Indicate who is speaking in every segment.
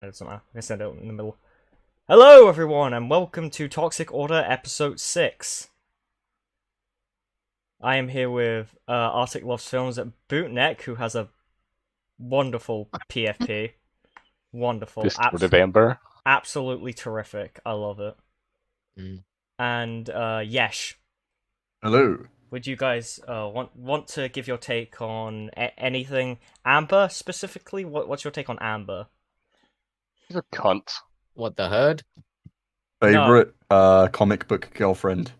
Speaker 1: It doesn't matter. I send it in the middle. Hello, everyone, and welcome to Toxic Order Episode 6. I am here with ArticLovesFilms at Bootneck, who has a wonderful PFP. Wonderful.
Speaker 2: Distorted Amber.
Speaker 1: Absolutely terrific. I love it. And Yesh.
Speaker 2: Hello.
Speaker 1: Would you guys want to give your take on anything? Amber, specifically? What's your take on Amber?
Speaker 2: He's a cunt.
Speaker 3: What, the herd?
Speaker 4: Favorite comic book girlfriend.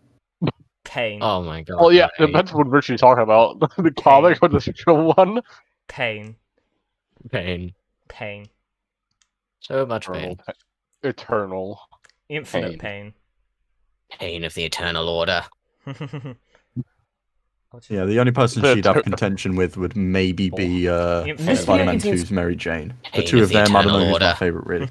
Speaker 1: Pain.
Speaker 3: Oh my god.
Speaker 2: Well, yeah,
Speaker 3: Pain.
Speaker 2: depends what we're actually talking about. The comic or the fictional one?
Speaker 1: Pain.
Speaker 3: Pain.
Speaker 1: Pain.
Speaker 3: So much pain.
Speaker 2: Eternal.
Speaker 1: Infinite pain.
Speaker 3: Pain of the Eternal Order.
Speaker 4: Yeah, the only person
Speaker 2: The
Speaker 4: she'd have contention with would maybe be
Speaker 1: Infinite
Speaker 4: Spider-Man
Speaker 1: Pain.
Speaker 4: 2's Mary Jane. The
Speaker 3: Pain
Speaker 4: two
Speaker 3: of
Speaker 4: of
Speaker 3: the
Speaker 4: them, I don't
Speaker 3: Eternal
Speaker 4: know who's my
Speaker 3: Order.
Speaker 4: favorite, really.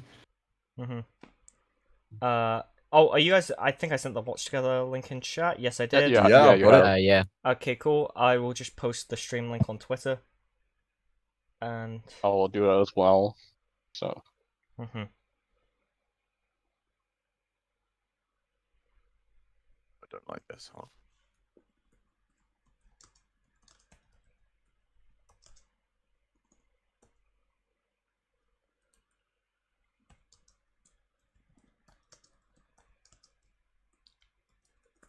Speaker 1: Oh, are you guys? I think I sent the watch together link in chat. Yes, I did.
Speaker 2: Yeah,
Speaker 4: Yeah,
Speaker 2: you
Speaker 4: got
Speaker 2: have.
Speaker 4: it.
Speaker 3: Yeah.
Speaker 1: Okay, cool. I will just post the stream link on Twitter. And
Speaker 2: I will do that as well. So,
Speaker 1: I
Speaker 4: don't like this one.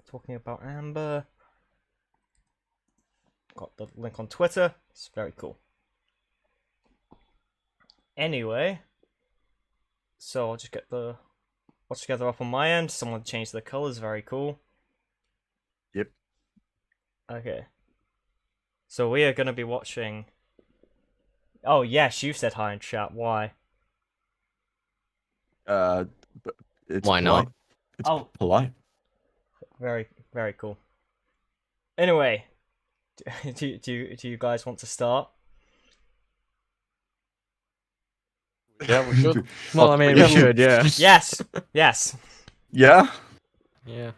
Speaker 1: talking about Amber. Got the link on Twitter. It's very cool. Anyway, so I'll just get the watch together up on my end. Someone changed the colors. Very cool.
Speaker 4: Yep.
Speaker 1: Okay. So we are gonna be watching. Oh yes, you said hi in chat. Why?
Speaker 4: But it's
Speaker 3: Why not?
Speaker 4: polite. It's
Speaker 1: Oh.
Speaker 4: polite.
Speaker 1: Very, very cool. Anyway, do you guys want to start?
Speaker 2: yeah, we should.
Speaker 3: Well, I mean, we should, yeah.
Speaker 1: Yes, yes.
Speaker 4: Yeah?
Speaker 3: Yeah.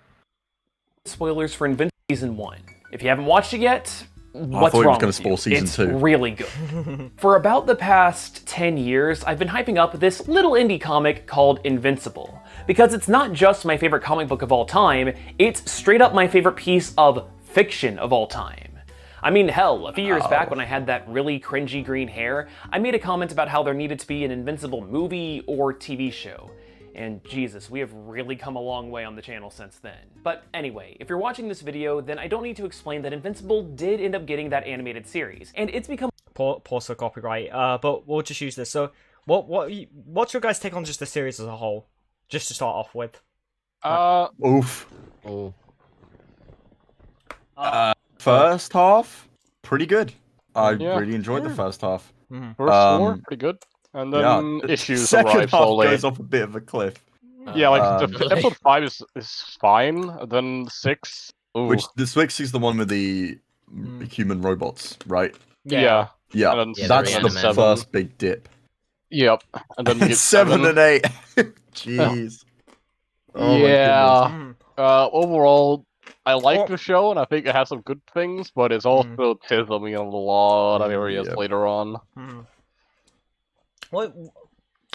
Speaker 5: Spoilers for Invincible Season 1. If you haven't watched it yet, what's
Speaker 4: thought he was
Speaker 5: wrong
Speaker 4: gonna
Speaker 5: with
Speaker 4: spoil
Speaker 5: you?
Speaker 4: Season
Speaker 5: It's
Speaker 4: 2.
Speaker 5: really good. For about the past 10 years, I've been hyping up this little indie comic called Invincible. Because it's not just my favorite comic book of all time, it's straight up my favorite piece of fiction of all time. I mean, hell, a few years back when I had that really cringy green hair, I made a comment about how there needed to be an Invincible movie or TV show. And Jesus, we have really come a long way on the channel since then. But anyway, if you're watching this video, then I don't need to explain that Invincible did end up getting that animated series, and it's become
Speaker 1: Pause for copyright. But we'll just use this. So, what's your guys' take on just the series as a whole? Just to start off with.
Speaker 4: Oof.
Speaker 3: Oh.
Speaker 4: First half, pretty good. I
Speaker 2: Yeah.
Speaker 4: really enjoyed the first half.
Speaker 2: First four, pretty good. And then
Speaker 4: Yeah,
Speaker 2: issues
Speaker 4: second
Speaker 2: arrive
Speaker 4: half
Speaker 2: slowly.
Speaker 4: goes off a bit of a cliff.
Speaker 2: Yeah, like
Speaker 4: Really?
Speaker 2: episode 5 is fine. And then 6. Ooh.
Speaker 4: Which the Swix is the one with the human robots, right?
Speaker 2: Yeah.
Speaker 4: Yeah,
Speaker 2: And then
Speaker 3: Yeah,
Speaker 4: that's
Speaker 3: they're
Speaker 4: the
Speaker 3: animated.
Speaker 4: first big dip.
Speaker 2: Yep. And then we get
Speaker 4: 7 and 8. Jeez. Oh my
Speaker 2: yeah.
Speaker 4: goodness.
Speaker 2: Overall, I like the show, and I think it has some good things, but it's also tizzling in a lot of areas
Speaker 4: Yep.
Speaker 2: later on.
Speaker 1: Well,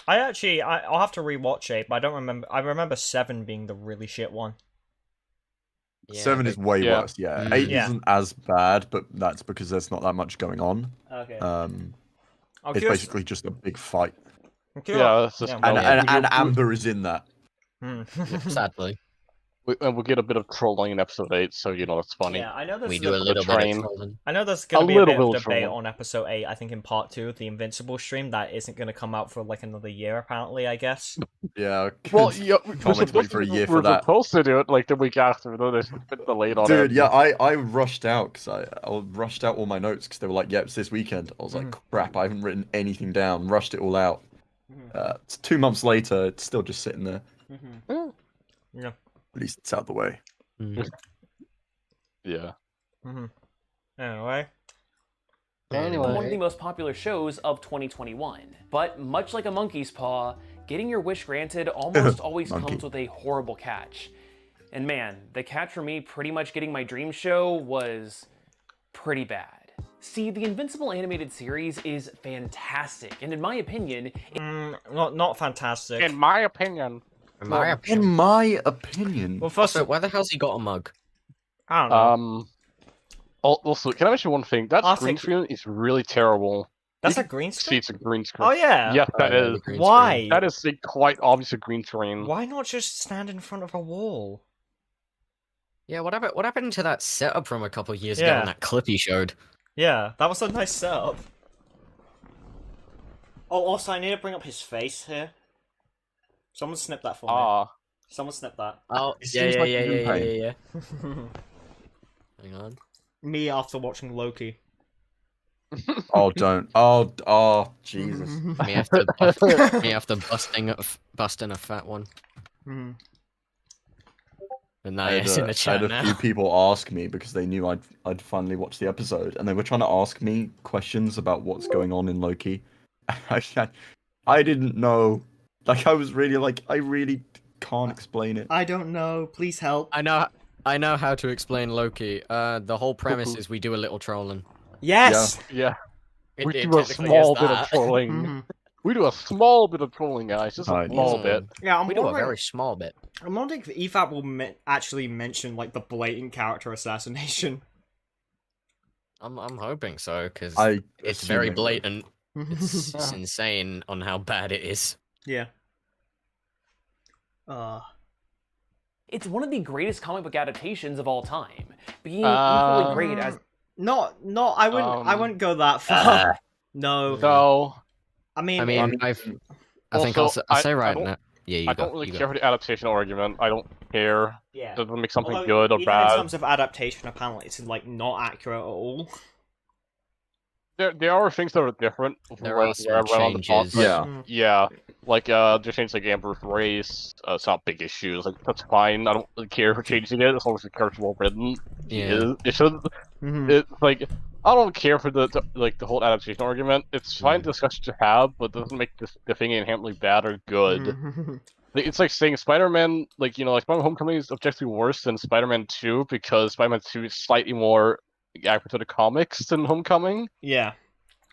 Speaker 1: I'll have to rewatch it, but I don't remember. I remember 7 being the really shit one.
Speaker 3: Yeah,
Speaker 4: 7 is way
Speaker 2: yeah.
Speaker 4: worse, yeah.
Speaker 3: Mm.
Speaker 4: 8
Speaker 1: Yeah.
Speaker 4: isn't as bad, but that's because there's not that much going on.
Speaker 1: Okay.
Speaker 4: It's basically just a big fight.
Speaker 2: Yeah, it's just
Speaker 4: And Amber is in that.
Speaker 3: Sadly.
Speaker 2: and we'll get a bit of trolling in episode 8, so you know it's funny.
Speaker 1: Yeah, I know there's
Speaker 3: We do a
Speaker 1: the-
Speaker 3: little bit
Speaker 2: train.
Speaker 3: of trolling.
Speaker 1: I know there's gonna
Speaker 2: a
Speaker 1: be a bit
Speaker 2: little
Speaker 1: of
Speaker 2: bit of
Speaker 1: debate
Speaker 2: trouble.
Speaker 1: on episode 8. I think in part 2 of the Invincible stream that isn't gonna come out for like another year. Apparently, I guess.
Speaker 4: Yeah.
Speaker 2: Well,
Speaker 4: 'cause
Speaker 2: yeah,
Speaker 4: can't wait for a year for that.
Speaker 2: supposed to do it like the week after, though there's a bit delayed on
Speaker 4: Dude,
Speaker 2: it.
Speaker 4: yeah, I rushed out because I rushed out all my notes because they were like, "Yeah, it's this weekend." I was like, "Crap, I haven't written anything down." Rushed it all out. It's 2 months later. It's still just sitting there.
Speaker 1: Yeah.
Speaker 4: At least it's out the way.
Speaker 2: Yeah.
Speaker 1: Anyway.
Speaker 5: one of the most popular shows of 2021. But much like a monkey's paw, getting your wish granted almost always
Speaker 4: Monkey.
Speaker 5: comes with a horrible catch. And man, the catch for me pretty much getting my dream show was pretty bad. See, the Invincible animated series is fantastic, and in my opinion,
Speaker 1: Not fantastic.
Speaker 2: In my opinion.
Speaker 3: In my opinion.
Speaker 4: In my opinion,
Speaker 1: Well, first,
Speaker 3: Also, where the hell's he got a mug?
Speaker 1: I don't know.
Speaker 2: Also, can I mention one thing? That
Speaker 1: Arctic-
Speaker 2: screen screen is really terrible.
Speaker 1: That's
Speaker 2: you
Speaker 1: a green
Speaker 2: See,
Speaker 1: screen.
Speaker 2: it's a green screen.
Speaker 1: Oh yeah.
Speaker 2: Yes, that
Speaker 3: yeah,
Speaker 2: is.
Speaker 3: the green
Speaker 1: Why?
Speaker 3: screen.
Speaker 2: That is a quite obvious a green screen.
Speaker 1: Why not just stand in front of a wall?
Speaker 3: Yeah, what happened to that setup from a couple of years ago
Speaker 1: Yeah.
Speaker 3: on that clip he showed?
Speaker 1: Yeah, that was a nice setup. Oh, also, I need to bring up his face here. Someone snip that for me.
Speaker 2: Ah.
Speaker 1: Someone snip that.
Speaker 3: Oh,
Speaker 4: It
Speaker 3: yeah,
Speaker 4: seems
Speaker 3: yeah,
Speaker 4: like
Speaker 3: yeah,
Speaker 4: he's in
Speaker 3: yeah, yeah,
Speaker 4: pain.
Speaker 3: yeah. Hang on.
Speaker 1: Me after watching Loki.
Speaker 4: oh don't, oh Jesus.
Speaker 3: Me after busting a fat one.
Speaker 1: Mhm.
Speaker 3: But
Speaker 4: I
Speaker 3: now
Speaker 4: had,
Speaker 3: it's in the
Speaker 4: I
Speaker 3: chat
Speaker 4: had a
Speaker 3: now.
Speaker 4: few people ask me because they knew I'd finally watched the episode, and they were trying to ask me questions about what's going on in Loki. I didn't know. Like I was really like I really can't explain it.
Speaker 1: I don't know. Please help.
Speaker 3: I know how to explain Loki. The whole premise is we do a little trolling.
Speaker 1: Yes.
Speaker 2: Yeah. We
Speaker 3: It
Speaker 2: do a
Speaker 3: technically
Speaker 2: small
Speaker 3: is
Speaker 2: bit of
Speaker 3: that.
Speaker 2: trolling.
Speaker 1: Mhm.
Speaker 2: We do a small bit of trolling, guys. Just a
Speaker 4: Tiny.
Speaker 2: small bit.
Speaker 1: Yeah, I'm
Speaker 3: We do a
Speaker 1: wondering.
Speaker 3: very small bit.
Speaker 1: I'm wondering if EFAP will actually mention like the blatant character assassination.
Speaker 3: I'm hoping so because
Speaker 4: I
Speaker 3: it's
Speaker 4: assume
Speaker 3: very
Speaker 4: they will.
Speaker 3: blatant. It's insane on how bad it is.
Speaker 1: Yeah.
Speaker 5: it's one of the greatest comic book adaptations of all time, being
Speaker 2: Um,
Speaker 5: equally great as
Speaker 1: No, I wouldn't go that far. No.
Speaker 2: No.
Speaker 1: I mean,
Speaker 3: I mean, I think
Speaker 2: Also,
Speaker 3: I'll say
Speaker 2: I
Speaker 3: right
Speaker 2: don't-
Speaker 3: now. Yeah, you
Speaker 2: I
Speaker 3: go.
Speaker 2: don't really
Speaker 3: you
Speaker 2: care
Speaker 3: go.
Speaker 2: for the adaptation argument. I don't care.
Speaker 1: yeah.
Speaker 2: Does it make something
Speaker 1: Although,
Speaker 2: good or
Speaker 1: even
Speaker 2: bad?
Speaker 1: in terms of adaptation, apparently it's like not accurate at all.
Speaker 2: There are things that are different.
Speaker 3: There are some changes.
Speaker 4: Yeah.
Speaker 2: Yeah, like just change like Amber's race. It's not big issues. Like that's fine. I don't really care for changing it as long as the character's well written.
Speaker 3: Yeah.
Speaker 2: It should.
Speaker 1: Mhm.
Speaker 2: It's like I don't care for the like the whole adaptation argument. It's fine discussion to have, but it doesn't make the thing inherently bad or good.
Speaker 1: Mhm.
Speaker 2: Like, it's like saying Spider-Man, like like Spider-Man Homecoming is objectively worse than Spider-Man 2 because Spider-Man 2 is slightly more accurate to the comics than Homecoming.
Speaker 1: Yeah.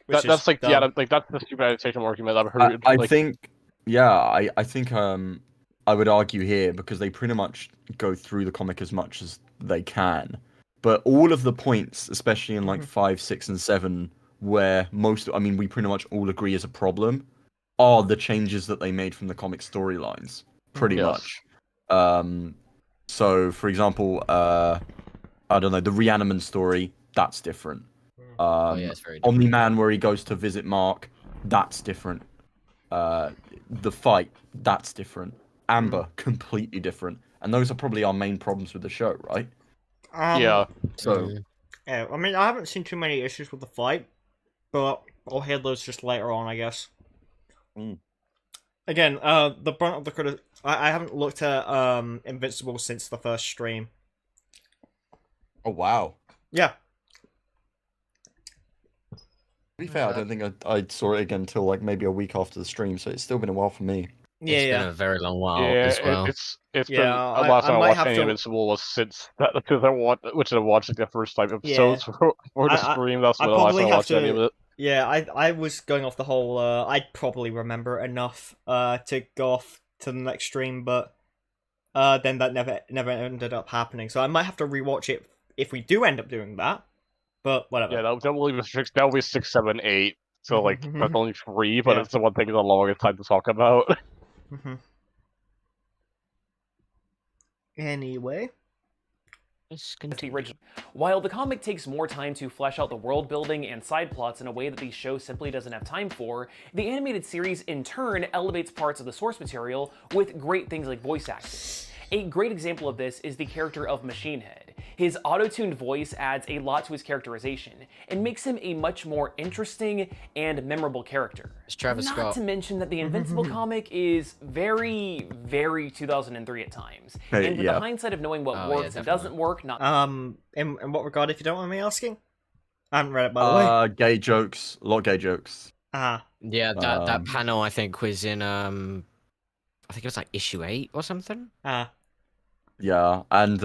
Speaker 1: Which
Speaker 2: That's
Speaker 1: is
Speaker 2: like
Speaker 1: dumb.
Speaker 2: yeah, like that's the stupid adaptation argument I've heard.
Speaker 4: I
Speaker 2: like,
Speaker 4: think, yeah, I think I would argue here because they pretty much go through the comic as much as they can, but all of the points, especially in like 5, 6, and 7, where we pretty much all agree is a problem, are the changes that they made from the comic storylines, pretty
Speaker 2: Yes.
Speaker 4: much. So for example, I don't know, the Reanimant story, that's different.
Speaker 3: Oh yeah, it's very different.
Speaker 4: Omni-Man where he goes to visit Mark, that's different. The fight, that's different. Amber, completely different. And those are probably our main problems with the show, right?
Speaker 2: yeah,
Speaker 4: So,
Speaker 1: Yeah, I mean, I haven't seen too many issues with the fight, but I'll hear those just later on, I guess.
Speaker 4: Mm.
Speaker 1: Again, the brunt of the critic. I haven't looked at Invincible since the first stream.
Speaker 4: oh wow.
Speaker 1: Yeah.
Speaker 4: To be fair, I don't think I saw it again until like maybe a week after the stream, so it's still been a while for me.
Speaker 1: Yeah,
Speaker 3: It's
Speaker 1: yeah.
Speaker 3: been a very long while
Speaker 2: yeah.
Speaker 3: as well.
Speaker 2: It's
Speaker 1: Yeah,
Speaker 2: been
Speaker 1: I-
Speaker 2: a last
Speaker 1: I
Speaker 2: time I
Speaker 1: might
Speaker 2: watched
Speaker 1: have
Speaker 2: any
Speaker 1: to-
Speaker 2: Invincible was since that because I watched like the first type episodes for the
Speaker 1: I-
Speaker 2: stream. That's
Speaker 1: I
Speaker 2: when the last
Speaker 1: probably
Speaker 2: time I
Speaker 1: have
Speaker 2: watched any of
Speaker 1: to-
Speaker 2: it.
Speaker 1: Yeah, I was going off the whole, I'd probably remember enough, to go off to the next stream, but, then that never ended up happening, so I might have to rewatch it if we do end up doing that, but whatever.
Speaker 2: Yeah, that will be 6, 7, 8. So like that's only 3, but
Speaker 1: Yeah.
Speaker 2: it's the one thing the longest time to talk about.
Speaker 1: Mhm. Anyway.
Speaker 5: the original. While the comic takes more time to flesh out the world building and side plots in a way that the show simply doesn't have time for, the animated series in turn elevates parts of the source material with great things like voice acting. A great example of this is the character of Machine Head. His auto-tuned voice adds a lot to his characterization and makes him a much more interesting and memorable character.
Speaker 3: It's Travis
Speaker 5: Not
Speaker 3: Scott.
Speaker 5: to mention that the Invincible comic is very, very 2003 at times.
Speaker 4: Hey,
Speaker 5: And with
Speaker 4: yeah.
Speaker 5: the hindsight of knowing what
Speaker 3: Oh, yeah,
Speaker 5: works and
Speaker 3: definitely.
Speaker 5: doesn't work, not
Speaker 1: In what regard, if you don't mind me asking? I haven't read it, by the way.
Speaker 4: Gay jokes, a lot of gay jokes.
Speaker 1: Ah.
Speaker 3: Yeah, that
Speaker 4: Um,
Speaker 3: panel I think was in I think it was like issue 8 or something.
Speaker 1: Ah.
Speaker 4: Yeah, and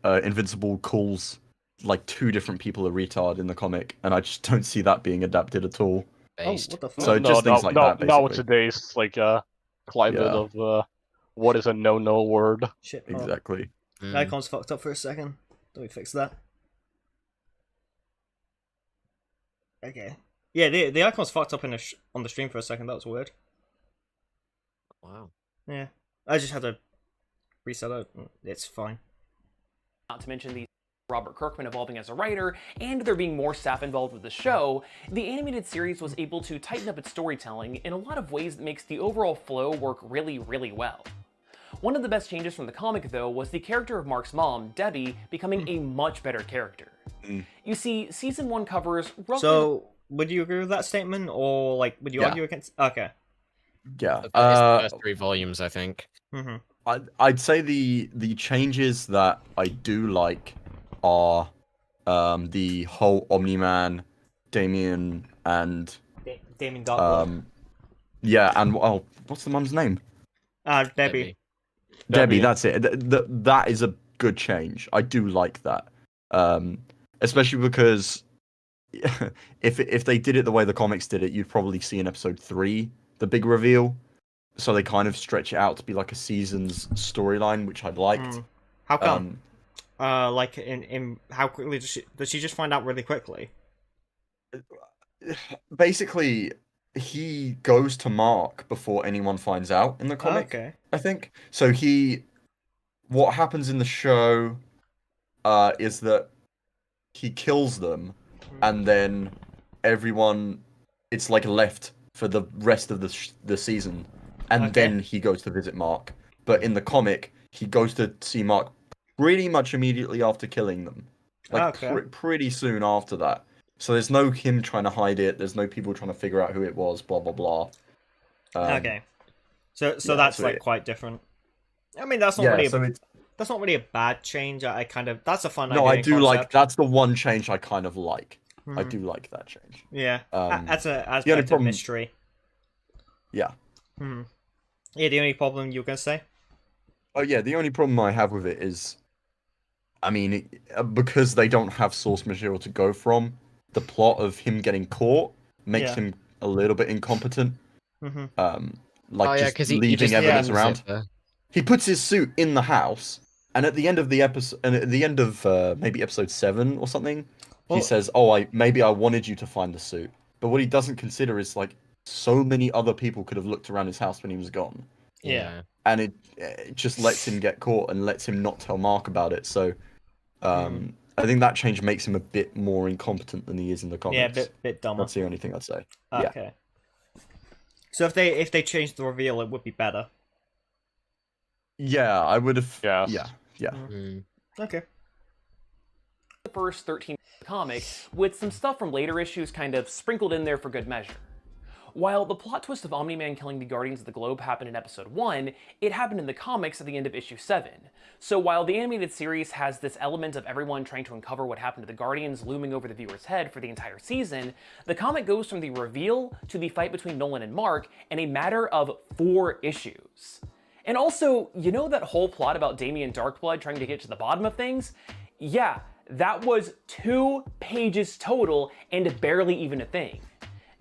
Speaker 4: Invincible calls like 2 different people are retard in the comic, and I just don't see that being adapted at all.
Speaker 3: Based.
Speaker 1: What the fuck?
Speaker 4: So just things like that,
Speaker 2: Not with
Speaker 4: basically.
Speaker 2: today's climate
Speaker 4: Yeah.
Speaker 2: of what is a no word.
Speaker 1: Shit. hold on.
Speaker 4: Exactly.
Speaker 3: Mm.
Speaker 1: The icon's fucked up for a second. Let me fix that. Okay. Yeah, the icon's fucked up on the stream for a second. That was weird.
Speaker 3: Wow.
Speaker 1: Yeah, I just had to reset it. It's fine.
Speaker 5: Not to mention the Robert Kirkman evolving as a writer, and there being more staff involved with the show, the animated series was able to tighten up its storytelling in a lot of ways that makes the overall flow work really, really well. One of the best changes from the comic, though, was the character of Mark's mom, Debbie, becoming a much better character. You see, Season 1 covers roughly...
Speaker 1: So, would you agree with that statement, or like, would you
Speaker 4: Yeah.
Speaker 1: argue against? Okay.
Speaker 4: Yeah.
Speaker 3: It's the first 3 volumes, I think.
Speaker 1: Mm-hmm.
Speaker 4: I'd say the changes that I do like are the whole Omni-Man, Damien, and
Speaker 1: Damien Darkblood.
Speaker 4: yeah, and what's the mum's name?
Speaker 1: Debbie.
Speaker 4: Debbie, that's it. That is a good change. I do like that. Especially because if they did it the way the comics did it, you'd probably see in episode 3 the big reveal. So they kind of stretch it out to be like a season's storyline, which I liked.
Speaker 1: How come? Like in how quickly does she just find out really quickly?
Speaker 4: Basically, he goes to Mark before anyone finds out in the comic.
Speaker 1: Okay.
Speaker 4: I think so. What happens in the show, is that he kills them, and then everyone, it's like left for the rest of the season, and then he goes to visit Mark. But in the comic, he goes to see Mark pretty much immediately after killing them, like pretty soon after that. So there's no him trying to hide it. There's no people trying to figure out who it was. Blah blah blah.
Speaker 1: Okay. So
Speaker 4: yeah,
Speaker 1: that's
Speaker 4: so
Speaker 1: like
Speaker 4: it-
Speaker 1: quite different. I mean, that's not
Speaker 4: Yeah,
Speaker 1: really
Speaker 4: so it's
Speaker 1: that's not really a bad change. I kind of that's a fun
Speaker 4: no,
Speaker 1: idea
Speaker 4: I
Speaker 1: and
Speaker 4: do like
Speaker 1: concept.
Speaker 4: that's the one change I kind of like. I
Speaker 1: Mhm.
Speaker 4: do like that change.
Speaker 1: Yeah. That's a
Speaker 4: the only
Speaker 1: aspect of
Speaker 4: problem-
Speaker 1: mystery.
Speaker 4: Yeah.
Speaker 1: Hmm. Yeah. The only problem you can say.
Speaker 4: Oh yeah, the only problem I have with it is, I mean, because they don't have source material to go from, the plot of him getting caught makes
Speaker 1: Yeah.
Speaker 4: him a little bit incompetent.
Speaker 1: Mm-hmm.
Speaker 4: Like
Speaker 3: Oh yeah,
Speaker 4: just
Speaker 3: because
Speaker 4: leaving
Speaker 3: he just
Speaker 4: evidence
Speaker 3: leaves
Speaker 4: around.
Speaker 3: it there.
Speaker 4: He puts his suit in the house, and at the end of the episode, and at the end of maybe episode 7 or something,
Speaker 1: Well-
Speaker 4: he says, "Oh, I wanted you to find the suit." But what he doesn't consider is like so many other people could have looked around his house when he was gone,
Speaker 1: Yeah.
Speaker 4: and it just lets him get caught and lets him not tell Mark about it. So, I think that change makes him a bit more incompetent than he is in the comics.
Speaker 1: Yeah. Bit dumber.
Speaker 4: That's the only thing I'd say. Yeah.
Speaker 1: Okay. So if they changed the reveal, it would be better.
Speaker 4: Yeah, I would have.
Speaker 2: Yes.
Speaker 4: Yeah.
Speaker 3: Mm.
Speaker 1: Okay.
Speaker 5: the first 13 comic, with some stuff from later issues kind of sprinkled in there for good measure. While the plot twist of Omni-Man killing the Guardians of the Globe happened in episode 1, it happened in the comics at the end of issue 7. So while the animated series has this element of everyone trying to uncover what happened to the Guardians looming over the viewer's head for the entire season, the comic goes from the reveal to the fight between Nolan and Mark in a matter of 4 issues. And also, you know that whole plot about Damien Darkblood trying to get to the bottom of things? Yeah, that was 2 pages total and barely even a thing.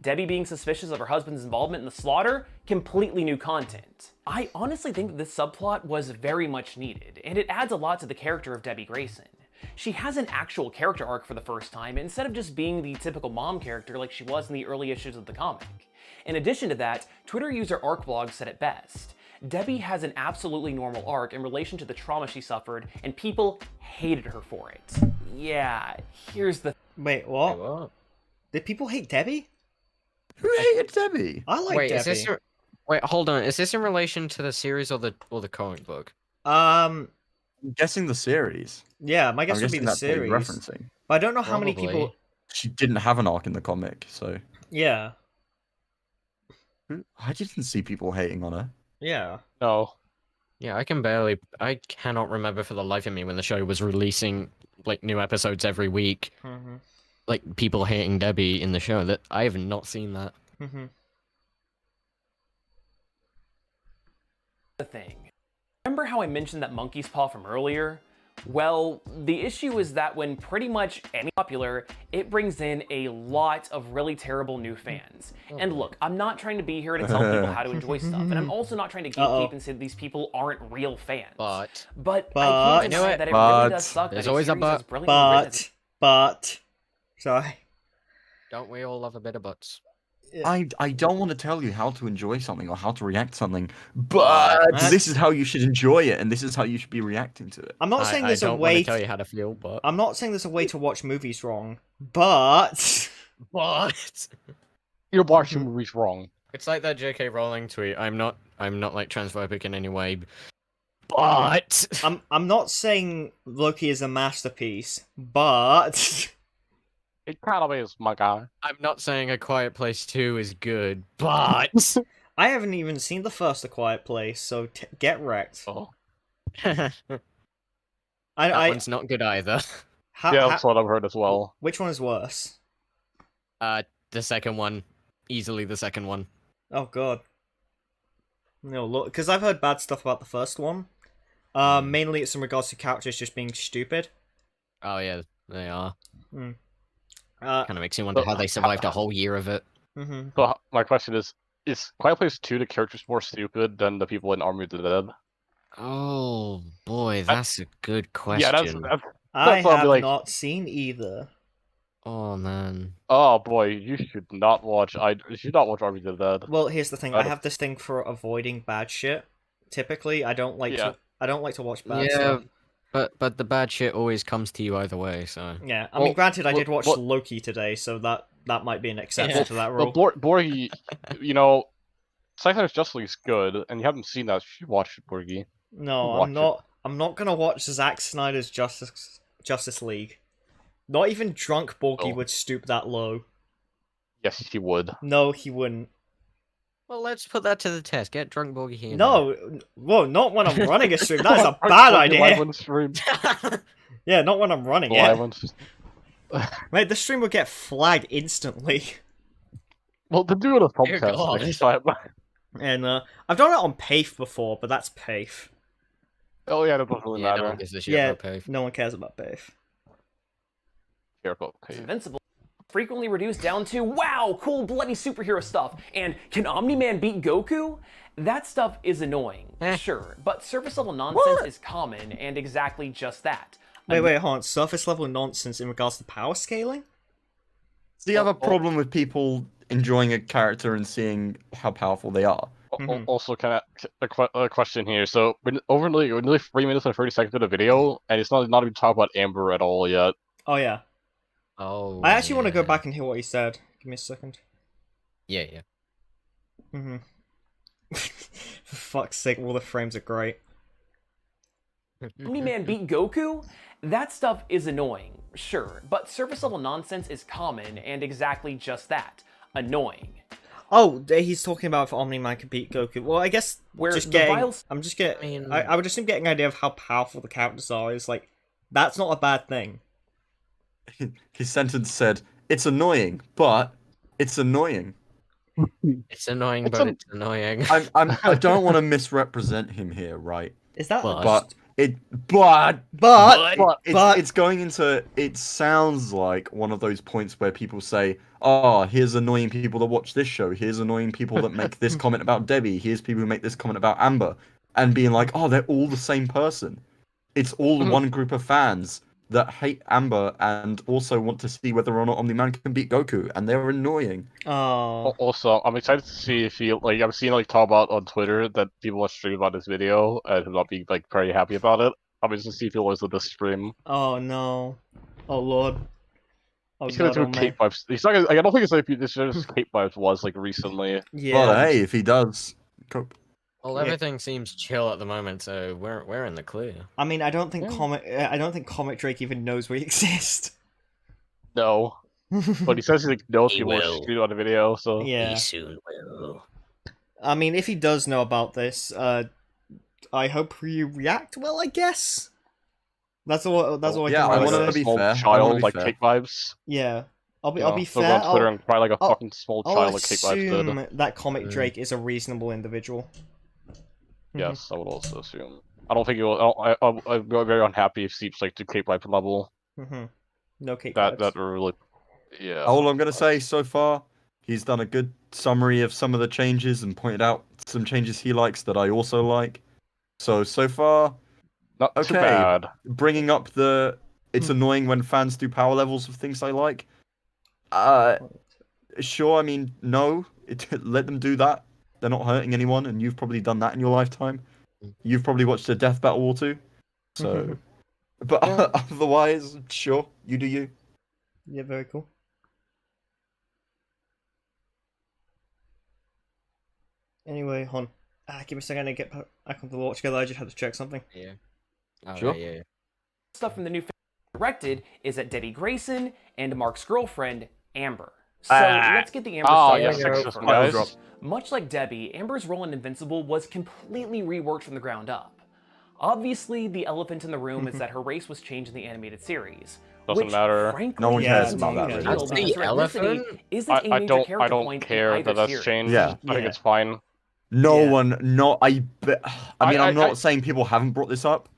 Speaker 5: Debbie being suspicious of her husband's involvement in the slaughter, completely new content. I honestly think that this subplot was very much needed, and it adds a lot to the character of Debbie Grayson. She has an actual character arc for the first time, instead of just being the typical mom character like she was in the early issues of the comic. In addition to that, Twitter user ArcBlog said it best. Debbie has an absolutely normal arc in relation to the trauma she suffered, and people hated her for it. Yeah, here's the...
Speaker 1: Wait, what?
Speaker 3: Wait, what?
Speaker 1: Did people hate Debbie?
Speaker 4: Who hated Debbie?
Speaker 1: I like
Speaker 3: Wait,
Speaker 1: Debbie.
Speaker 3: is this wait, hold on. Is this in relation to the series or the comic book?
Speaker 4: I'm guessing the series.
Speaker 1: Yeah, my guess
Speaker 4: I'm
Speaker 1: would be
Speaker 4: guessing
Speaker 1: the
Speaker 4: that's what you're
Speaker 1: series.
Speaker 4: referencing.
Speaker 1: But I don't know how many people.
Speaker 3: Probably.
Speaker 4: She didn't have an arc in the comic, so
Speaker 1: Yeah,
Speaker 4: I didn't see people hating on her.
Speaker 1: yeah.
Speaker 2: No.
Speaker 3: Yeah, I cannot remember for the life of me when the show was releasing like new episodes every week.
Speaker 1: Mm-hmm.
Speaker 3: Like people hating Debbie in the show. That I have not seen that.
Speaker 1: Mm-hmm.
Speaker 5: thing. Remember how I mentioned that monkey's paw from earlier? Well, the issue is that when pretty much any popular, it brings in a lot of really terrible new fans. And look, I'm not trying to be here to tell people how to enjoy stuff, and I'm also not trying to gatekeep and say that these people aren't real fans.
Speaker 3: But
Speaker 5: I can't deny that it really does suck.
Speaker 3: There's
Speaker 5: that
Speaker 3: always a
Speaker 5: series is
Speaker 3: but.
Speaker 5: brilliantly written as
Speaker 1: But, sorry.
Speaker 3: don't we all love a bit of butts?
Speaker 4: I don't want to tell you how to enjoy something or how to react to something, but this is how you should enjoy it, and this is how you should be reacting to it.
Speaker 1: I'm not saying there's
Speaker 3: I
Speaker 1: a
Speaker 3: don't
Speaker 1: way
Speaker 3: want to tell you how to feel, but
Speaker 1: I'm not saying there's a way to watch movies wrong, but
Speaker 2: You're watching movies wrong.
Speaker 3: it's like that J.K. Rowling tweet. I'm not like transphobic in any way, but
Speaker 1: I'm not saying Loki is a masterpiece, but
Speaker 2: It kind of is, my guy.
Speaker 3: I'm not saying A Quiet Place 2 is good, but
Speaker 1: I haven't even seen the first A Quiet Place, so get wrecked.
Speaker 2: Oh.
Speaker 3: that one's not good either.
Speaker 2: Yeah, that's what I've heard as well.
Speaker 1: Which one is worse?
Speaker 3: The second one, easily the second one.
Speaker 1: Oh god. No, look, because I've heard bad stuff about the first one. Mainly it's in regards to characters just being stupid.
Speaker 3: Oh yeah, they are.
Speaker 1: Kind
Speaker 3: Kind of makes you wonder how they survived a whole year of it.
Speaker 1: Mm-hmm.
Speaker 2: So my question is Quiet Place 2 the characters more stupid than the people in Army of the Dead?
Speaker 3: Oh boy, that's a good question.
Speaker 2: Yeah, that's
Speaker 1: I
Speaker 2: what I'll
Speaker 1: have
Speaker 2: be like-
Speaker 1: not seen either.
Speaker 3: Oh man.
Speaker 2: oh boy, you should not watch Army of the Dead.
Speaker 1: Well, here's the thing. I
Speaker 2: I'd-
Speaker 1: have this thing for avoiding bad shit. Typically, I don't like
Speaker 2: Yeah.
Speaker 1: to. I don't like to watch bad
Speaker 3: Yeah,
Speaker 1: stuff.
Speaker 3: but the bad shit always comes to you either way. So
Speaker 1: Yeah, I mean, granted, I did watch
Speaker 2: what-
Speaker 1: Loki today, so that might be an exception
Speaker 3: Yeah.
Speaker 1: to that
Speaker 2: But
Speaker 1: rule.
Speaker 2: Borgie, you know, Zack Snyder's Justice League is good, and you haven't seen that. You should watch it, Borgie.
Speaker 1: No,
Speaker 2: watch
Speaker 1: I'm not. I'm not gonna watch Zack Snyder's Justice League. Not even drunk Borgie
Speaker 2: Oh.
Speaker 1: would stoop that low.
Speaker 2: Yes, he would.
Speaker 1: No, he wouldn't.
Speaker 3: well, let's put that to the test. Get drunk, Bogey here.
Speaker 1: No, whoa, not when I'm running a stream. That is a bad
Speaker 2: Live
Speaker 1: idea.
Speaker 2: on stream.
Speaker 1: Yeah, not when I'm running
Speaker 2: Live
Speaker 1: it.
Speaker 2: on.
Speaker 1: Mate, the stream would get flagged instantly.
Speaker 2: Well, to do it a
Speaker 3: Dear
Speaker 2: podcast
Speaker 3: God.
Speaker 2: next time.
Speaker 1: And I've done it on PAIF before, but that's PAIF.
Speaker 2: Oh yeah, that doesn't really
Speaker 3: Yeah, no
Speaker 2: matter.
Speaker 3: one gives a shit
Speaker 1: Yeah,
Speaker 3: about Pave.
Speaker 1: no one cares about PAIF.
Speaker 2: Careful. Okay.
Speaker 5: Invincible frequently reduced down to, wow, cool bloody superhero stuff, and can Omni-Man beat Goku? That stuff is annoying, sure, but surface level nonsense is common, and exactly just that.
Speaker 1: Wait, hold on. Surface level nonsense in regards to power scaling?
Speaker 4: Do you have a problem with people enjoying a character and seeing how powerful they are?
Speaker 1: Mhm.
Speaker 2: Also, kind of a question here. So, we're nearly 3 minutes and 30 seconds of the video, and it's not even talking about Amber at all yet.
Speaker 1: Oh, yeah.
Speaker 3: Oh.
Speaker 1: I actually want to go
Speaker 3: yeah.
Speaker 1: back and hear what he said. Give me a second.
Speaker 3: Yeah, yeah.
Speaker 1: Mm-hmm. For fuck's sake, all the frames are great.
Speaker 5: Omni-Man beat Goku? That stuff is annoying, sure, but surface level nonsense is common, and exactly just that. Annoying.
Speaker 1: Oh, he's talking about if Omni-Man can beat Goku. Well, I guess
Speaker 5: Where
Speaker 1: just
Speaker 5: the
Speaker 1: getting...
Speaker 5: vials-
Speaker 1: I'm just getting...
Speaker 3: I mean-
Speaker 1: I would assume getting an idea of how powerful the characters are is, like, that's not a bad thing.
Speaker 4: His sentence said, "It's annoying, but it's annoying."
Speaker 3: It's annoying,
Speaker 2: It's
Speaker 3: but
Speaker 2: a-
Speaker 3: it's annoying.
Speaker 4: I don't want to misrepresent him here, right?
Speaker 1: Is that...
Speaker 3: But-
Speaker 4: But
Speaker 1: But
Speaker 4: it's going into. It sounds like one of those points where people say, "Oh, here's annoying people that watch this show. Here's annoying people that make this comment about Debbie. Here's people who make this comment about Amber," and being like, "Oh, they're all the same person. It's all one group of fans that hate Amber and also want to see whether or not Omni-Man can beat Goku, and they're annoying."
Speaker 1: Oh.
Speaker 2: Also, I'm excited to see if he I'm seeing talk about on Twitter that people are streaming about this video and him not being very happy about it. I'm just to see if he was at this stream.
Speaker 1: Oh, no. Oh, Lord. Oh,
Speaker 2: He's gonna
Speaker 1: God,
Speaker 2: do
Speaker 1: oh,
Speaker 2: Cape vibes. He's not. I don't think it's like this is Cape vibes was recently.
Speaker 1: Yeah.
Speaker 4: Well, hey, if he does, cope.
Speaker 3: Well,
Speaker 1: Yeah.
Speaker 3: everything seems chill at the moment, so we're in the clear.
Speaker 1: I mean, I don't think
Speaker 2: Yeah.
Speaker 1: Comic Drake even knows we exist.
Speaker 2: No, but he says he knows
Speaker 3: He
Speaker 2: people are
Speaker 3: will.
Speaker 2: streaming on the video. So
Speaker 1: Yeah.
Speaker 3: soon will.
Speaker 1: I mean, if he does know about this, I hope you react well, I guess. That's all. That's all I
Speaker 4: Yeah,
Speaker 1: can
Speaker 4: I
Speaker 1: really
Speaker 4: wanna
Speaker 1: say.
Speaker 4: be
Speaker 2: small
Speaker 4: fair. I wanna
Speaker 2: child
Speaker 4: be
Speaker 2: like
Speaker 4: fair.
Speaker 2: Cape vibes.
Speaker 1: Yeah, I'll be.
Speaker 2: You
Speaker 1: I'll
Speaker 2: know,
Speaker 1: be
Speaker 2: he'll go
Speaker 1: fair.
Speaker 2: on Twitter
Speaker 1: I'll,
Speaker 2: and cry like a
Speaker 1: I'll-
Speaker 2: fucking small child like Cape vibes
Speaker 1: assume
Speaker 2: did.
Speaker 1: that Comic
Speaker 3: Mm.
Speaker 1: Drake is a reasonable individual.
Speaker 2: Yes, I would also assume. I don't think it will. I'd be very unhappy if Seeps like to cape wipe level.
Speaker 1: No cake
Speaker 2: That
Speaker 1: vibes.
Speaker 2: really, yeah.
Speaker 4: All I'm gonna say so far, he's done a good summary of some of the changes and pointed out some changes he likes that I also like. So far,
Speaker 2: Not too
Speaker 4: okay.
Speaker 2: bad.
Speaker 4: Bringing up it's annoying when fans do power levels of things I like. Sure. I mean, no. Let them do that. They're not hurting anyone, and you've probably done that in your lifetime. You've probably watched a death battle or two. So, but otherwise, sure, you do you.
Speaker 1: Yeah, very cool. Anyway, hon. Give me a second to get back on the watch together. I just had to check something.
Speaker 3: Yeah. Oh,
Speaker 4: Sure.
Speaker 3: Yeah.
Speaker 5: Stuff from the new film directed is that Debbie Grayson and Mark's girlfriend, Amber. So let's get the Amber stuff
Speaker 2: yes,
Speaker 5: out
Speaker 2: sexist
Speaker 5: first.
Speaker 2: guys.
Speaker 5: Much like Debbie, Amber's role in Invincible was completely reworked from the ground up. Obviously, the elephant in the room is that her race was changed in the animated series.
Speaker 2: Doesn't
Speaker 5: which,
Speaker 2: matter.
Speaker 5: Frankly,
Speaker 4: No one cares
Speaker 5: isn't
Speaker 4: about
Speaker 5: a
Speaker 4: that,
Speaker 5: big
Speaker 4: really.
Speaker 5: deal
Speaker 3: That's
Speaker 5: because
Speaker 3: the
Speaker 5: her ethnicity
Speaker 3: elephant?
Speaker 5: isn't a
Speaker 2: I
Speaker 5: major
Speaker 2: don't
Speaker 5: character point
Speaker 2: care
Speaker 5: in
Speaker 2: that
Speaker 5: either
Speaker 2: that's
Speaker 5: series.
Speaker 2: changed.
Speaker 4: Yeah.
Speaker 2: I think it's fine.
Speaker 4: No
Speaker 1: Yeah.
Speaker 4: one, no, I bet. I mean, I'm
Speaker 2: I-
Speaker 4: not saying people haven't brought this up,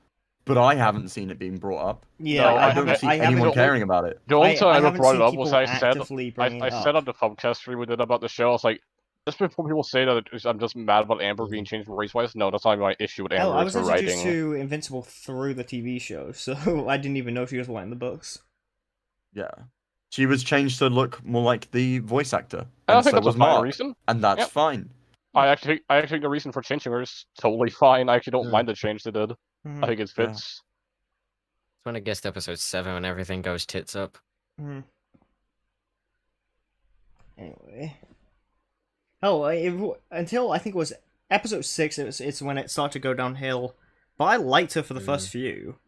Speaker 4: but I haven't seen it being brought up.
Speaker 1: Yeah,
Speaker 2: No,
Speaker 4: I don't see anyone
Speaker 2: haven't-
Speaker 4: caring about it.
Speaker 2: The only time I ever
Speaker 1: haven't
Speaker 2: brought
Speaker 1: seen
Speaker 2: it up was
Speaker 1: people
Speaker 2: I said
Speaker 1: actively bringing
Speaker 2: I
Speaker 1: it
Speaker 2: said
Speaker 1: up.
Speaker 2: on the Thumbcast stream we did about the show. I was like, just before people say that I'm just mad about Amber being changed race-wise. No, that's not my issue with
Speaker 1: Hell,
Speaker 2: Amber.
Speaker 1: I
Speaker 2: It's
Speaker 1: was
Speaker 2: her
Speaker 1: introduced
Speaker 2: writing.
Speaker 1: to Invincible through the TV show, so I didn't even know she was white in the books.
Speaker 4: Yeah, she was changed to look more like the voice actor,
Speaker 2: I don't
Speaker 4: and
Speaker 2: think
Speaker 4: so
Speaker 2: that's
Speaker 4: was
Speaker 2: a fine
Speaker 4: Mark,
Speaker 2: reason.
Speaker 4: and that's
Speaker 2: Yep.
Speaker 4: fine.
Speaker 2: I think the reason for changing her is totally fine. I actually don't
Speaker 3: Yeah.
Speaker 2: mind the change they did. I think it fits.
Speaker 3: It's when it gets to episode 7 and everything goes tits up.
Speaker 1: Anyway. Until I think it was episode 6, it's when it started to go downhill. But I liked her for the first few.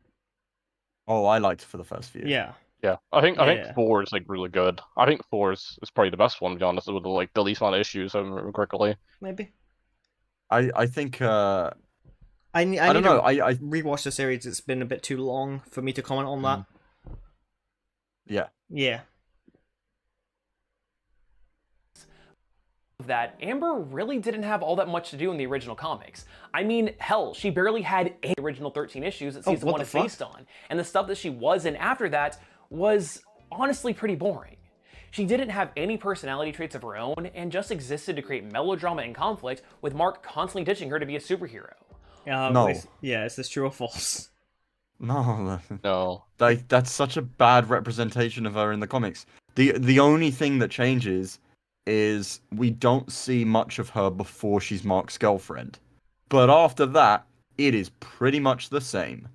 Speaker 4: Oh, I liked it for the first few.
Speaker 1: Yeah.
Speaker 2: Yeah, I think
Speaker 1: Yeah.
Speaker 2: 4 is like really good. I think 4 is probably the best one, to be honest, with like the least amount of issues, if I remember correctly.
Speaker 1: Maybe.
Speaker 4: I think.
Speaker 1: I
Speaker 4: I
Speaker 1: need
Speaker 4: don't know.
Speaker 1: to
Speaker 4: I
Speaker 1: rewatch the series. It's been a bit too long for me to comment on that.
Speaker 4: yeah.
Speaker 1: Yeah.
Speaker 5: That Amber really didn't have all that much to do in the original comics. I mean, hell, she barely had any original 13 issues that season
Speaker 1: what
Speaker 5: 1
Speaker 1: the
Speaker 5: is
Speaker 1: fuck?
Speaker 5: based on, and the stuff that she was in after that was honestly pretty boring. She didn't have any personality traits of her own, and just existed to create melodrama and conflict, with Mark constantly ditching her to be a superhero.
Speaker 4: No.
Speaker 1: Is this true or false?
Speaker 4: No.
Speaker 2: No.
Speaker 4: That's such a bad representation of her in the comics. The only thing that changes is we don't see much of her before she's Mark's girlfriend. But after that, it is pretty much the same.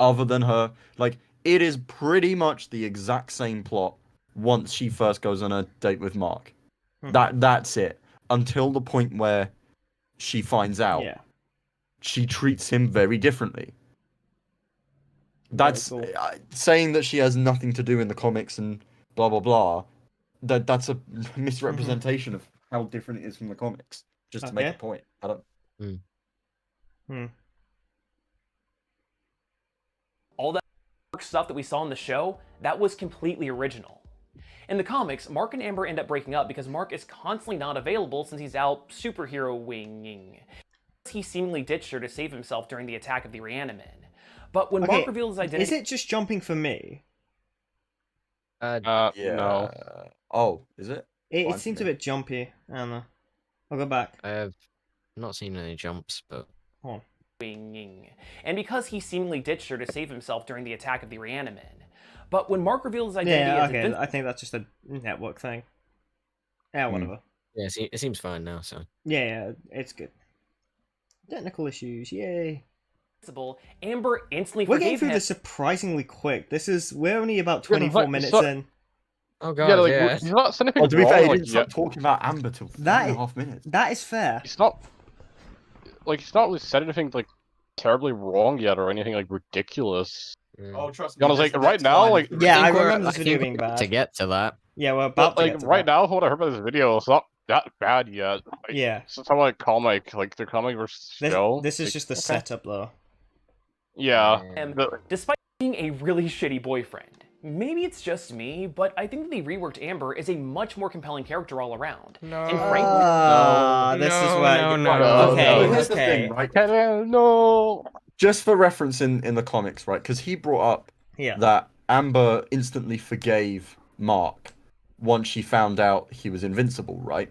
Speaker 4: Other than her, like, it is pretty much the exact same plot once she first goes on a date with Mark. That's it. Until the point where she finds out.
Speaker 1: Yeah.
Speaker 4: She treats him very differently. That's
Speaker 1: cool.
Speaker 4: saying that she has nothing to do in the comics and blah blah blah. That's a misrepresentation of how different it is from the comics. Just to make a
Speaker 1: Okay.
Speaker 4: point. I don't.
Speaker 5: All that stuff that we saw in the show, that was completely original. In the comics, Mark and Amber end up breaking up because Mark is constantly not available since he's out superhero-winging. He seemingly ditched her to save himself during the attack of the Reanimen. But when Mark revealed his identity...
Speaker 1: Is it just jumping for me?
Speaker 4: Yeah.
Speaker 2: No.
Speaker 4: Oh, is it?
Speaker 1: It
Speaker 4: Fine
Speaker 1: seems
Speaker 4: for
Speaker 1: a
Speaker 4: me.
Speaker 1: bit jumpy. I don't know. I'll go back.
Speaker 3: I have not seen any jumps, but
Speaker 1: Hold on.
Speaker 5: winging, and because he seemingly ditched her to save himself during the attack of the Reanimen. But when Mark revealed his identity
Speaker 1: Yeah,
Speaker 5: as
Speaker 1: okay.
Speaker 5: Invincible...
Speaker 1: I think that's just a network thing. Yeah, whatever.
Speaker 3: yeah, it seems fine now. So
Speaker 1: Yeah, it's good. Technical issues, yay.
Speaker 5: Amber instantly
Speaker 1: We're getting
Speaker 5: forgave
Speaker 1: through
Speaker 5: him.
Speaker 1: this surprisingly quick. We're only about
Speaker 2: Yeah,
Speaker 1: 24
Speaker 2: but
Speaker 1: minutes
Speaker 2: so-
Speaker 1: in.
Speaker 3: oh god,
Speaker 2: Yeah, like
Speaker 3: yeah.
Speaker 2: he's not saying anything
Speaker 4: Oh, to be
Speaker 2: wrong.
Speaker 4: fair, he
Speaker 2: Like,
Speaker 4: didn't stop talking about Amber till 4.5 minutes.
Speaker 1: That is fair.
Speaker 2: he's not really said anything like terribly wrong yet or anything like ridiculous.
Speaker 3: Mm.
Speaker 4: Trust
Speaker 2: me, I was like, right now, like-
Speaker 1: Yeah, I
Speaker 3: think we're-
Speaker 1: remember this video
Speaker 3: think
Speaker 1: being
Speaker 3: we're
Speaker 1: bad.
Speaker 3: to get to that.
Speaker 1: Yeah, we're
Speaker 2: But
Speaker 1: about to
Speaker 2: like
Speaker 1: get to
Speaker 2: right
Speaker 1: that.
Speaker 2: now, what I heard about this video, it's not that bad yet. Like,
Speaker 1: Yeah.
Speaker 2: it's talking about comic, like the comic versus show.
Speaker 1: This is
Speaker 2: Like,
Speaker 1: just the
Speaker 2: okay.
Speaker 1: setup, though.
Speaker 2: Yeah.
Speaker 5: him,
Speaker 2: The-
Speaker 5: despite being a really shitty boyfriend. Maybe it's just me, but I think that the reworked Amber is a much more compelling character all around.
Speaker 3: No.
Speaker 5: And frankly,
Speaker 1: Ah, this is where.
Speaker 3: no.
Speaker 1: Okay,
Speaker 2: no.
Speaker 4: Here's the
Speaker 1: okay.
Speaker 4: thing, right?
Speaker 2: No.
Speaker 4: just for reference in the comics, right? Because he brought up
Speaker 1: Yeah.
Speaker 4: that Amber instantly forgave Mark once she found out he was invincible, right?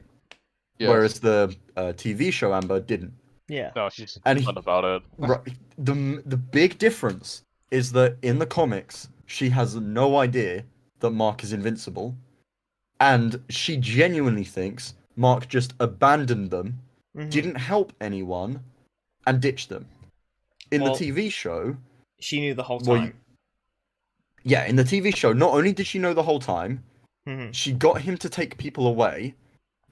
Speaker 2: Yes.
Speaker 4: Whereas the TV show Amber didn't.
Speaker 1: Yeah.
Speaker 2: No, she's
Speaker 4: And
Speaker 2: fun about it.
Speaker 4: Right. The big difference is that in the comics, she has no idea that Mark is invincible, and she genuinely thinks Mark just abandoned them,
Speaker 1: Mhm.
Speaker 4: didn't help anyone, and ditched them. In
Speaker 1: Well,
Speaker 4: the TV show,
Speaker 1: She knew the whole
Speaker 4: well,
Speaker 1: time.
Speaker 4: yeah, in the TV show, not only did she know the whole time,
Speaker 1: Mhm.
Speaker 4: she got him to take people away,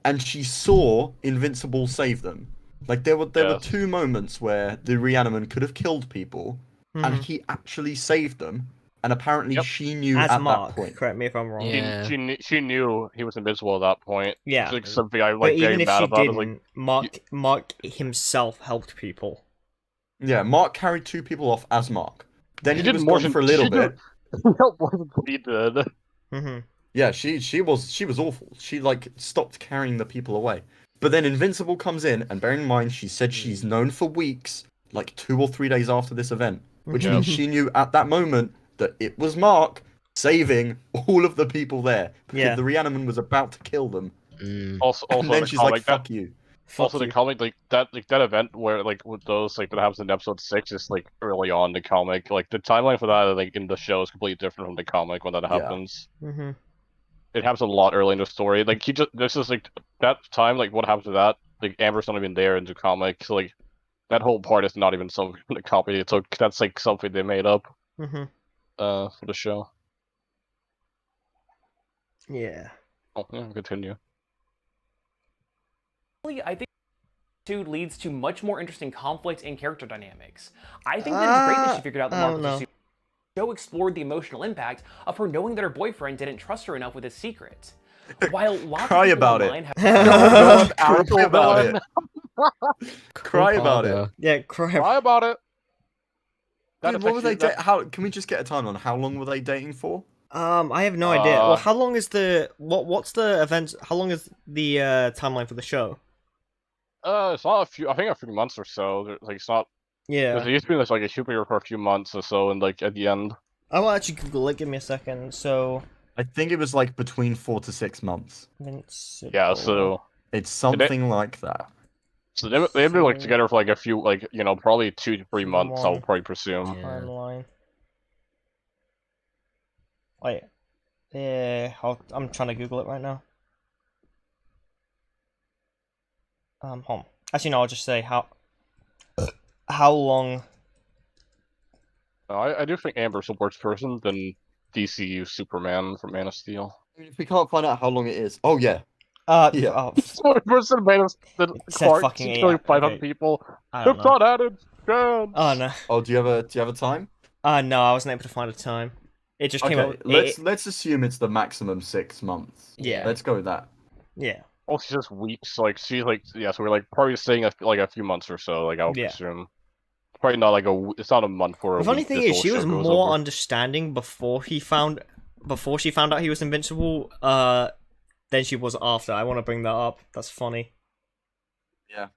Speaker 4: and she saw Invincible save them. Like there were
Speaker 2: Yes.
Speaker 4: 2 moments where the Reaniman could have killed people, and
Speaker 1: Mhm.
Speaker 4: he actually saved them. And apparently,
Speaker 2: Yep.
Speaker 4: she knew
Speaker 1: As
Speaker 4: at
Speaker 1: Mark,
Speaker 4: that point.
Speaker 1: correct me if I'm wrong.
Speaker 3: Yeah.
Speaker 2: She knew he was invincible at that point.
Speaker 1: Yeah.
Speaker 2: It's like something I'm
Speaker 1: But
Speaker 2: like very
Speaker 1: even if
Speaker 2: mad
Speaker 1: she
Speaker 2: about. Is
Speaker 1: didn't,
Speaker 2: like
Speaker 1: Mark himself helped people.
Speaker 4: Yeah, Mark carried 2 people off as Mark. Then
Speaker 2: She
Speaker 4: he
Speaker 2: did
Speaker 4: was
Speaker 2: more
Speaker 4: gone
Speaker 2: than-
Speaker 4: for a little
Speaker 2: she did-
Speaker 4: bit.
Speaker 2: help more than he did.
Speaker 1: Mm-hmm.
Speaker 4: Yeah, she was awful. She like stopped carrying the people away. But then Invincible comes in, and bearing in mind she said she's known for weeks, like 2 or 3 days after this event, which
Speaker 2: Yeah.
Speaker 4: means she knew at that moment that it was Mark saving all of the people there because
Speaker 1: Yeah.
Speaker 4: the Reaniman was about to kill them.
Speaker 3: Mm.
Speaker 2: Also,
Speaker 4: And
Speaker 2: in
Speaker 4: then
Speaker 2: the
Speaker 4: she's
Speaker 2: comic,
Speaker 4: like, "Fuck you."
Speaker 2: also
Speaker 1: Fuck
Speaker 2: the
Speaker 1: you.
Speaker 2: comic like that event where like with those like that happens in episode 6 is like early on in the comic. Like the timeline for that like in the show is completely different from the comic when that
Speaker 4: Yeah.
Speaker 2: happens.
Speaker 1: Mm-hmm.
Speaker 2: It happens a lot early in the story. Like this is like that time like what happens to that like Amber's not even there in the comic. So like that whole part is not even something in the comic. So that's like something they made up
Speaker 1: Mm-hmm.
Speaker 2: for the show.
Speaker 1: Yeah.
Speaker 2: Oh yeah, continue.
Speaker 5: I think two leads to much more interesting conflict and character dynamics. I think that it's great that she figured out that
Speaker 1: I
Speaker 5: Mark
Speaker 1: don't
Speaker 5: was a
Speaker 1: know.
Speaker 5: The show explored the emotional impact of her knowing that her boyfriend didn't trust her enough with his secret. While lots
Speaker 4: Cry
Speaker 5: of people
Speaker 4: about it.
Speaker 5: online have
Speaker 4: God,
Speaker 2: Powerful
Speaker 4: cry about
Speaker 2: villain.
Speaker 4: it. Cry about it.
Speaker 1: Yeah, cry.
Speaker 2: Cry about it. That
Speaker 4: Dude, what were they?
Speaker 2: affects you- that-
Speaker 4: How can we just get a time on how long were they dating for?
Speaker 1: I have no idea. Well, how long is what's the event? How long is the timeline for the show?
Speaker 2: It's not a few. I think a few months or so. Like it's not.
Speaker 1: Yeah.
Speaker 2: It used to be like a superhero for a few months or so, and like at the end.
Speaker 1: I will actually Google it. Give me a second. So,
Speaker 4: I think it was like between 4 to 6 months.
Speaker 1: Invincible.
Speaker 2: Yeah. So
Speaker 4: It's something like that.
Speaker 2: they've been like together for like a few like probably 2 to 3 months. I'll
Speaker 1: Long.
Speaker 2: probably presume.
Speaker 3: Yeah.
Speaker 1: timeline. Wait. Yeah, I'm trying to Google it right now. Home. Actually, no. I'll just say how long.
Speaker 2: I do think Amber's a worse person than DCU Superman from Man of Steel.
Speaker 4: If we can't find out how long it is. Oh, yeah. Yeah.
Speaker 1: Oh,
Speaker 2: Worse person Man of the
Speaker 1: It said
Speaker 2: Clark
Speaker 1: fucking
Speaker 2: killing
Speaker 1: AI.
Speaker 2: 500
Speaker 1: Okay.
Speaker 2: people.
Speaker 1: I don't
Speaker 2: It's
Speaker 1: know.
Speaker 2: not added. Damn.
Speaker 1: Oh no.
Speaker 4: Oh, do you have a time?
Speaker 1: No, I wasn't able to find a time. It just came
Speaker 4: Okay,
Speaker 1: up.
Speaker 4: let's assume it's the maximum 6 months.
Speaker 1: Yeah.
Speaker 4: Let's go with that.
Speaker 1: Yeah.
Speaker 2: Oh, she's just weeks. Like she's like yeah. So we're like probably saying like a few months or so. Like I would
Speaker 1: Yeah.
Speaker 2: presume. Probably not like it's not a month or a
Speaker 1: The funny
Speaker 2: week
Speaker 1: thing
Speaker 2: this
Speaker 1: is,
Speaker 2: whole
Speaker 1: she
Speaker 2: show
Speaker 1: was
Speaker 2: goes
Speaker 1: more
Speaker 2: over.
Speaker 1: understanding before she found out he was invincible. Than she was after. I want to bring that up. That's funny.
Speaker 4: Yeah.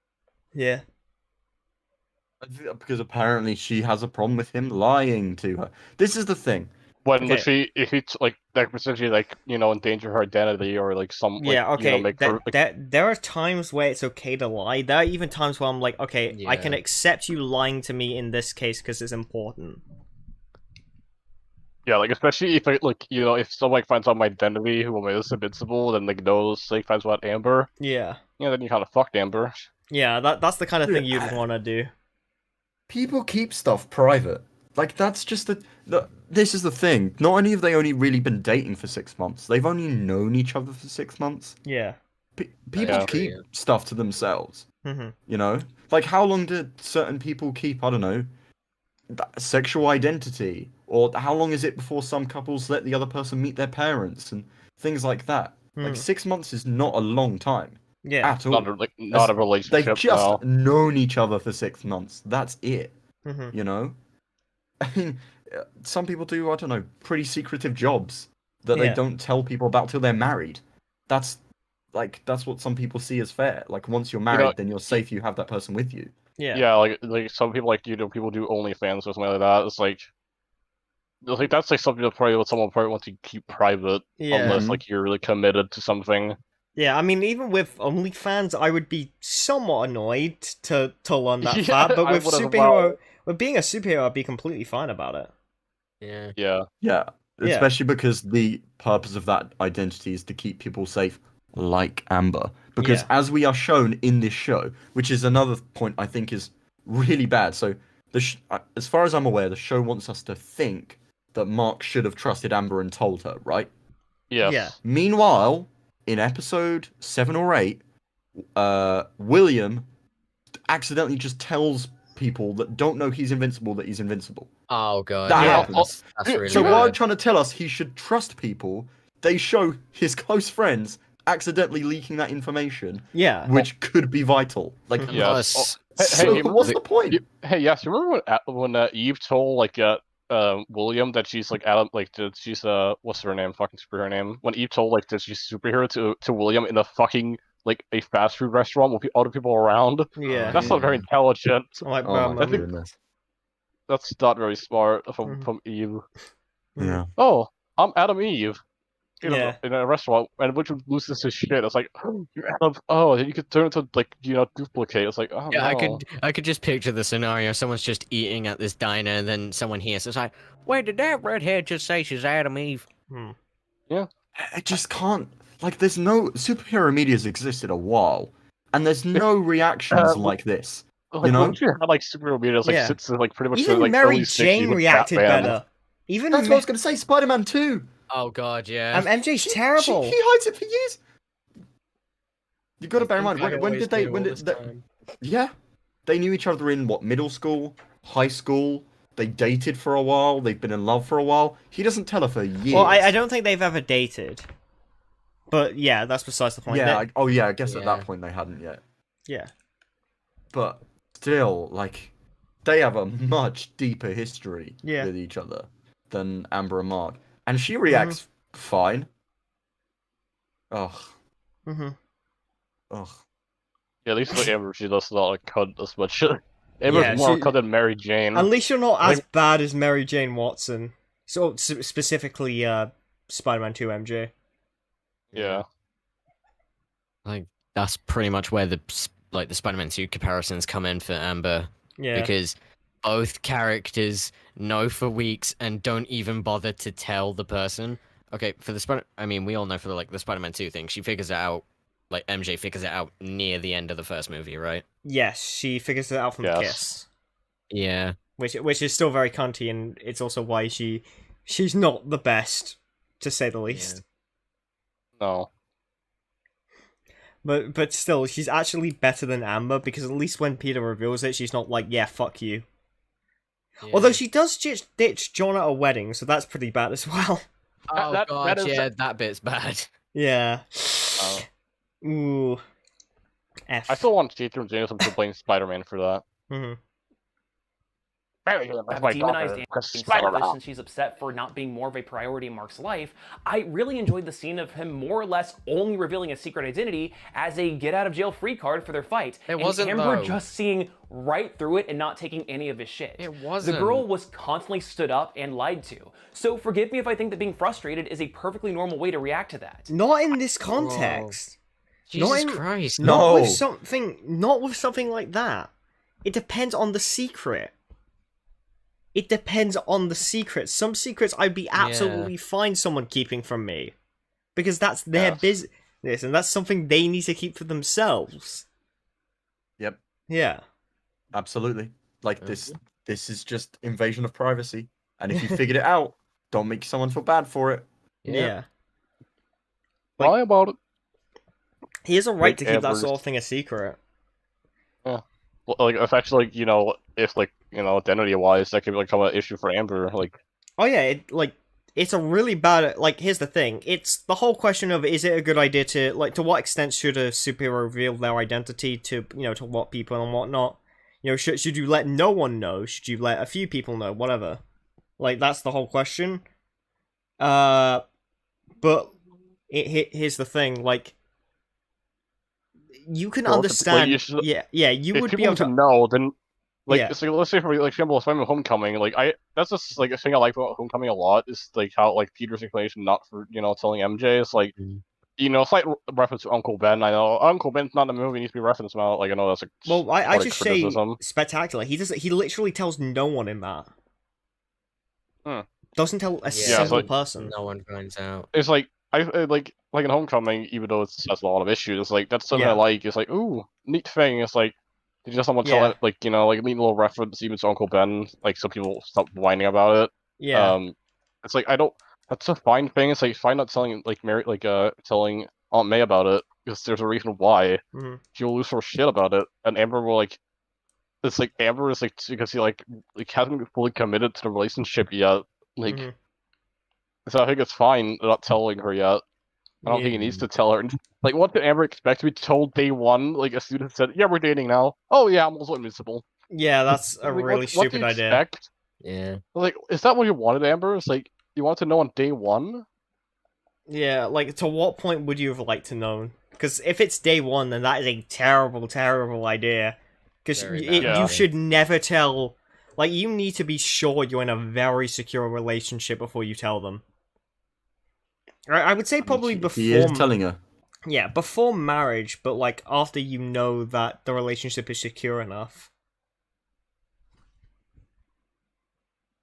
Speaker 1: Yeah.
Speaker 4: Because apparently she has a problem with him lying to her. This is the thing.
Speaker 2: When
Speaker 1: Okay.
Speaker 2: if it's like that essentially like endanger her identity or like some like,
Speaker 1: Yeah, okay.
Speaker 2: make her like,
Speaker 1: there are times where it's okay to lie. There are even times where I'm like, okay, I can
Speaker 3: Yeah.
Speaker 1: accept you lying to me in this case because it's important.
Speaker 2: yeah like especially if like if someone like, finds out my identity who is invincible then like knows like finds out Amber
Speaker 1: Yeah.
Speaker 2: then you kind of fucked Amber.
Speaker 1: Yeah, that's the kind of thing
Speaker 4: Yeah.
Speaker 1: you'd want to do.
Speaker 4: People keep stuff private. Like, that's just this is the thing. Not only have they only really been dating for 6 months, they've only known each other for 6 months.
Speaker 1: Yeah.
Speaker 4: People
Speaker 2: Yeah.
Speaker 4: keep stuff to themselves.
Speaker 1: Mm-hmm.
Speaker 4: You know? Like, how long do certain people keep, I don't know, sexual identity? Or how long is it before some couples let the other person meet their parents and things like that? Like,
Speaker 1: Mm.
Speaker 4: 6 months is not a long time
Speaker 1: Yeah.
Speaker 4: at all.
Speaker 2: Not a relationship.
Speaker 4: They've just
Speaker 2: no.
Speaker 4: known each other for 6 months. That's it.
Speaker 1: Mm-hmm.
Speaker 4: You know? I mean, some people do, I don't know, pretty secretive jobs that they
Speaker 1: Yeah.
Speaker 4: don't tell people about till they're married. That's what some people see as fair. Like, once you're married, then you're safe, you have that person with you.
Speaker 2: Yeah, like some people like people do OnlyFans or something like that. It's like that's like something that probably what someone probably wants to keep private
Speaker 1: Yeah.
Speaker 2: unless like you're really committed to something.
Speaker 1: Yeah, I mean, even with OnlyFans, I would be somewhat annoyed to learn that
Speaker 2: Yeah,
Speaker 1: fact, but
Speaker 2: I
Speaker 1: with
Speaker 2: would as
Speaker 1: superhero, with being a superhero, I'd be completely fine about it.
Speaker 3: Yeah.
Speaker 2: Yeah.
Speaker 4: Yeah,
Speaker 1: Yeah.
Speaker 4: especially because the purpose of that identity is to keep people safe, like Amber. Because
Speaker 1: Yeah.
Speaker 4: as we are shown in this show, which is another point I think is really bad. So, as far as I'm aware, the show wants us to think that Mark should have trusted Amber and told her, right?
Speaker 2: Yes.
Speaker 1: Yeah.
Speaker 4: Meanwhile, in episode 7 or 8, William accidentally just tells people that don't know he's invincible that he's invincible.
Speaker 3: Oh god.
Speaker 4: That
Speaker 3: yeah,
Speaker 4: happens.
Speaker 3: That's really
Speaker 4: So
Speaker 3: bad.
Speaker 4: while trying to tell us he should trust people, they show his close friends accidentally leaking that information,
Speaker 1: Yeah.
Speaker 4: which could be vital. Like,
Speaker 1: Mhm.
Speaker 2: Yeah.
Speaker 3: Plus,
Speaker 4: so
Speaker 2: hey,
Speaker 4: what's the point?
Speaker 2: Hey, yes, you remember when Eve told like William that she's like Adam like that she's what's her name fucking superhero name when Eve told like that she's a superhero to William in a fucking like a fast food restaurant with other people around.
Speaker 1: Yeah.
Speaker 2: That's not very
Speaker 3: yeah.
Speaker 2: intelligent.
Speaker 1: I'm like,
Speaker 4: Oh
Speaker 1: bro,
Speaker 4: my
Speaker 2: I think-
Speaker 4: goodness.
Speaker 2: That's not very smart
Speaker 1: Mhm.
Speaker 2: from Eve.
Speaker 4: Yeah.
Speaker 2: Oh, I'm Adam Eve.
Speaker 1: Yeah.
Speaker 2: In a restaurant, and which loses his shit. It's like, oh, you're Adam. Oh, you could turn into like duplicate. It's like, oh
Speaker 3: Yeah,
Speaker 2: no.
Speaker 3: I could just picture the scenario. Someone's just eating at this diner, and then someone hears it's like, "Wait, did that redhead just say she's Adam Eve?"
Speaker 1: Hmm.
Speaker 4: I just can't. Like, there's no superhero media's existed a while, and there's no reactions like this.
Speaker 2: Like,
Speaker 4: know?
Speaker 2: once you had like superhero media, like
Speaker 1: Yeah.
Speaker 2: since like pretty much
Speaker 1: Even
Speaker 2: like
Speaker 1: Mary
Speaker 2: early 60s
Speaker 1: Jane
Speaker 2: with
Speaker 1: reacted
Speaker 2: Batman.
Speaker 1: better. Even
Speaker 4: That's what I was gonna say. Spider-Man 2.
Speaker 3: Oh god, yeah.
Speaker 1: MJ's terrible.
Speaker 4: He hides it for years. You got to
Speaker 3: I
Speaker 4: bear in
Speaker 3: think
Speaker 4: mind
Speaker 3: I
Speaker 4: when
Speaker 3: always
Speaker 4: did they?
Speaker 3: knew
Speaker 4: When
Speaker 3: all
Speaker 4: did
Speaker 3: this
Speaker 4: they?
Speaker 3: time.
Speaker 4: Yeah, they knew each other in what, middle school, high school. They dated for a while. They've been in love for a while. He doesn't tell her for years.
Speaker 1: Well, I don't think they've ever dated. But yeah, that's besides the point.
Speaker 4: Yeah.
Speaker 1: They-
Speaker 4: I guess at
Speaker 3: Yeah.
Speaker 4: that point they hadn't yet.
Speaker 1: yeah.
Speaker 4: But still, like, they have a much deeper history
Speaker 1: Yeah.
Speaker 4: with each other than Amber and Mark, and she reacts fine. Ugh.
Speaker 1: Mm-hmm.
Speaker 4: Ugh.
Speaker 2: Yeah, at least with Amber, she does not like cut as much. Amber's
Speaker 1: Yeah,
Speaker 2: more
Speaker 1: she-
Speaker 2: cut than Mary Jane.
Speaker 1: At least you're not as
Speaker 2: Like-
Speaker 1: bad as Mary Jane Watson. So specifically, Spider-Man 2 MJ.
Speaker 2: Yeah.
Speaker 3: Like that's pretty much where the Spider-Man 2 comparisons come in for Amber,
Speaker 1: Yeah.
Speaker 3: because both characters know for weeks and don't even bother to tell the person. Okay, for the we all know for the Spider-Man 2 thing, she figures it out. Like MJ figures it out near the end of the first movie, right?
Speaker 1: Yes, she figures it out from the
Speaker 2: Yes.
Speaker 1: kiss,
Speaker 3: Yeah.
Speaker 1: which is still very cunty, and it's also why she's not the best, to say the least.
Speaker 2: No.
Speaker 1: But still, she's actually better than Amber, because at least when Peter reveals it, she's not like, yeah, fuck you.
Speaker 3: Yeah.
Speaker 1: Although she does ditch John at a wedding, so that's pretty bad as well.
Speaker 3: Oh
Speaker 2: that
Speaker 3: god,
Speaker 2: is-
Speaker 3: yeah, that bit's bad.
Speaker 1: Yeah.
Speaker 2: Oh.
Speaker 1: Ooh. F.
Speaker 2: I still want Catherine Jameson to blame Spider-Man for that.
Speaker 1: Mhm.
Speaker 2: Mary Jane, that's
Speaker 5: I've
Speaker 2: my
Speaker 5: demonized
Speaker 2: daughter,
Speaker 5: Anne
Speaker 2: 'cause
Speaker 5: being
Speaker 2: Spider-Man.
Speaker 5: selfish and she's upset for not being more of a priority in Mark's life. I really enjoyed the scene of him more or less only revealing his secret identity as a get out of jail free card for their fight.
Speaker 3: It
Speaker 5: and
Speaker 3: wasn't,
Speaker 5: Amber
Speaker 3: though.
Speaker 5: just seeing right through it and not taking any of his shit.
Speaker 3: It wasn't.
Speaker 5: The girl was constantly stood up and lied to. So forgive me if I think that being frustrated is a perfectly normal way to react to that.
Speaker 1: Not in this context.
Speaker 3: Jesus
Speaker 1: in-
Speaker 3: Christ.
Speaker 1: Not
Speaker 4: No.
Speaker 1: with something like that. It depends on the secret. It depends on the secret. Some secrets I'd be absolutely fine someone keeping from me, because that's their
Speaker 2: Yes.
Speaker 1: business, and that's something they need to keep for themselves.
Speaker 4: Yep.
Speaker 1: Yeah.
Speaker 4: Absolutely. Like, this is just invasion of privacy, and if you figured it out, don't make someone feel bad for it.
Speaker 1: Yeah. Like-
Speaker 2: Lie about it.
Speaker 1: He has a right
Speaker 2: Like
Speaker 1: to keep that
Speaker 2: Amber's-
Speaker 1: sort of thing a secret.
Speaker 2: Well, like, if actually, if identity-wise, that could become an issue for Amber. Like,
Speaker 1: Oh yeah, it's a really bad, here's the thing, it's the whole question of, is it a good idea to, to what extent should a superhero reveal their identity to, to what people and whatnot? Should you let no one know? Should you let a few people know? Whatever. That's the whole question. But here's the thing, you can
Speaker 2: Sure, like,
Speaker 1: understand.
Speaker 2: you should-
Speaker 1: Yeah, you
Speaker 2: if
Speaker 1: would be
Speaker 2: people
Speaker 1: able to.
Speaker 2: know, then like
Speaker 1: Yeah.
Speaker 2: so let's say for like example, if I'm in Homecoming, like that's just like a thing I like about Homecoming a lot is like how like Peter's explanation not for telling MJ is like slight reference to Uncle Ben. I know Uncle Ben's not in the movie; needs to be referenced now. Like I know that's like
Speaker 1: Well, I
Speaker 2: part of
Speaker 1: just
Speaker 2: criticism.
Speaker 1: say spectacular. He literally tells no one in that. Doesn't tell a single
Speaker 2: like-
Speaker 1: person.
Speaker 3: No one finds out.
Speaker 2: It's like like in Homecoming, even though it has a lot of issues, it's like that's something
Speaker 1: Yeah.
Speaker 2: I like. It's like ooh, neat thing. It's like did you just someone
Speaker 1: Yeah.
Speaker 2: tell it like like a neat little reference even to Uncle Ben, like so people stop whining about it.
Speaker 1: Yeah.
Speaker 2: It's like I don't. That's a fine thing. It's like fine not telling like Mary telling Aunt May about it because there's a reason why.
Speaker 1: Mhm.
Speaker 2: She'll lose her shit about it, and Amber will like. It's like Amber is like because he like hasn't fully committed to the relationship yet. Like,
Speaker 1: Mhm.
Speaker 2: so I think it's fine not telling her yet. I don't think he needs to tell her. Like, what did Amber expect to be told day one? Like, a student said, "Yeah, we're dating now." Oh yeah, I'm also invincible.
Speaker 1: Yeah, that's a
Speaker 2: Like,
Speaker 1: really
Speaker 2: what
Speaker 1: stupid
Speaker 2: do you
Speaker 1: idea.
Speaker 2: expect?
Speaker 3: Yeah.
Speaker 2: Like, is that what you wanted, Amber? It's like you want to know on day one.
Speaker 1: Yeah, like to what point would you have liked to know? Because if it's day one, then that is a terrible, terrible idea. Because
Speaker 3: Very
Speaker 1: you
Speaker 2: bad idea.
Speaker 1: should never tell. Like, you need to be sure you're in a very secure relationship before you tell them. I would say probably before.
Speaker 4: He is telling her.
Speaker 1: Yeah, before marriage, but like after you know that the relationship is secure enough.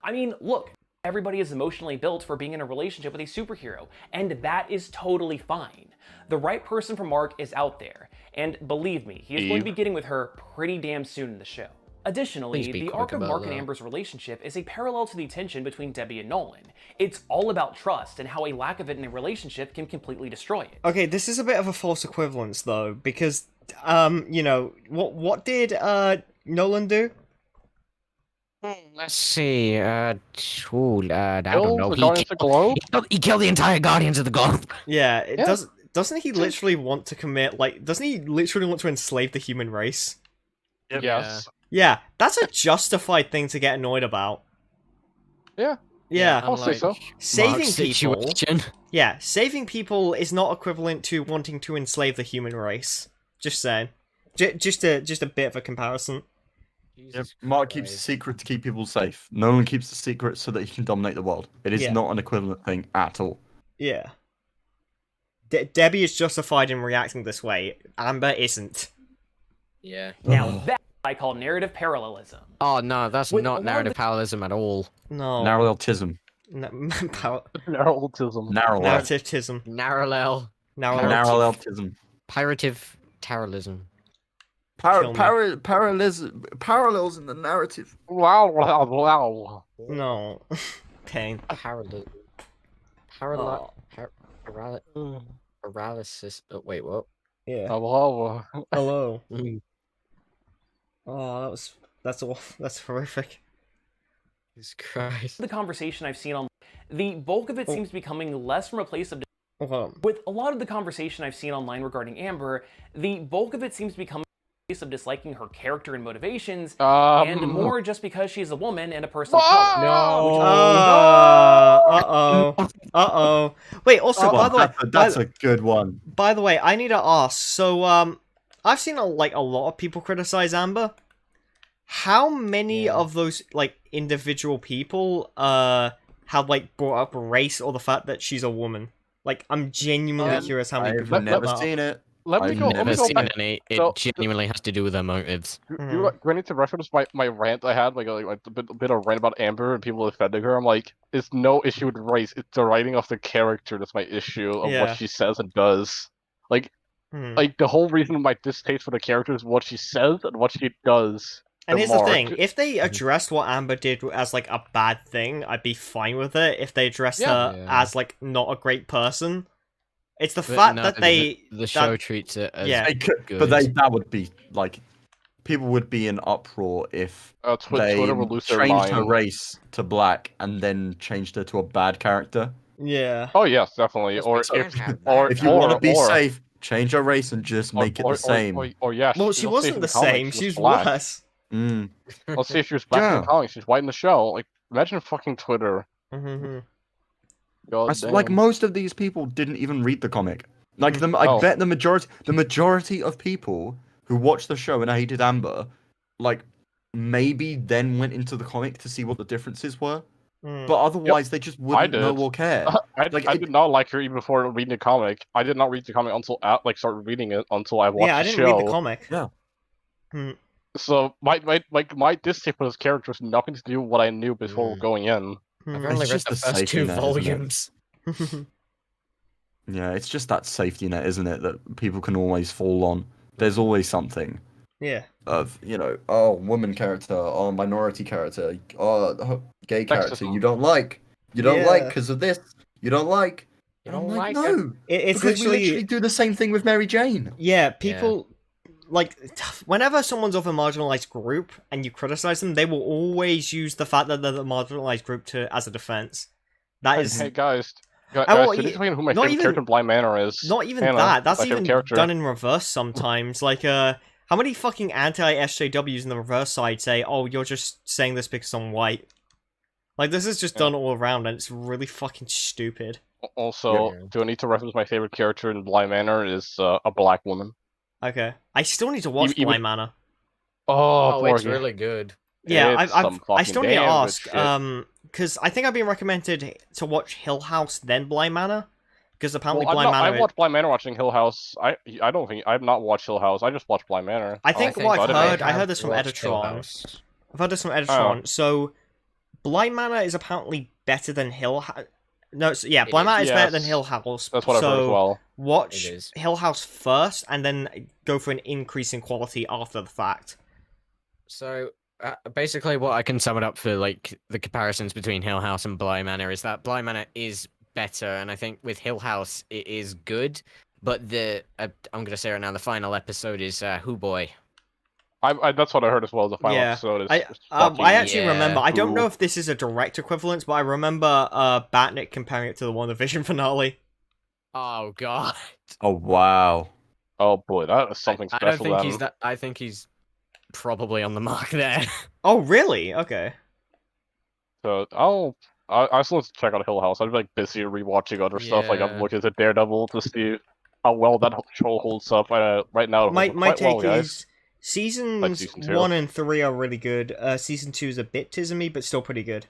Speaker 5: I mean, look, everybody is emotionally built for being in a relationship with a superhero, and that is totally fine. The right person for Mark is out there, and believe me, he is going to be getting with her pretty damn soon in the show. Additionally,
Speaker 3: Please be
Speaker 5: the
Speaker 3: quick
Speaker 5: arc of
Speaker 3: about
Speaker 5: Mark and
Speaker 3: that.
Speaker 5: Amber's relationship is a parallel to the tension between Debbie and Nolan. It's all about trust and how a lack of it in a relationship can completely destroy it.
Speaker 1: Okay, this is a bit of a false equivalence though, because what did Nolan do?
Speaker 3: Let's see. I don't know.
Speaker 2: The Guardians of the Globe?
Speaker 3: He killed the entire Guardians of the Globe.
Speaker 1: Yeah, it
Speaker 2: Yeah.
Speaker 1: doesn't he literally want to commit doesn't he literally want to enslave the human race?
Speaker 4: Yep.
Speaker 2: Yes.
Speaker 1: Yeah, that's a justified thing to get annoyed about.
Speaker 2: Yeah.
Speaker 1: Yeah,
Speaker 2: I'll say so.
Speaker 1: saving
Speaker 3: Mark's
Speaker 1: people.
Speaker 3: situation.
Speaker 1: Yeah, saving people is not equivalent to wanting to enslave the human race. Just saying. Just a bit of a comparison.
Speaker 4: Yep. Mark keeps the secret to keep people safe. Nolan keeps the secret so that he can dominate the world. It is
Speaker 1: Yeah.
Speaker 4: not an equivalent thing at all.
Speaker 1: Yeah. Debbie is justified in reacting this way. Amber isn't.
Speaker 3: Yeah.
Speaker 5: Now that I call narrative parallelism.
Speaker 3: Oh no, that's
Speaker 5: With a lot
Speaker 3: not
Speaker 5: of
Speaker 3: narrative
Speaker 5: the-
Speaker 3: parallelism at all.
Speaker 1: No.
Speaker 4: Narrow autism.
Speaker 2: Autism.
Speaker 4: Narrow
Speaker 1: Narrativism.
Speaker 3: Narrow.
Speaker 4: Narrow autism.
Speaker 3: Pirative terrorism.
Speaker 1: Kill me.
Speaker 4: Parallels in the narrative.
Speaker 2: Wow.
Speaker 1: No. Pain.
Speaker 3: Parallel.
Speaker 1: Oh.
Speaker 3: Paralysis. Oh, wait, what?
Speaker 1: Yeah.
Speaker 2: Hello.
Speaker 1: Hello. Oh, that's awful. That's horrific.
Speaker 3: Jesus Christ.
Speaker 5: The conversation I've seen on the bulk of it seems to be coming less from a place of
Speaker 1: Okay.
Speaker 5: with a lot of the conversation I've seen online regarding Amber, the bulk of it seems to be coming from a place of disliking her character and motivations, and more just because she's a woman and a person of color.
Speaker 1: Uh-oh. Wait, also, by the way,
Speaker 4: That's a good one.
Speaker 1: by the way, I need to ask. So, I've seen a lot of people criticize Amber. How many of those individual people have brought up race or the fact that she's a woman? I'm genuinely curious how many people
Speaker 4: I've
Speaker 1: brought
Speaker 4: never
Speaker 1: that up.
Speaker 4: seen it.
Speaker 2: Let me
Speaker 4: I've
Speaker 2: go. Let
Speaker 3: Never
Speaker 2: me go
Speaker 3: seen
Speaker 2: back.
Speaker 3: any. It
Speaker 2: So-
Speaker 3: genuinely has to do with their motives.
Speaker 2: You need to reference my rant I had, a bit of rant about Amber and people defending her. I'm like, it's no issue with race. It's the writing of the character that's my issue of
Speaker 1: Yeah.
Speaker 2: what she says and does.
Speaker 1: Hmm.
Speaker 2: The whole reason of my distaste for the character is what she says and what she does.
Speaker 1: And here's the
Speaker 2: Mark.
Speaker 1: thing: if they addressed what Amber did as a bad thing, I'd be fine with it. If they addressed her
Speaker 3: Yeah.
Speaker 1: as not a great person, it's the
Speaker 3: But
Speaker 1: fact
Speaker 3: no,
Speaker 1: that they
Speaker 3: the show treats it as
Speaker 1: Yeah.
Speaker 4: They could,
Speaker 3: good.
Speaker 4: but that would be people would be in uproar if they
Speaker 2: Twitter will lose their
Speaker 4: changed her
Speaker 2: mind.
Speaker 4: race to black and then changed her to a bad character.
Speaker 1: yeah.
Speaker 2: Oh yes, definitely.
Speaker 3: Just
Speaker 2: Or
Speaker 3: because
Speaker 2: if
Speaker 3: they have
Speaker 2: or
Speaker 3: that.
Speaker 4: If you want to be
Speaker 2: or-
Speaker 4: safe, change her race and just make it the same.
Speaker 2: Or yeah.
Speaker 1: Well, she wasn't the same. She was
Speaker 2: black.
Speaker 1: worse.
Speaker 4: Mm.
Speaker 2: Let's see if she was black in
Speaker 4: Yeah.
Speaker 2: the comics. She's white in the show. Imagine fucking Twitter.
Speaker 1: Mm-hmm.
Speaker 2: God
Speaker 4: Like
Speaker 2: damn.
Speaker 4: most of these people didn't even read the comic. Like
Speaker 1: Hmm.
Speaker 4: I
Speaker 2: Oh.
Speaker 4: bet the majority of people who watched the show and hated Amber, like maybe then went into the comic to see what the differences were.
Speaker 1: Mm.
Speaker 4: But otherwise, they just wouldn't know
Speaker 2: did.
Speaker 4: or care. Like,
Speaker 2: I did not like her even before reading the comic. I did not read the comic until started reading it until I watched
Speaker 1: Yeah, I
Speaker 2: the
Speaker 1: didn't
Speaker 2: show.
Speaker 1: read the comic.
Speaker 4: Yeah.
Speaker 1: Hmm.
Speaker 2: So my distaste for this character has nothing to do with what I knew before going in.
Speaker 3: I've
Speaker 1: Hmm.
Speaker 3: only read
Speaker 4: just
Speaker 3: the
Speaker 4: the
Speaker 3: first
Speaker 4: safety
Speaker 3: 2
Speaker 4: net, isn't it?
Speaker 3: volumes.
Speaker 4: Yeah, it's just that safety net, isn't it, that people can always fall on. There's always something
Speaker 1: Yeah.
Speaker 4: of, oh, woman character, oh, minority character, oh, gay character
Speaker 2: Sexism.
Speaker 4: you don't like
Speaker 1: Yeah.
Speaker 4: because of this, you don't like.
Speaker 3: You
Speaker 4: And I'm
Speaker 3: don't
Speaker 4: like,
Speaker 3: like her?
Speaker 4: no,
Speaker 1: It's
Speaker 4: because we literally
Speaker 1: literally
Speaker 4: do the same thing with Mary Jane.
Speaker 1: yeah. People like whenever someone's of a marginalized group and you criticize them, they will always use the fact that they're the marginalized group as a defense. That is
Speaker 2: Hey guys,
Speaker 1: I will-
Speaker 2: can you explain who my
Speaker 1: not
Speaker 2: favorite
Speaker 1: even-
Speaker 2: character in Blind Manor is?
Speaker 1: not even
Speaker 2: Hannah,
Speaker 1: that. That's
Speaker 2: my favorite
Speaker 1: even
Speaker 2: character.
Speaker 1: done in reverse sometimes. Like how many fucking anti-SJWs in the reverse side say, "Oh, you're just saying this because I'm white." Like this is just
Speaker 2: Yeah.
Speaker 1: done all around, and it's really fucking stupid.
Speaker 2: Also,
Speaker 3: Yeah.
Speaker 2: do I need to reference my favorite character in Blind Manor is a black woman?
Speaker 1: Okay, I still need to watch
Speaker 2: Even-
Speaker 1: Blind Manor.
Speaker 2: Oh,
Speaker 3: it's
Speaker 2: Porgy.
Speaker 3: really good.
Speaker 1: Yeah,
Speaker 2: It's some
Speaker 1: I
Speaker 2: fucking
Speaker 1: still need to
Speaker 2: damn good
Speaker 1: ask,
Speaker 2: shit.
Speaker 1: because I think I've been recommended to watch Hill House then Blind Manor, because apparently
Speaker 2: Well,
Speaker 1: Blind
Speaker 2: I've
Speaker 1: Manor.
Speaker 2: watched Blind Manor watching Hill House. I don't think I've not watched Hill House. I just watched Blind Manor.
Speaker 1: I think what I've
Speaker 2: I don't know.
Speaker 1: heard, I heard
Speaker 3: have
Speaker 1: this from
Speaker 3: watched Hill
Speaker 1: Editron.
Speaker 3: House.
Speaker 1: I've heard this from
Speaker 2: Oh.
Speaker 1: Editron. So, Blind Manor is apparently better than Hill House. No, so, Blind Manor is better than
Speaker 2: Yes.
Speaker 1: Hill House.
Speaker 2: That's what I've heard as well.
Speaker 1: Watch
Speaker 3: It is.
Speaker 1: Hill House first, and then go for an increase in quality after the fact.
Speaker 3: So basically, what I can sum it up for like the comparisons between Hill House and Bly Manor is that Bly Manor is better, and I think with Hill House it is good. But I'm gonna say right now, the final episode is Who Boy.
Speaker 2: That's what I heard as well. The final
Speaker 1: Yeah.
Speaker 2: episode is.
Speaker 1: I actually
Speaker 3: yeah.
Speaker 1: remember. I don't know
Speaker 2: Ooh.
Speaker 1: if this is a direct equivalence, but I remember Batnick comparing it to the WandaVision finale.
Speaker 3: Oh God.
Speaker 4: Oh wow.
Speaker 2: Oh boy, that is something
Speaker 3: I
Speaker 2: special.
Speaker 3: don't think
Speaker 2: then.
Speaker 3: he's that. I think he's probably on the mark there.
Speaker 1: Oh, really? Okay.
Speaker 2: So I still need to check out Hill House. I'd be like busy rewatching other stuff. Like I'm
Speaker 3: Yeah.
Speaker 2: looking at Daredevil to see how well that show holds up. Right now, it
Speaker 1: My
Speaker 2: holds up
Speaker 1: my
Speaker 2: quite
Speaker 1: take
Speaker 2: well, guys.
Speaker 1: is seasons
Speaker 2: Like season 2.
Speaker 1: 1 and 3 are really good. Season 2 is a bit tismy, but still pretty good.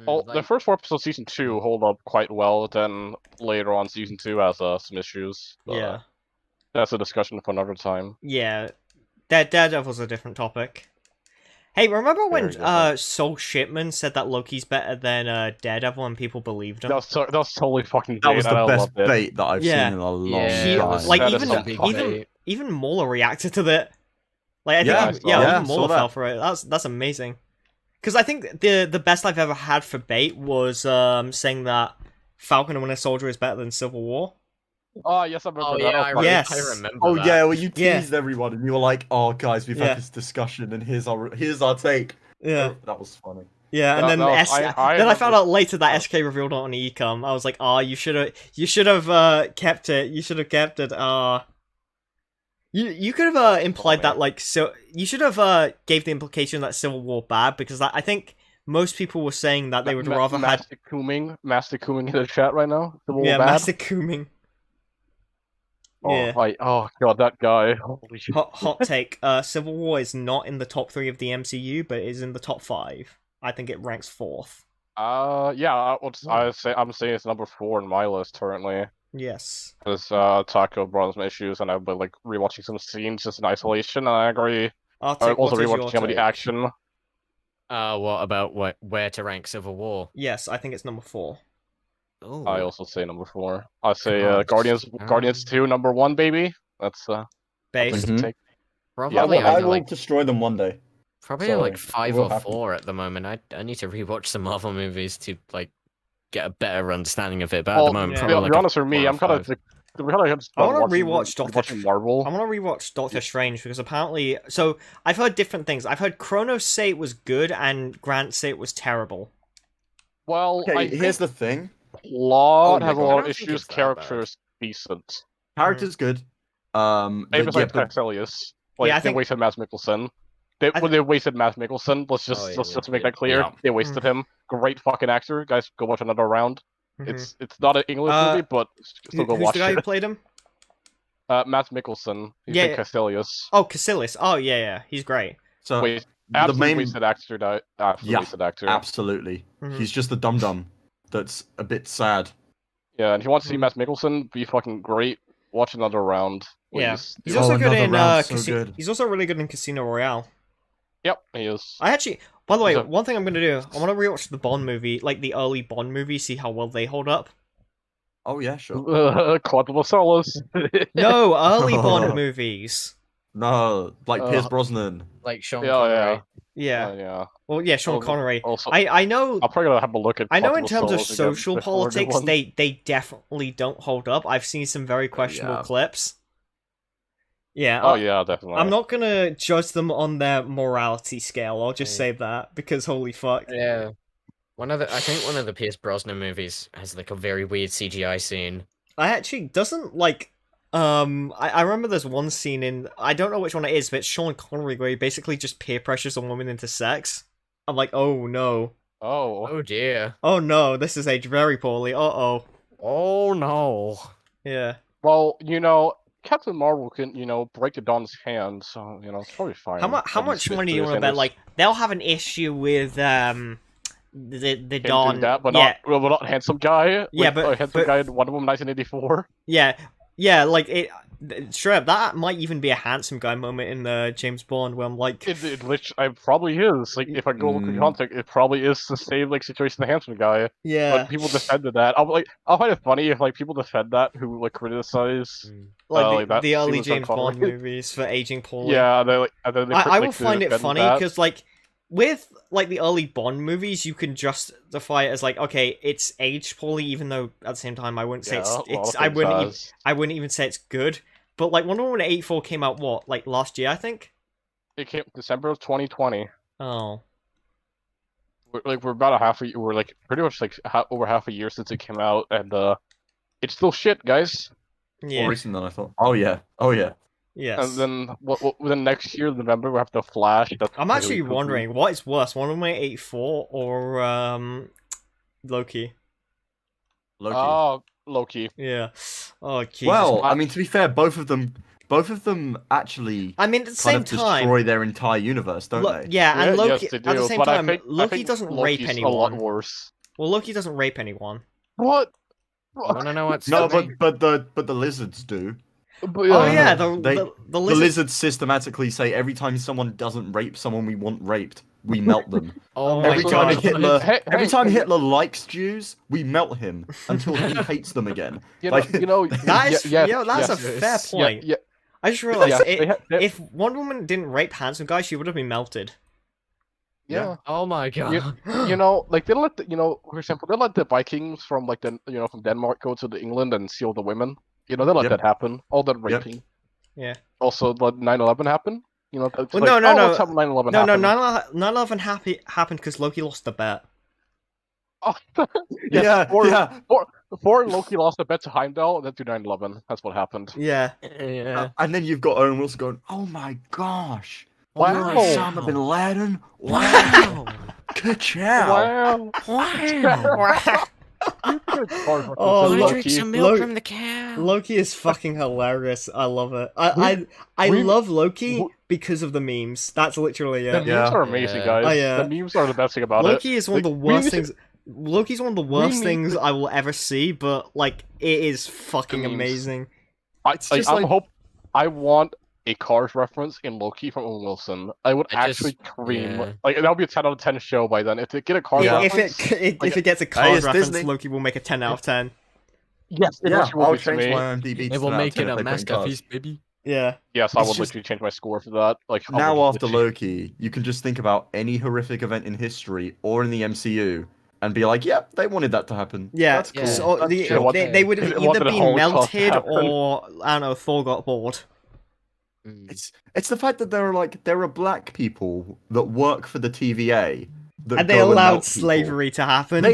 Speaker 2: The
Speaker 3: like-
Speaker 2: first 4 episodes of season 2 hold up quite well. Then later on, season 2 has some issues. But,
Speaker 1: Yeah.
Speaker 2: that's a discussion for another time.
Speaker 1: Yeah. Daredevil's a different topic. Hey, remember when
Speaker 2: Very different.
Speaker 1: Soul Shipman said that Loki's better than Daredevil and people believed him?
Speaker 2: That was totally fucking
Speaker 4: That
Speaker 2: great,
Speaker 4: was
Speaker 2: and
Speaker 4: the
Speaker 2: I
Speaker 4: best
Speaker 2: loved it.
Speaker 4: bait that I've
Speaker 1: Yeah.
Speaker 4: seen in a long
Speaker 3: Yeah,
Speaker 1: He-
Speaker 3: it
Speaker 4: time.
Speaker 3: was-
Speaker 1: like
Speaker 2: that is
Speaker 1: even
Speaker 2: some fucking-
Speaker 1: even Muller reacted to that. Like I think
Speaker 4: Yeah,
Speaker 1: even,
Speaker 2: I
Speaker 1: even
Speaker 4: saw
Speaker 1: Muller
Speaker 4: that.
Speaker 1: fell for it. That's amazing. Because I think the best I've ever had for bait was saying that Falcon and Winter Soldier is better than Civil War.
Speaker 2: Oh yes, I remember
Speaker 3: Oh
Speaker 2: that.
Speaker 3: yeah,
Speaker 2: That was
Speaker 3: I,
Speaker 2: funny.
Speaker 1: Yes.
Speaker 3: I remember.
Speaker 4: Oh
Speaker 3: that.
Speaker 4: yeah, well you
Speaker 1: Yeah.
Speaker 4: teased everyone and you were like, "Oh guys, we've
Speaker 1: Yeah.
Speaker 4: had this discussion and here's our take."
Speaker 1: Yeah,
Speaker 4: That was funny.
Speaker 1: yeah, and
Speaker 2: No,
Speaker 1: then
Speaker 2: no,
Speaker 1: then I
Speaker 2: remember-
Speaker 1: found out later that SK revealed it on Ecom. I was like, you should have kept it. You should have kept it. You could have implied that like you should have gave the implication that Civil War bad because I think most people were saying that they would rather had
Speaker 2: Master Cooming in the chat right now. The
Speaker 1: yeah
Speaker 2: bad.
Speaker 1: Master Cooming.
Speaker 2: Oh,
Speaker 1: Yeah.
Speaker 2: oh god, that guy. Holy shit.
Speaker 1: Hot take. Civil War is not in the top 3 of the MCU, but is in the top 5. I think it ranks 4th.
Speaker 2: Yeah, I'm saying it's number 4 on my list currently.
Speaker 1: Yes.
Speaker 2: Because Taco brought up some issues, and I've been like rewatching some scenes just in isolation, and I agree.
Speaker 1: Arctic,
Speaker 2: Also
Speaker 1: what is your
Speaker 2: rewatching some of the
Speaker 1: take?
Speaker 2: action.
Speaker 3: What about where to rank Civil War?
Speaker 1: Yes, I think it's number 4.
Speaker 3: Ooh.
Speaker 2: I also say number 4. I say
Speaker 3: God.
Speaker 2: Guardians 2 number 1, baby. That's
Speaker 1: Base.
Speaker 4: Mhm.
Speaker 2: take.
Speaker 3: Probably
Speaker 2: Yeah,
Speaker 3: only
Speaker 4: I will
Speaker 3: like
Speaker 4: destroy them one day.
Speaker 3: probably
Speaker 4: so
Speaker 3: like
Speaker 4: it
Speaker 3: 5
Speaker 4: will
Speaker 3: or
Speaker 4: happen.
Speaker 3: 4 at the moment. I need to rewatch some Marvel movies to like get a better understanding of it. But at
Speaker 2: Well,
Speaker 3: the moment,
Speaker 1: yeah.
Speaker 3: probably
Speaker 2: to
Speaker 3: like
Speaker 2: be
Speaker 3: a
Speaker 2: honest with me,
Speaker 3: 4 or
Speaker 2: I'm kind of
Speaker 3: 5.
Speaker 2: like, we kind of
Speaker 1: I wanna rewatch
Speaker 2: watching Marvel.
Speaker 1: I want to rewatch Doctor Strange because apparently, so I've heard different things. I've heard Kronos say it was good and Grant say it was terrible.
Speaker 2: Well,
Speaker 4: Okay,
Speaker 2: I
Speaker 4: here's
Speaker 2: think
Speaker 4: the thing.
Speaker 2: Plot
Speaker 3: Oh,
Speaker 2: has a
Speaker 3: yeah, I
Speaker 2: lot
Speaker 3: don't
Speaker 2: of
Speaker 3: think
Speaker 2: issues.
Speaker 3: it's that
Speaker 2: Characters decent.
Speaker 4: Character's good.
Speaker 2: Maybe
Speaker 4: yeah,
Speaker 2: besides
Speaker 4: but-
Speaker 2: Elias. Like
Speaker 1: Yeah, I
Speaker 2: they
Speaker 1: think-
Speaker 2: wasted Mads Mikkelsen.
Speaker 1: I
Speaker 2: When they wasted Mads Mikkelsen, let's
Speaker 3: Oh,
Speaker 2: just
Speaker 3: yeah,
Speaker 2: let's
Speaker 3: yeah,
Speaker 2: just make
Speaker 3: yeah.
Speaker 2: that clear.
Speaker 3: Yeah.
Speaker 2: They wasted him. Great fucking actor, guys. Go watch another round.
Speaker 1: Mhm.
Speaker 2: It's not an English movie, but still go
Speaker 1: Who's
Speaker 2: watch
Speaker 1: the guy who
Speaker 2: it.
Speaker 1: played him?
Speaker 2: Matt Mikkelsen. He's
Speaker 1: Yeah.
Speaker 2: in Castellius.
Speaker 1: Oh, Cassilis. Oh, yeah, he's great.
Speaker 4: So
Speaker 2: Wait,
Speaker 4: the
Speaker 2: absolute
Speaker 4: main
Speaker 2: wasted actor. Absolute
Speaker 4: Yeah,
Speaker 2: wasted actor.
Speaker 4: absolutely.
Speaker 1: Mhm.
Speaker 4: He's just the dum dum that's a bit sad.
Speaker 2: Yeah, and if you want to see
Speaker 1: Mhm.
Speaker 2: Matt Mikkelsen be fucking great, watch Another Round.
Speaker 1: Yeah.
Speaker 2: Please.
Speaker 1: He's
Speaker 2: Do
Speaker 1: also
Speaker 2: it.
Speaker 1: good
Speaker 4: Another
Speaker 1: in
Speaker 4: Round's so good.
Speaker 1: He's also really good in Casino Royale.
Speaker 2: Yep, he is.
Speaker 1: I actually, by the way,
Speaker 2: So-
Speaker 1: one thing I'm gonna do, I want to rewatch the Bond movie, like the early Bond movies, see how well they hold up.
Speaker 4: Oh yeah, sure.
Speaker 2: Quantum of Solace.
Speaker 1: No, early Bond movies.
Speaker 4: No, like Pierce
Speaker 2: Uh,
Speaker 4: Brosnan.
Speaker 3: Like Sean
Speaker 2: Yeah,
Speaker 3: Connery.
Speaker 1: Yeah.
Speaker 2: yeah.
Speaker 1: Well, yeah, Sean
Speaker 2: Also-
Speaker 1: Connery.
Speaker 2: Also,
Speaker 1: I know.
Speaker 2: I'm probably gonna have a look at.
Speaker 1: I know
Speaker 2: Quantum
Speaker 1: in
Speaker 2: of
Speaker 1: terms of
Speaker 2: Solace again
Speaker 1: social
Speaker 2: before the
Speaker 1: politics,
Speaker 2: one.
Speaker 1: they definitely don't hold up. I've seen some very questionable
Speaker 4: yeah.
Speaker 1: clips. Yeah.
Speaker 2: Oh yeah, definitely.
Speaker 1: I'm not gonna judge them on their morality scale. I'll just
Speaker 3: Mm.
Speaker 1: say that because holy fuck.
Speaker 3: Yeah. I think one of the Pierce Brosnan movies has like a very weird CGI scene.
Speaker 1: I actually doesn't like. I remember there's one scene in I don't know which one it is, but it's Sean Connery where he basically just peer pressures a woman into sex. I'm like, oh no,
Speaker 2: Oh.
Speaker 3: Oh dear.
Speaker 1: oh no, this is aged very poorly. Oh,
Speaker 3: Oh no.
Speaker 1: yeah.
Speaker 2: Well, Captain Marvel can, break the Don's hand, so it's probably fine.
Speaker 1: How much money do you want to bet? Like they'll have an issue with the Don.
Speaker 2: That, but
Speaker 1: Yeah,
Speaker 2: not handsome guy.
Speaker 1: Yeah,
Speaker 2: with
Speaker 1: but-
Speaker 2: a handsome
Speaker 1: but-
Speaker 2: guy in Wonder Woman 1984.
Speaker 1: yeah. Like it. Straight up, that might even be a handsome guy moment in James Bond where I'm like,
Speaker 2: It probably is. Like, if I go look at context, it probably is the same situation the handsome guy.
Speaker 1: yeah,
Speaker 2: But people defended that. I'll find it funny if people defend that who criticize.
Speaker 1: like
Speaker 2: that
Speaker 1: the early
Speaker 2: scene with Sean
Speaker 1: James Bond
Speaker 2: Connery.
Speaker 1: movies for aging poorly.
Speaker 2: Yeah, and then they
Speaker 1: I
Speaker 2: like,
Speaker 1: will find it
Speaker 2: defend
Speaker 1: funny
Speaker 2: that.
Speaker 1: because like with like the early Bond movies, you can justify it as like, okay, it's aged poorly, even though at the same time I wouldn't say
Speaker 2: Yeah, a lot
Speaker 1: it's
Speaker 2: of
Speaker 1: I
Speaker 2: things
Speaker 1: wouldn't
Speaker 2: has.
Speaker 1: I wouldn't even say it's good. But like Wonder Woman 84 came out what, like last year, I think.
Speaker 2: It came December of 2020.
Speaker 1: Oh,
Speaker 2: We're about a half a year. We're like pretty much like over half a year since it came out, and it's still shit, guys.
Speaker 1: yeah,
Speaker 4: More recent than I thought. Oh yeah. Oh yeah.
Speaker 2: And
Speaker 1: yes.
Speaker 2: then then next year, November, we have the Flash. That's
Speaker 1: I'm
Speaker 2: really
Speaker 1: actually
Speaker 2: cuckoo.
Speaker 1: wondering what is worse, Wonder Woman 84 or Loki.
Speaker 4: Loki.
Speaker 2: Oh, Loki.
Speaker 1: Yeah. Oh, Jesus.
Speaker 4: well, I mean, to be fair, both of them actually
Speaker 1: I mean, at the
Speaker 4: kind
Speaker 1: same
Speaker 4: of
Speaker 1: time,
Speaker 4: destroy their entire universe, don't they?
Speaker 1: yeah, and Loki
Speaker 2: yes, they
Speaker 1: at the
Speaker 2: do,
Speaker 1: same
Speaker 2: but I
Speaker 1: time,
Speaker 2: think
Speaker 1: Loki doesn't rape
Speaker 2: Loki's a lot
Speaker 1: anyone.
Speaker 2: worse.
Speaker 1: Well, Loki doesn't rape anyone.
Speaker 2: What?
Speaker 3: I wanna know what's
Speaker 4: No,
Speaker 3: funny?
Speaker 4: but the lizards do.
Speaker 2: But,
Speaker 1: Oh yeah, the
Speaker 4: The
Speaker 1: lizard.
Speaker 4: lizards systematically say every time someone doesn't rape someone we want raped, we melt them.
Speaker 3: Oh
Speaker 1: my
Speaker 4: Every
Speaker 1: God.
Speaker 4: time Hitler,
Speaker 2: Hey,
Speaker 4: every
Speaker 2: hey,
Speaker 4: time
Speaker 2: hey.
Speaker 4: Hitler likes Jews, we melt him until he hates them again.
Speaker 2: You
Speaker 4: Like-
Speaker 2: know,
Speaker 1: That is,
Speaker 2: yeah,
Speaker 1: yeah, that's
Speaker 2: yes,
Speaker 1: a fair
Speaker 3: yes.
Speaker 1: point.
Speaker 2: Yeah,
Speaker 1: I just realized
Speaker 2: they
Speaker 1: if Wonder Woman didn't rape handsome guys, she would have been melted.
Speaker 2: yeah.
Speaker 3: Oh my god.
Speaker 2: Like they let for example, they let the Vikings from like from Denmark go to the England and steal the women. They let
Speaker 4: Yep.
Speaker 2: that happen. All that raping.
Speaker 1: Yeah.
Speaker 2: Also, let 9/11 happen. That's
Speaker 1: Well,
Speaker 2: like,
Speaker 1: no,
Speaker 2: let's have 9/11
Speaker 1: No,
Speaker 2: happen.
Speaker 1: 9/11 happened because Loki lost the bet.
Speaker 2: Oh,
Speaker 4: Yeah,
Speaker 2: Or,
Speaker 4: yeah.
Speaker 2: Before Loki lost the bet to Heimdall, then to 9/11. That's what happened.
Speaker 1: Yeah.
Speaker 3: Yeah.
Speaker 4: And then you've got Owen Wilson going, "Oh my gosh,
Speaker 2: Wow.
Speaker 4: you're Osama bin Laden! Wow, ka-chow!
Speaker 3: Wow.
Speaker 1: Oh,
Speaker 3: I
Speaker 1: look,
Speaker 3: drink
Speaker 1: Loki-
Speaker 3: some milk
Speaker 1: Lo-
Speaker 3: from the cow.
Speaker 1: Loki is fucking hilarious. I love it. I
Speaker 2: we-
Speaker 1: love Loki because of the memes. That's literally
Speaker 2: The
Speaker 1: it.
Speaker 2: memes are amazing,
Speaker 3: Yeah.
Speaker 2: guys.
Speaker 1: Oh, yeah.
Speaker 2: The memes are the best thing about
Speaker 1: Loki is one of the
Speaker 2: Like,
Speaker 1: worst
Speaker 2: we-
Speaker 1: things. Loki's one of the worst
Speaker 2: need-
Speaker 1: things I will ever see, but like it is fucking
Speaker 2: memes.
Speaker 1: amazing.
Speaker 4: It's just like-
Speaker 2: I want a Cars reference in Loki from Owen Wilson. I would
Speaker 3: I just-
Speaker 2: actually cream.
Speaker 3: yeah.
Speaker 2: Like that would be a 10 out of 10 show by then. If they get a Cars
Speaker 1: If
Speaker 2: reference,
Speaker 1: if it gets a
Speaker 4: Hey,
Speaker 1: Cars
Speaker 4: it's
Speaker 1: reference,
Speaker 4: Disney.
Speaker 1: Loki will make a 10 out of 10.
Speaker 2: yes, it
Speaker 4: Yeah,
Speaker 2: actually will
Speaker 4: I'll
Speaker 2: be to
Speaker 4: change
Speaker 2: me.
Speaker 4: my IMDb. to
Speaker 3: It will
Speaker 4: 10 out of
Speaker 3: make
Speaker 4: 10
Speaker 3: it
Speaker 4: if
Speaker 3: a
Speaker 4: they bring cars.
Speaker 3: masterpiece, baby.
Speaker 1: Yeah.
Speaker 2: Yes, I
Speaker 4: It's
Speaker 2: would
Speaker 4: just-
Speaker 2: literally change my score for that. Like I
Speaker 4: Now
Speaker 2: would
Speaker 4: after
Speaker 2: literally-
Speaker 4: Loki, you can just think about any horrific event in history or in the MCU and be like, "Yep, they wanted that to happen."
Speaker 1: Yeah,
Speaker 4: That's cool.
Speaker 3: Yeah.
Speaker 1: so
Speaker 4: That's
Speaker 1: the,
Speaker 4: chill.
Speaker 1: they would have
Speaker 2: They
Speaker 1: either
Speaker 2: wanted a
Speaker 1: been
Speaker 2: Holocaust to
Speaker 1: melted
Speaker 2: happen.
Speaker 1: or I don't know, Thor got bored.
Speaker 4: It's the fact that there are black people that work for the TVA that
Speaker 1: And they
Speaker 4: go
Speaker 1: allowed
Speaker 4: melt people.
Speaker 1: slavery to happen.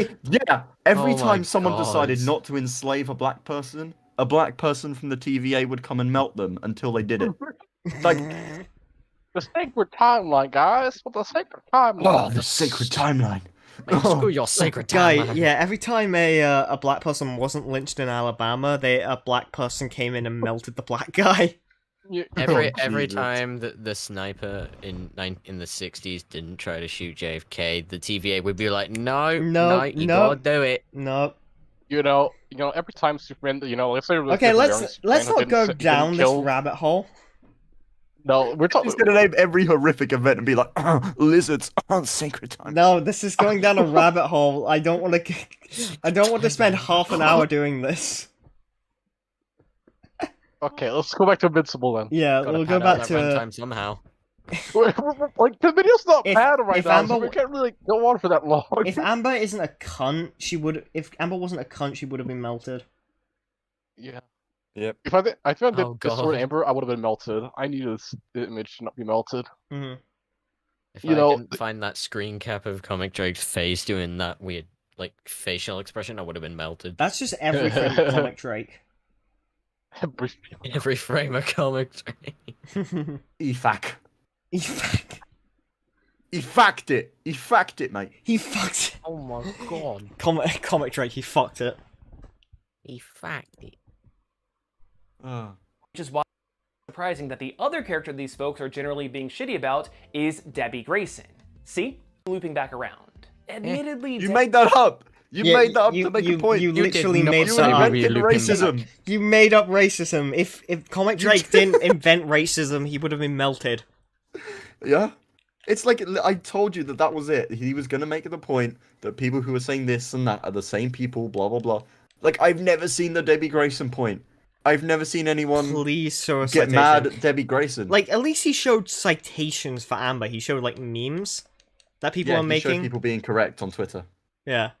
Speaker 4: Every
Speaker 3: Oh my
Speaker 4: time someone decided
Speaker 3: God.
Speaker 4: not to enslave a black person from the TVA would come and melt them until they did it. Like,
Speaker 2: the sacred timeline, guys. What the sacred timeline?
Speaker 4: oh, the sacred timeline.
Speaker 3: Man, screw your sacred
Speaker 1: Guy,
Speaker 3: time, man.
Speaker 1: yeah, every time a black person wasn't lynched in Alabama, a black person came in and melted the black guy.
Speaker 3: Every
Speaker 4: Oh, Jesus.
Speaker 3: time that the sniper in the 60s didn't try to shoot JFK, the TVA would be like, no, you gotta do it.
Speaker 1: No.
Speaker 2: You know, every time Superman, let's say
Speaker 1: Okay, let's not go down this
Speaker 2: kill...
Speaker 1: rabbit hole.
Speaker 2: No, we're talking.
Speaker 4: He's gonna name every horrific event and be like, lizards, sacred time.
Speaker 1: No, this is going down a rabbit hole. I don't want to spend half an hour doing this.
Speaker 2: Okay, let's go back to Invincible then.
Speaker 1: Yeah,
Speaker 3: Gotta
Speaker 1: we'll
Speaker 3: pad
Speaker 1: go
Speaker 3: out
Speaker 1: back
Speaker 3: that
Speaker 1: to
Speaker 3: runtime somehow.
Speaker 2: Like the video's not
Speaker 1: If-
Speaker 2: bad right
Speaker 1: if
Speaker 2: now,
Speaker 1: Amber-
Speaker 2: so we can't really go on for that long.
Speaker 1: If Amber isn't a cunt, if Amber wasn't a cunt, she would have been melted.
Speaker 2: Yeah.
Speaker 4: Yep.
Speaker 2: If I did
Speaker 3: Oh,
Speaker 2: this sword
Speaker 3: God.
Speaker 2: Amber, I would have been melted. I needed this image to not be melted.
Speaker 1: Hmm.
Speaker 3: If
Speaker 2: You
Speaker 3: I
Speaker 2: know,
Speaker 3: didn't find that screen cap of Comic Drake's face doing that weird, like, facial expression, I would have been melted.
Speaker 1: That's just every frame of Comic Drake.
Speaker 3: Every frame of Comic Drake.
Speaker 4: EFAC.
Speaker 1: He fucked.
Speaker 4: He fact it. He fact it, mate.
Speaker 1: He fucked it.
Speaker 3: Oh my god.
Speaker 1: Comic Drake. He fucked it.
Speaker 3: He fact it.
Speaker 5: Which is why it's surprising that the other character these folks are generally being shitty about is Debbie Grayson. See? Looping back around. Admittedly,
Speaker 4: You made that up. You
Speaker 1: Yeah,
Speaker 4: made that up
Speaker 1: you-
Speaker 4: to make
Speaker 1: you-
Speaker 4: a point.
Speaker 1: you
Speaker 3: did
Speaker 1: literally
Speaker 3: not
Speaker 1: made
Speaker 3: say
Speaker 1: that
Speaker 4: You
Speaker 3: we
Speaker 1: up.
Speaker 3: were
Speaker 4: invented
Speaker 3: looping
Speaker 4: racism.
Speaker 1: You made up racism. If Comic Drake didn't invent racism, he would have been melted.
Speaker 4: Yeah. It's like I told you that was it. He was gonna make the point that people who are saying this and that are the same people. Blah blah blah. Like I've never seen the Debbie Grayson point. I've never seen anyone
Speaker 1: Please show a
Speaker 4: get
Speaker 1: citation.
Speaker 4: mad at Debbie Grayson.
Speaker 1: Like, at least he showed citations for Amber. He showed, like, memes that people
Speaker 4: yeah,
Speaker 1: are
Speaker 4: he showed
Speaker 1: making.
Speaker 4: people being correct on Twitter.
Speaker 1: Yeah.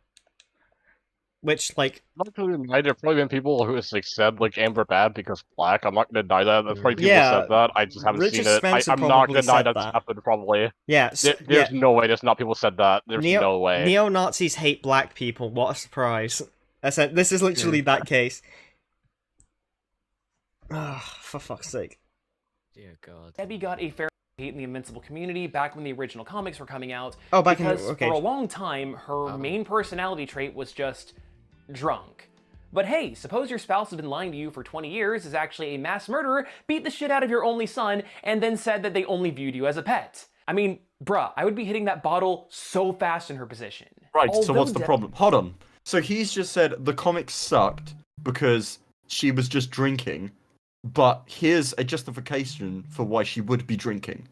Speaker 1: Which, like,
Speaker 2: Not gonna deny there have probably been people who has like said like Amber bad because black. I'm not gonna deny that. There's probably people
Speaker 1: Yeah,
Speaker 2: who said that. I just haven't
Speaker 1: Richard
Speaker 2: seen it.
Speaker 1: Spencer
Speaker 2: I'm not
Speaker 1: probably
Speaker 2: gonna deny
Speaker 1: said
Speaker 2: that's
Speaker 1: that.
Speaker 2: happened. Probably.
Speaker 1: yeah.
Speaker 2: There's no way. There's not people said that. There's no way.
Speaker 1: Neo-Nazis hate black people. What a surprise. This is literally that case. For fuck's sake.
Speaker 3: Dear god.
Speaker 5: Debbie got a fair hate in the Invincible community back when the original comics were coming out.
Speaker 1: Oh, back in
Speaker 5: because
Speaker 1: the... Okay.
Speaker 5: for a long time, her main personality trait was just drunk. But hey, suppose your spouse has been lying to you for 20 years, is actually a mass murderer, beat the shit out of your only son, and then said that they only viewed you as a pet. I mean, bruh, I would be hitting that bottle so fast in her position.
Speaker 4: Right. So
Speaker 5: Although
Speaker 4: what's the
Speaker 5: Deb-
Speaker 4: problem? Hold on. So he's just said the comics sucked because she was just drinking, but here's a justification for why she would be drinking.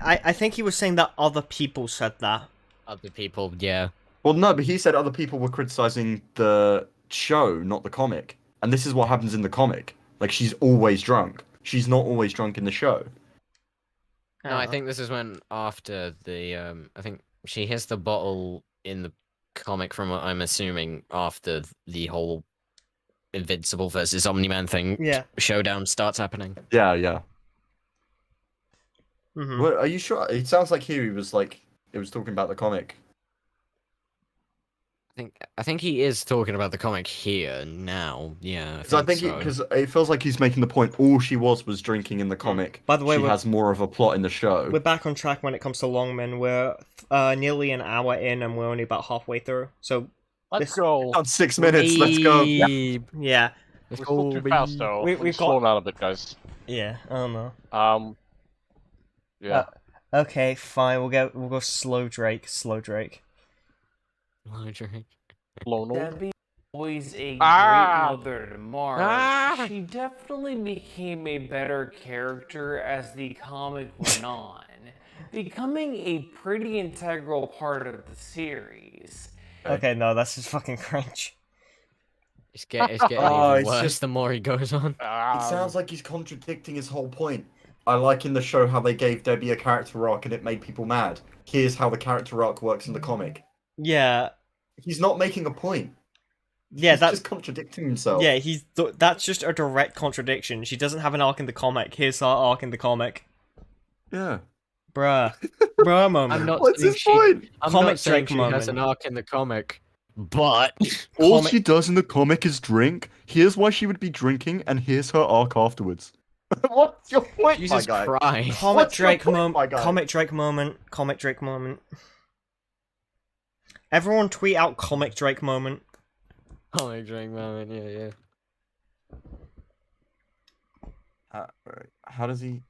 Speaker 1: I think he was saying that other people said that.
Speaker 3: Other people, yeah.
Speaker 4: Well, no, but he said other people were criticizing the show, not the comic. And this is what happens in the comic. Like, she's always drunk. She's not always drunk in the show.
Speaker 3: No, I think this is when after the I think she hits the bottle in the comic from what I'm assuming after the whole Invincible versus Omni-Man thing
Speaker 1: Yeah.
Speaker 3: showdown starts happening.
Speaker 4: Yeah, yeah.
Speaker 1: Hmm.
Speaker 4: Well, are you sure? It sounds like here he was like, it was talking about the comic.
Speaker 3: I think he is talking about the comic here now. Yeah,
Speaker 4: Because I think
Speaker 3: so.
Speaker 4: because it feels like he's making the point. All she was drinking in the comic.
Speaker 1: By the way,
Speaker 4: she
Speaker 1: we're-
Speaker 4: has more of a plot in the show.
Speaker 1: We're back on track when it comes to Longman. We're nearly an hour in and we're only about halfway through. So,
Speaker 2: Let's
Speaker 1: this-
Speaker 2: go.
Speaker 4: On 6 minutes, let's go.
Speaker 3: Beep.
Speaker 1: yeah.
Speaker 3: Let's
Speaker 2: We're still
Speaker 3: go,
Speaker 2: too fast
Speaker 3: beep.
Speaker 2: though.
Speaker 1: We've
Speaker 2: We've
Speaker 1: got-
Speaker 2: slowed down a bit, guys.
Speaker 1: Yeah, I don't know.
Speaker 2: Yeah.
Speaker 1: Okay, fine. We'll go slow Drake. Slow Drake.
Speaker 3: Oh, Drake.
Speaker 2: Slow no.
Speaker 5: Debbie always a
Speaker 2: Ah!
Speaker 5: great mother to Mark.
Speaker 3: Ah!
Speaker 5: She definitely became a better character as the comic went on, becoming a pretty integral part of the series.
Speaker 1: Okay, no, that's just fucking cringe.
Speaker 3: It's getting
Speaker 4: Oh,
Speaker 3: even
Speaker 4: it's
Speaker 3: worse
Speaker 4: just-
Speaker 3: the more he goes on.
Speaker 4: It sounds like he's contradicting his whole point. I like in the show how they gave Debbie a character arc and it made people mad. Here's how the character arc works in the comic.
Speaker 1: Yeah,
Speaker 4: He's not making a point.
Speaker 1: yeah,
Speaker 4: He's
Speaker 1: that's
Speaker 4: just contradicting himself.
Speaker 1: yeah. That's just a direct contradiction. She doesn't have an arc in the comic. Here's our arc in the comic.
Speaker 4: Yeah.
Speaker 1: Bruh, bruh moment.
Speaker 3: I'm not
Speaker 4: What's
Speaker 3: saying
Speaker 4: his
Speaker 3: she-
Speaker 4: point?
Speaker 3: I'm
Speaker 1: Comic
Speaker 3: not saying
Speaker 1: Drake
Speaker 3: she has an
Speaker 1: moment.
Speaker 3: arc in the comic, but
Speaker 4: All
Speaker 1: Comic-
Speaker 4: she does in the comic is drink. Here's why she would be drinking, and here's her arc afterwards. What's your point,
Speaker 3: Jesus
Speaker 4: my guy?
Speaker 3: Christ.
Speaker 1: Comic
Speaker 4: What's your
Speaker 1: Drake
Speaker 4: point,
Speaker 1: moment.
Speaker 4: my guy?
Speaker 1: Comic Drake moment. Comic Drake moment. Everyone tweet out comic Drake moment.
Speaker 3: Comic Drake moment, yeah.
Speaker 4: How does he?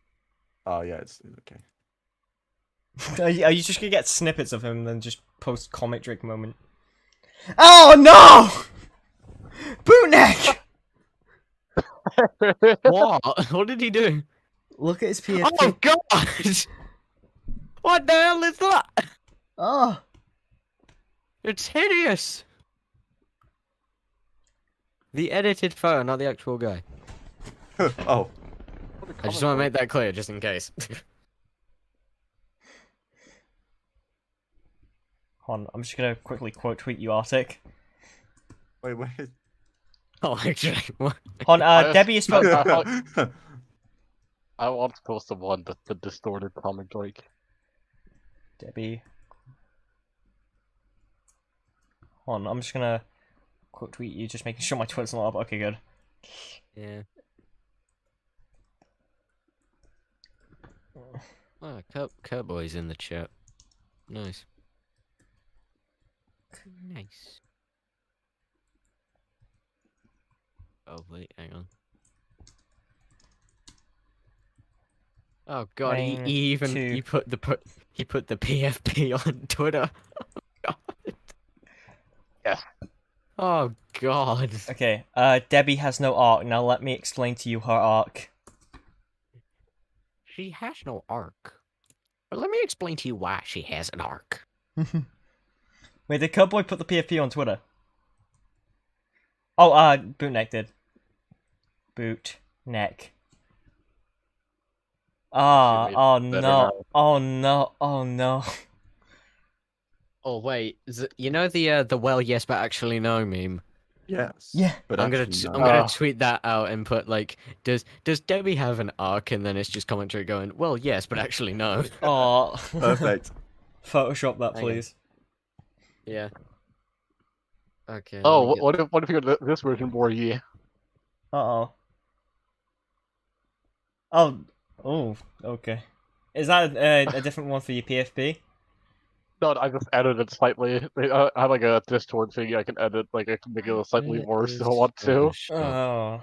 Speaker 4: Oh yeah, it's okay.
Speaker 1: Are you just gonna get snippets of him and then just post comic Drake moment? Oh no! Bootneck!
Speaker 3: What? What did he do?
Speaker 1: Look at his PFP.
Speaker 3: Oh god! What the hell is that?
Speaker 1: Oh.
Speaker 3: It's hideous! The edited photo, not the actual guy.
Speaker 4: Oh,
Speaker 3: I just want to make that clear, just in case.
Speaker 1: Hold on, I'm just gonna quickly quote tweet you, Arctic.
Speaker 4: wait.
Speaker 3: Oh, actually, what?
Speaker 1: Hold on, Debbie is spelled.
Speaker 2: I want to post the one that the distorted comic Drake.
Speaker 1: Debbie. Hold on, I'm just gonna quote tweet you, just making sure my Twitter's not up. Okay, good.
Speaker 3: Yeah. Oh, Cowboy's in the chat. Nice. Nice. Oh wait, hang on. Oh god, he
Speaker 1: Trying
Speaker 3: even
Speaker 1: to-
Speaker 3: he put the PFP on Twitter. Oh god.
Speaker 2: Yeah.
Speaker 3: Oh god.
Speaker 1: Okay, Debbie has no arc. Now let me explain to you her arc.
Speaker 3: She has no arc. But let me explain to you why she has an arc.
Speaker 1: Wait, did Cowboy put the PFP on Twitter? Oh, Bootneck did. Bootneck. Ah,
Speaker 2: Should
Speaker 1: oh
Speaker 2: be better
Speaker 1: no,
Speaker 2: now.
Speaker 1: oh no, oh no.
Speaker 3: Oh wait, you know the well yes but actually no meme.
Speaker 4: yes.
Speaker 1: Yeah.
Speaker 4: But
Speaker 3: I'm
Speaker 4: actually, no.
Speaker 3: gonna tweet that out and put like, does Debbie have an arc? And then it's just commentary going, well yes, but actually no.
Speaker 1: Oh,
Speaker 4: Perfect.
Speaker 1: Photoshop that,
Speaker 3: Hang on.
Speaker 1: please.
Speaker 3: Yeah. Okay.
Speaker 2: Oh,
Speaker 3: let me get-
Speaker 2: what if you got this version more? Yeah.
Speaker 1: Uh-oh. Oh, okay. Is that a different one for your PFP?
Speaker 2: No, I just edited it slightly. I have like a Discord thing I can edit, like I can make it slightly worse if I want to.
Speaker 3: Photoshopped.
Speaker 1: Oh,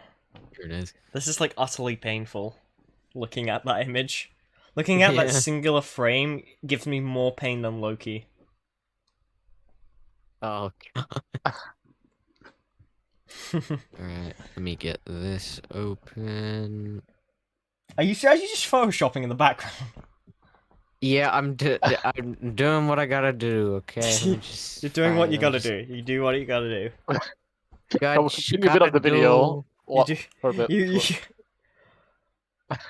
Speaker 3: Here it is.
Speaker 1: this is like utterly painful. Looking at that image, looking at that
Speaker 3: Yeah.
Speaker 1: singular frame gives me more pain than Loki.
Speaker 3: Oh god. Alright, let me get this open.
Speaker 1: Are you just photoshopping in the background?
Speaker 3: Yeah, I'm doing what I gotta do, okay? Let me just
Speaker 1: You're doing what you
Speaker 3: find
Speaker 1: gotta
Speaker 3: those.
Speaker 1: do. You do what you gotta do.
Speaker 2: I will continue a bit of the video.
Speaker 1: You do.
Speaker 2: For a bit.
Speaker 1: You...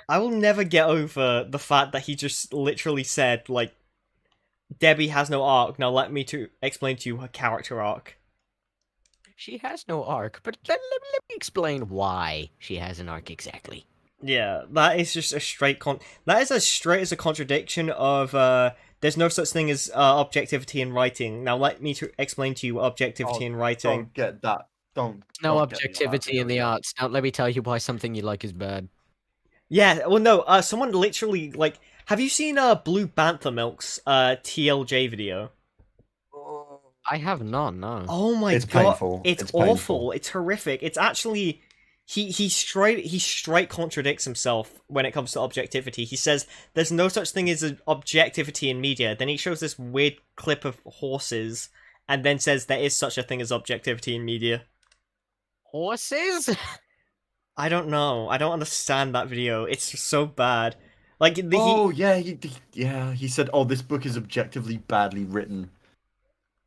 Speaker 1: I will never get over the fact that he just literally said, like, Debbie has no arc. Now let me explain to you her character arc.
Speaker 3: She has no arc, but let me explain why she has an arc exactly.
Speaker 1: Yeah, that is just a straight that is as straight as a contradiction of there's no such thing as objectivity in writing. Now let me explain to you objectivity in writing.
Speaker 4: Don't get that. Don't.
Speaker 3: No
Speaker 4: don't get me
Speaker 3: objectivity in the
Speaker 4: started.
Speaker 3: arts. Now let me tell you why something you like is bad.
Speaker 1: Yeah, well no, someone literally like have you seen Blue Bantha Milk's TLJ video?
Speaker 3: I have none, no.
Speaker 1: Oh my
Speaker 4: It's
Speaker 1: god,
Speaker 4: painful.
Speaker 1: it's
Speaker 4: It's
Speaker 1: awful.
Speaker 4: painful.
Speaker 1: It's horrific. It's actually he straight contradicts himself when it comes to objectivity. He says there's no such thing as objectivity in media. Then he shows this weird clip of horses, and then says there is such a thing as objectivity in media.
Speaker 3: Horses?
Speaker 1: I don't know. I don't understand that video. It's so bad. Like
Speaker 4: He said, "Oh, this book is objectively badly written,"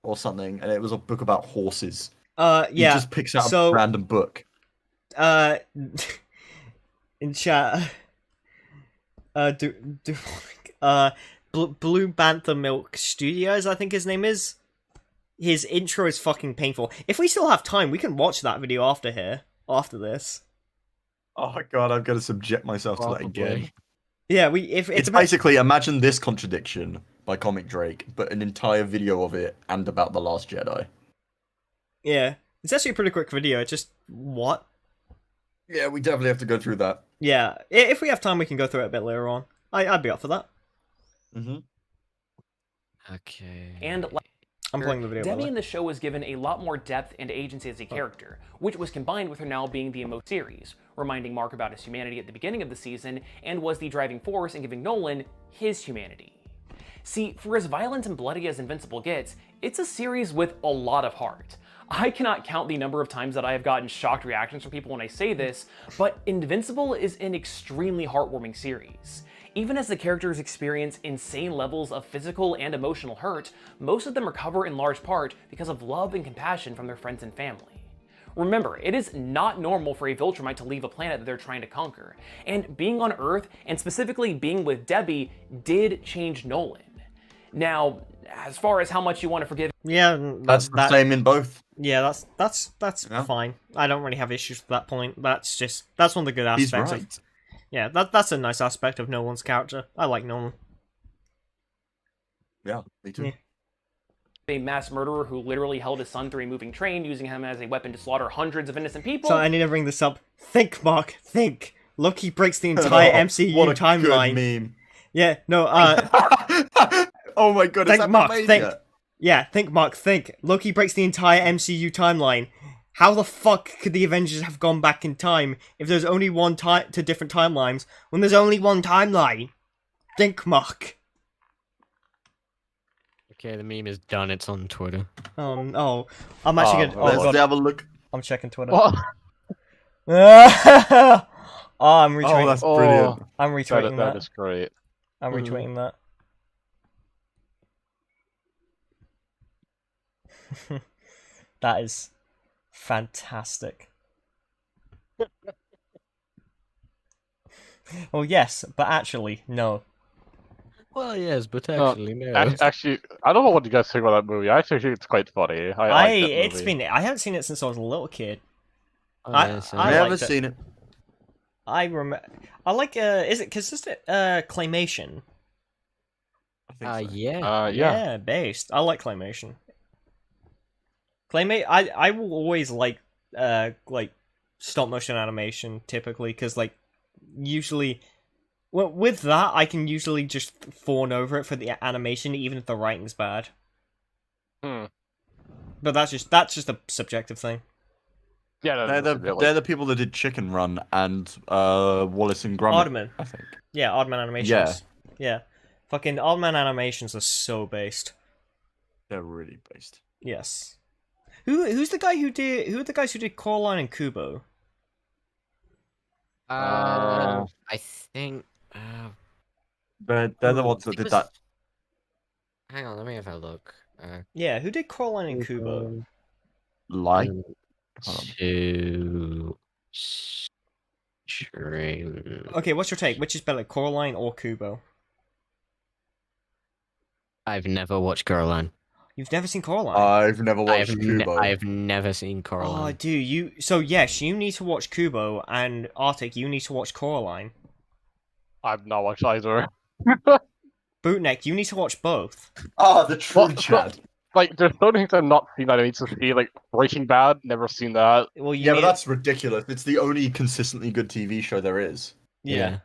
Speaker 4: or something, and it was a book about horses.
Speaker 1: yeah.
Speaker 4: He just picks out
Speaker 1: so-
Speaker 4: a random book.
Speaker 1: In chat, Blue Bantha Milk Studios, I think his name is. His intro is fucking painful. If we still have time, we can watch that video after this.
Speaker 4: Oh my god, I've got to subject myself to that
Speaker 3: Probably.
Speaker 4: again.
Speaker 1: Yeah, it's
Speaker 4: It's
Speaker 1: about...
Speaker 4: basically imagine this contradiction by Comic Drake, but an entire video of it and about the Last Jedi.
Speaker 1: Yeah, it's actually a pretty quick video. It's just what?
Speaker 4: Yeah, we definitely have to go through that.
Speaker 1: Yeah, if we have time, we can go through it a bit later on. I'd be up for that.
Speaker 4: Mm-hmm.
Speaker 3: Okay.
Speaker 5: And
Speaker 1: I'm playing the video. by the
Speaker 5: Debbie
Speaker 1: way.
Speaker 5: in the show was given a lot more depth and agency as a character, which was combined with her now being the emotional series, reminding Mark about his humanity at the beginning of the season, and was the driving force in giving Nolan his humanity. See, for as violent and bloody as Invincible gets, it's a series with a lot of heart. I cannot count the number of times that I have gotten shocked reactions from people when I say this, but Invincible is an extremely heartwarming series. Even as the characters experience insane levels of physical and emotional hurt, most of them recover in large part because of love and compassion from their friends and family. Remember, it is not normal for a Viltrumite to leave a planet that they're trying to conquer, and being on Earth, and specifically being with Debbie, did change Nolan. Now, as far as how much you want to forgive,
Speaker 1: Yeah,
Speaker 4: That's the same in both.
Speaker 1: Yeah, that's
Speaker 4: Yeah.
Speaker 1: fine. I don't really have issues with that point. That's one of the good
Speaker 4: He's
Speaker 1: aspects.
Speaker 4: right.
Speaker 1: Yeah, that's a nice aspect of Nolan's character. I like Nolan.
Speaker 4: Yeah, me too.
Speaker 1: Yeah.
Speaker 5: a mass murderer who literally held his son through a moving train, using him as a weapon to slaughter hundreds of innocent people.
Speaker 1: So I need to bring this up. Think, Mark. Think. Loki breaks the entire MCU
Speaker 4: what a
Speaker 1: timeline.
Speaker 4: Good meme.
Speaker 1: Yeah. No.
Speaker 4: Oh my god!
Speaker 1: Think,
Speaker 4: It's
Speaker 1: Mark.
Speaker 4: made
Speaker 1: Think.
Speaker 4: yet?
Speaker 1: Yeah. Think, Mark. Think. Loki breaks the entire MCU timeline. How the fuck could the Avengers have gone back in time if there's only one time to different timelines when there's only one timeline? Think, Mark.
Speaker 3: Okay, the meme is done. It's on Twitter.
Speaker 1: Oh, I'm actually gonna. Oh
Speaker 4: Let's
Speaker 1: god,
Speaker 4: have a look.
Speaker 1: I'm checking Twitter.
Speaker 2: What?
Speaker 1: Oh, I'm
Speaker 4: Oh,
Speaker 1: retweeting.
Speaker 4: that's brilliant.
Speaker 1: I'm retweeting
Speaker 2: That
Speaker 1: that.
Speaker 2: is great.
Speaker 1: I'm retweeting that. That is fantastic. Well, yes, but actually, no.
Speaker 3: Well, yes, but actually, no.
Speaker 2: Actually, I don't know what you guys think about that movie. I actually think it's quite funny. I like that
Speaker 1: It's
Speaker 2: movie.
Speaker 1: been. I haven't seen it since I was a little kid.
Speaker 3: Oh,
Speaker 1: I-
Speaker 3: yes,
Speaker 1: I
Speaker 4: Never
Speaker 1: liked it.
Speaker 4: seen it.
Speaker 1: I remember. I like. Is it consistent? Claymation.
Speaker 4: I think so.
Speaker 3: yeah.
Speaker 2: Yeah.
Speaker 1: Based. I like claymation. I will always like stop motion animation typically because usually, well, with that I can usually just fawn over it for the animation even if the writing's bad.
Speaker 2: Hmm.
Speaker 1: But that's just a subjective thing.
Speaker 2: Yeah,
Speaker 4: They're the people that did Chicken Run and Wallace and Gromit.
Speaker 1: Aardman.
Speaker 4: I think.
Speaker 1: Yeah, Oddman Animations. Yeah. Fucking Oddman Animations are so based.
Speaker 4: They're really based.
Speaker 1: Yes. Who are the guys who did Coraline and Kubo?
Speaker 3: I think.
Speaker 4: They're the ones that did that.
Speaker 3: Hang on, let me have a look.
Speaker 1: Yeah, who did Coraline and Kubo?
Speaker 4: Like.
Speaker 3: To stream.
Speaker 1: Okay, what's your take? Which is better, Coraline or Kubo?
Speaker 3: I've never watched Coraline.
Speaker 1: You've never seen Coraline?
Speaker 4: I've never watched Kubo.
Speaker 3: I've never seen
Speaker 1: Oh,
Speaker 3: Coraline.
Speaker 1: dude, so yes, you need to watch Kubo, and Arctic, you need to watch Coraline.
Speaker 2: I've not watched either.
Speaker 1: Bootneck, you need to watch both.
Speaker 4: Ah, the true
Speaker 2: What?
Speaker 4: Chad.
Speaker 2: Like, there's so many things I've not seen that I need to see. Like, Breaking Bad, never seen that.
Speaker 1: Well, you
Speaker 4: Yeah,
Speaker 1: need...
Speaker 4: but that's ridiculous. It's the only consistently good TV show there is.
Speaker 1: Yeah.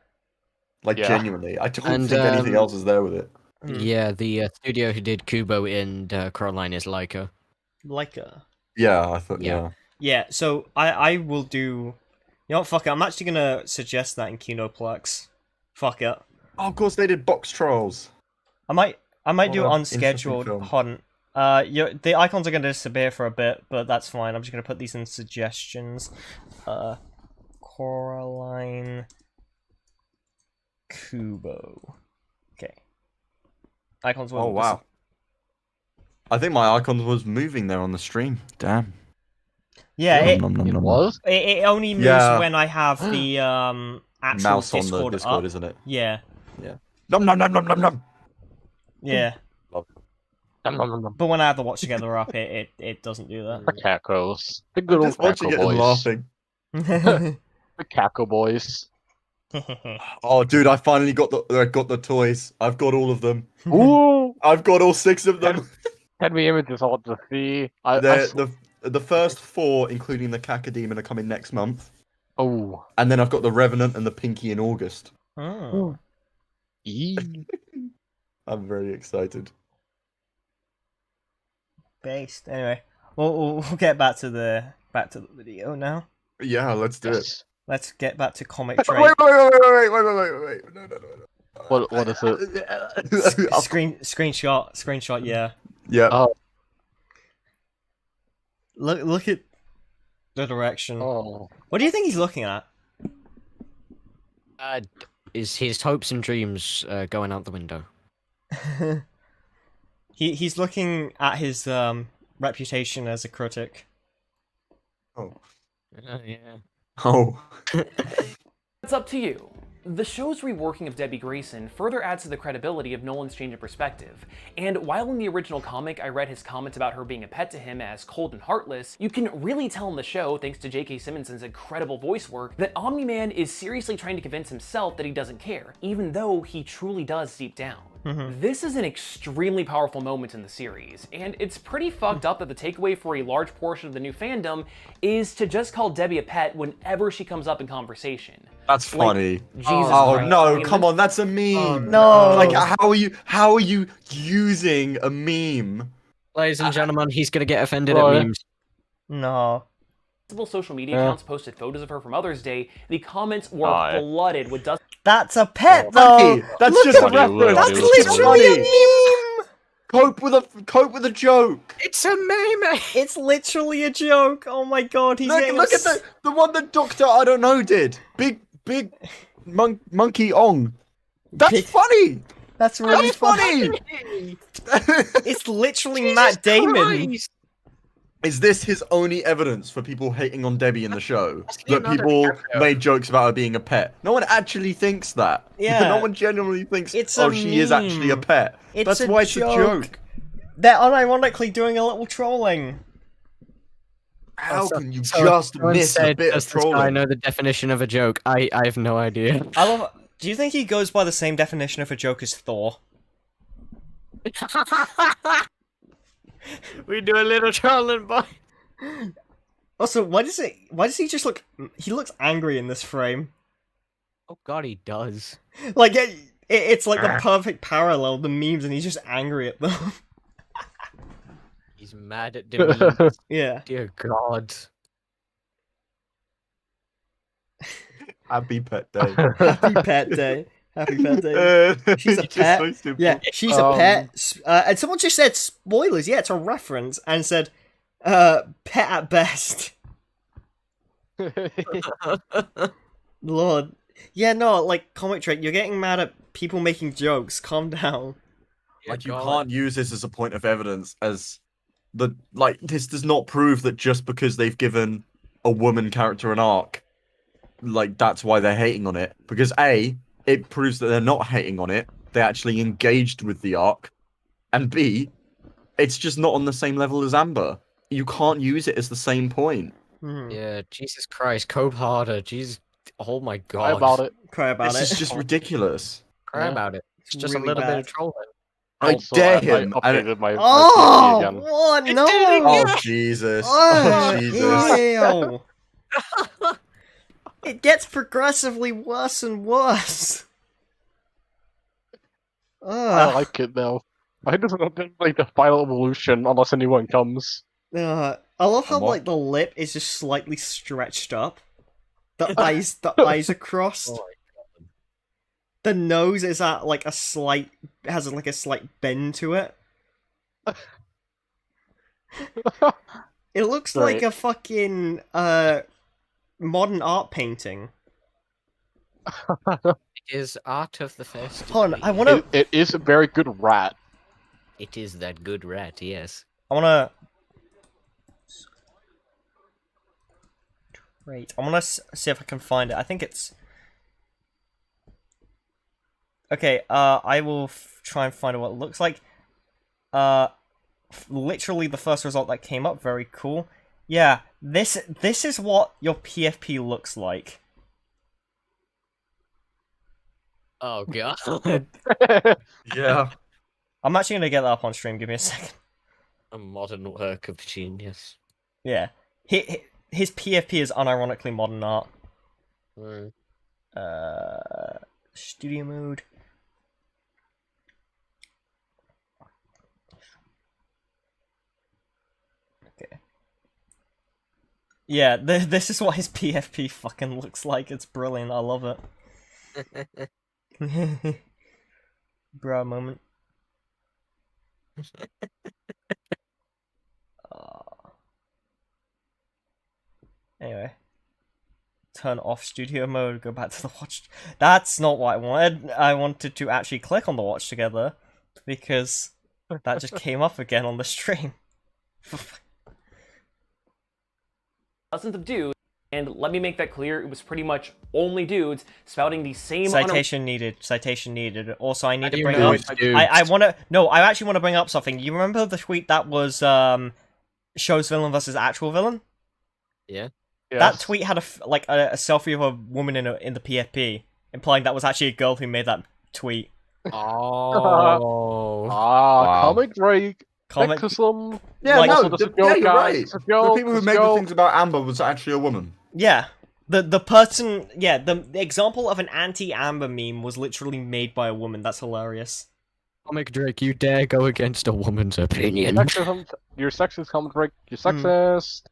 Speaker 4: Like,
Speaker 2: Yeah.
Speaker 4: genuinely. I don't
Speaker 3: And,
Speaker 4: think anything else is there with it.
Speaker 3: Yeah, the studio who did Kubo and Coraline is Leica.
Speaker 4: Yeah, I thought,
Speaker 3: Yeah.
Speaker 4: yeah.
Speaker 1: Yeah, so I will do... You know what, fuck it, I'm actually gonna suggest that in Kinoplex. Fuck it.
Speaker 4: Oh, of course they did Box Trolls.
Speaker 1: I might do
Speaker 4: What an interesting
Speaker 1: unscheduled.
Speaker 4: film.
Speaker 1: Hold on. The icons are going to disappear for a bit, but that's fine. I'm just going to put these in suggestions. Coraline Kubo. Okay. Icons.
Speaker 4: Oh, wow. I think my icon was moving there on the stream. Damn.
Speaker 1: Yeah,
Speaker 4: Nom, nom, nom,
Speaker 2: It
Speaker 4: nom.
Speaker 2: was?
Speaker 1: it only moves
Speaker 4: Yeah.
Speaker 1: when I have the actual
Speaker 4: Mouse on
Speaker 1: Discord,
Speaker 4: the Discord,
Speaker 1: up.
Speaker 4: isn't it?
Speaker 1: Yeah,
Speaker 4: Nom nom nom nom nom nom.
Speaker 1: yeah.
Speaker 2: The
Speaker 1: But when I have the Watch Together up, it doesn't do
Speaker 2: Cackos. The good old
Speaker 4: Just watching
Speaker 2: Cackle
Speaker 4: it and
Speaker 2: boys.
Speaker 4: laughing.
Speaker 1: that.
Speaker 2: The Cackle boys.
Speaker 4: Oh, dude, I finally got the toys. I've got all of them.
Speaker 2: Ooh!
Speaker 4: I've got all 6 of them.
Speaker 2: Send me images I want to see.
Speaker 4: The first 4, including the Cacodemon, are coming next month.
Speaker 2: Oh.
Speaker 4: And then I've got the Revenant and the Pinky in August.
Speaker 1: Oh.
Speaker 2: Eee.
Speaker 4: I'm very excited.
Speaker 1: based. Anyway, we'll get back to the video now.
Speaker 4: Yeah, let's do it.
Speaker 2: Yes.
Speaker 1: Let's get back to comic
Speaker 4: Wait,
Speaker 1: trade.
Speaker 4: wait, wait. No.
Speaker 2: What is it?
Speaker 1: Screenshot. Yeah.
Speaker 4: Yeah.
Speaker 2: Oh.
Speaker 1: Look at the direction.
Speaker 2: Oh.
Speaker 1: What do you think he's looking at?
Speaker 3: Is his hopes and dreams going out the window?
Speaker 1: He's looking at his reputation as a critic.
Speaker 4: Oh.
Speaker 3: Yeah.
Speaker 4: Oh.
Speaker 5: It's up to you. The show's reworking of Debbie Grayson further adds to the credibility of Nolan's change of perspective, and while in the original comic I read his comments about her being a pet to him as cold and heartless, you can really tell in the show, thanks to J.K. Simmonson's incredible voice work, that Omni-Man is seriously trying to convince himself that he doesn't care, even though he truly does deep down. This is an extremely powerful moment in the series, and it's pretty fucked up that the takeaway for a large portion of the new fandom is to just call Debbie a pet whenever she comes up in conversation.
Speaker 4: That's funny.
Speaker 5: Jesus
Speaker 4: Oh
Speaker 5: Christ. I
Speaker 4: no,
Speaker 5: mean,
Speaker 4: come on, that's a meme.
Speaker 1: No.
Speaker 4: Like how are you using a meme?
Speaker 3: Ladies and gentlemen, he's gonna get offended
Speaker 2: Right.
Speaker 3: at memes.
Speaker 1: No.
Speaker 5: Multiple social media accounts posted photos of her for Mother's Day. The comments were
Speaker 2: Aye.
Speaker 5: flooded with dozens
Speaker 1: That's a pet,
Speaker 2: Oh.
Speaker 1: though.
Speaker 4: Funny. That's
Speaker 1: Look
Speaker 4: just
Speaker 1: at
Speaker 4: a reference.
Speaker 1: That's
Speaker 2: Dude,
Speaker 1: literally a
Speaker 4: funny.
Speaker 1: meme.
Speaker 4: Cope with a joke.
Speaker 3: It's a meme.
Speaker 1: It's literally a joke. Oh my god, he's getting
Speaker 4: Look at the one that Doctor I don't know did. Big monkey ong. That's
Speaker 1: Big-
Speaker 4: funny.
Speaker 1: That's really
Speaker 4: That's
Speaker 1: funny.
Speaker 4: funny.
Speaker 1: It's literally Matt Damon.
Speaker 3: Christ.
Speaker 4: Is this his only evidence for people hating on Debbie in the show? That
Speaker 3: Leonardo
Speaker 4: people
Speaker 3: DiCaprio.
Speaker 4: made jokes about her being a pet. No one actually thinks that.
Speaker 1: Yeah.
Speaker 4: No one genuinely thinks,
Speaker 1: It's
Speaker 4: oh,
Speaker 1: a
Speaker 4: she is actually a
Speaker 1: meme.
Speaker 4: pet.
Speaker 1: It's
Speaker 4: That's
Speaker 1: a
Speaker 4: why it's a
Speaker 1: joke.
Speaker 4: joke.
Speaker 1: They're unironically doing a little trolling.
Speaker 4: How
Speaker 3: So-
Speaker 4: can you
Speaker 3: so
Speaker 4: just
Speaker 3: someone
Speaker 4: miss a
Speaker 3: said,
Speaker 4: bit of
Speaker 3: "Does this guy
Speaker 4: trolling?
Speaker 3: know the definition of a joke?" I have no idea.
Speaker 1: I love. Do you think he goes by the same definition of a joke as Thor?
Speaker 3: We do a little trolling, boy.
Speaker 1: Also, why does he just look? He looks angry in this frame.
Speaker 3: Oh god, he does.
Speaker 1: Like it's like the perfect parallel, the memes, and he's just angry at them.
Speaker 3: He's mad at Dimmy.
Speaker 1: Yeah.
Speaker 3: Dear God.
Speaker 4: Happy pet day.
Speaker 1: Happy pet day. Happy pet day. She's a
Speaker 4: You're just
Speaker 1: pet.
Speaker 4: so stupid.
Speaker 1: Yeah, she's a pet. And someone just said spoilers. Yeah, it's a reference, and said, pet at best. Lord. Yeah, no, like comic trick. You're getting mad at people making jokes. Calm down.
Speaker 4: Like you can't use this as a point of evidence as this does not prove that just because they've given a woman character an arc, like that's why they're hating on it. Because A, it proves that they're not hating on it. They actually engaged with the arc. And B, it's just not on the same level as Amber. You can't use it as the same point.
Speaker 3: Yeah, Jesus Christ, cope harder. Jesus, oh my God.
Speaker 2: Cry about it.
Speaker 1: Cry about
Speaker 4: This
Speaker 1: it.
Speaker 4: is just ridiculous.
Speaker 3: Cry
Speaker 2: Yeah.
Speaker 3: about it. It's just
Speaker 1: really
Speaker 3: a little bit
Speaker 1: bad.
Speaker 3: of trolling.
Speaker 4: I
Speaker 2: Also,
Speaker 4: dare him.
Speaker 2: I updated my
Speaker 1: Oh,
Speaker 2: PSP again.
Speaker 1: what? No.
Speaker 4: Oh Jesus! Oh Jesus!
Speaker 1: Ew. It gets progressively worse and worse.
Speaker 2: I
Speaker 1: Ugh.
Speaker 2: like it though. I just don't like the final evolution unless anyone comes.
Speaker 1: I love how
Speaker 4: And what?
Speaker 1: like the lip is just slightly stretched up. The eyes are crossed.
Speaker 3: Oh
Speaker 1: The nose is at like a slight has like a slight bend to it. It looks like
Speaker 2: Right.
Speaker 1: a fucking modern art painting.
Speaker 3: It is art of the first.
Speaker 1: Hold on, I
Speaker 3: degree.
Speaker 1: wanna
Speaker 2: It is a very good rat.
Speaker 3: It is that good rat, yes.
Speaker 1: Wait, I wanna see if I can find it. I think it's okay. I will try and find what it looks like. Literally the first result that came up. Very cool. Yeah, this is what your PFP looks like.
Speaker 3: Oh God.
Speaker 4: Yeah.
Speaker 1: I'm actually gonna get that up on stream. Give me a second.
Speaker 3: A modern work of genius.
Speaker 1: Yeah, his PFP is unironically modern art.
Speaker 3: Mm.
Speaker 1: Studio mode. Okay. Yeah, this is what his PFP fucking looks like. It's brilliant. I love it. Bro moment. Anyway. Turn off studio mode, go back to the watch. That's not what I wanted. I wanted to actually click on the watch together because that just came up again on the stream.
Speaker 5: Dozens of dudes, and let me make that clear, it was pretty much only dudes spouting the same
Speaker 1: Citation needed. Citation needed. Also, I need to
Speaker 3: you
Speaker 1: bring
Speaker 3: know
Speaker 1: up.
Speaker 3: it's dudes?
Speaker 1: I want to. No, I actually want to bring up something. You remember the tweet that was shows villain versus actual villain?
Speaker 3: Yeah.
Speaker 1: That tweet had a selfie of a woman in the PFP, implying that was actually a girl who made that tweet.
Speaker 3: Oh.
Speaker 4: Wow.
Speaker 2: Comic Drake.
Speaker 1: Comment.
Speaker 2: Sexism.
Speaker 4: Yeah,
Speaker 1: Like-
Speaker 4: no,
Speaker 2: Also, this is
Speaker 4: yeah,
Speaker 2: go,
Speaker 4: you're
Speaker 2: guys.
Speaker 4: right.
Speaker 2: This is go,
Speaker 4: The people who
Speaker 2: this is
Speaker 4: made
Speaker 2: go.
Speaker 4: the things about Amber was actually a woman.
Speaker 1: Yeah. The person, yeah, the example of an anti-Amber meme was literally made by a woman. That's hilarious.
Speaker 3: Comic Drake, you dare go against a woman's opinion?
Speaker 2: Sexism. You're sexist, Comic Drake. You're sexist.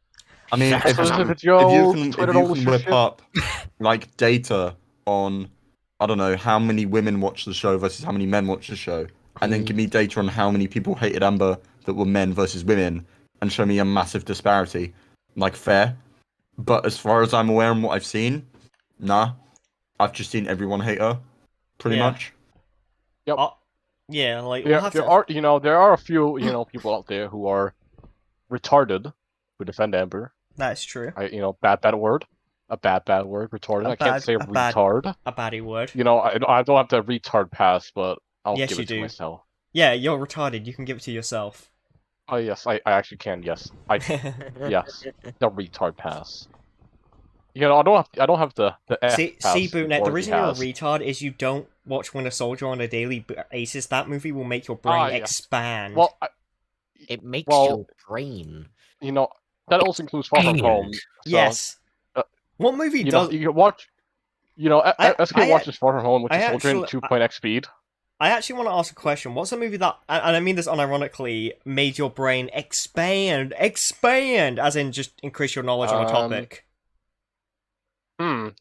Speaker 4: I mean, if
Speaker 2: Sexist,
Speaker 4: you can
Speaker 2: Twitter all this
Speaker 4: whip
Speaker 2: shit.
Speaker 4: up like data on, I don't know, how many women watch the show versus how many men watch the show, and then give me data on how many people hated Amber that were men versus women, and show me a massive disparity, like fair. But as far as I'm aware and what I've seen, nah, I've just seen everyone hate her, pretty
Speaker 1: Yeah.
Speaker 4: much.
Speaker 1: Yeah, like
Speaker 2: There,
Speaker 1: we'll have
Speaker 2: there
Speaker 1: to.
Speaker 2: are, there are a few, people out there who are retarded who defend Amber.
Speaker 1: That's true.
Speaker 2: Bad word. A bad word. Retarded. I can't say retard.
Speaker 1: A baddie word.
Speaker 2: I don't have the retard pass, but I'll
Speaker 1: Yes,
Speaker 2: give
Speaker 1: you
Speaker 2: it to
Speaker 1: do.
Speaker 2: myself.
Speaker 1: Yeah, you're retarded. You can give it to yourself.
Speaker 2: Oh yes, I actually can. Yes, yes, the retard pass. I don't have the F
Speaker 1: See,
Speaker 2: pass
Speaker 1: Bootnet, the
Speaker 2: Borgie
Speaker 1: reason you're a
Speaker 2: has.
Speaker 1: retard is you don't watch Winter Soldier on a daily basis. That movie will make your brain
Speaker 2: Yeah.
Speaker 1: expand.
Speaker 3: It makes your brain.
Speaker 2: That also includes Far From Home. So,
Speaker 1: yes. What movie does?
Speaker 2: you can watch. SK watches Far From Home, which
Speaker 1: I
Speaker 2: is Soldier in
Speaker 1: actually-
Speaker 2: 2.x speed.
Speaker 1: I actually want to ask a question. What's a movie that, and I mean this unironically, made your brain expand, as in just increase your knowledge on a topic?
Speaker 2: That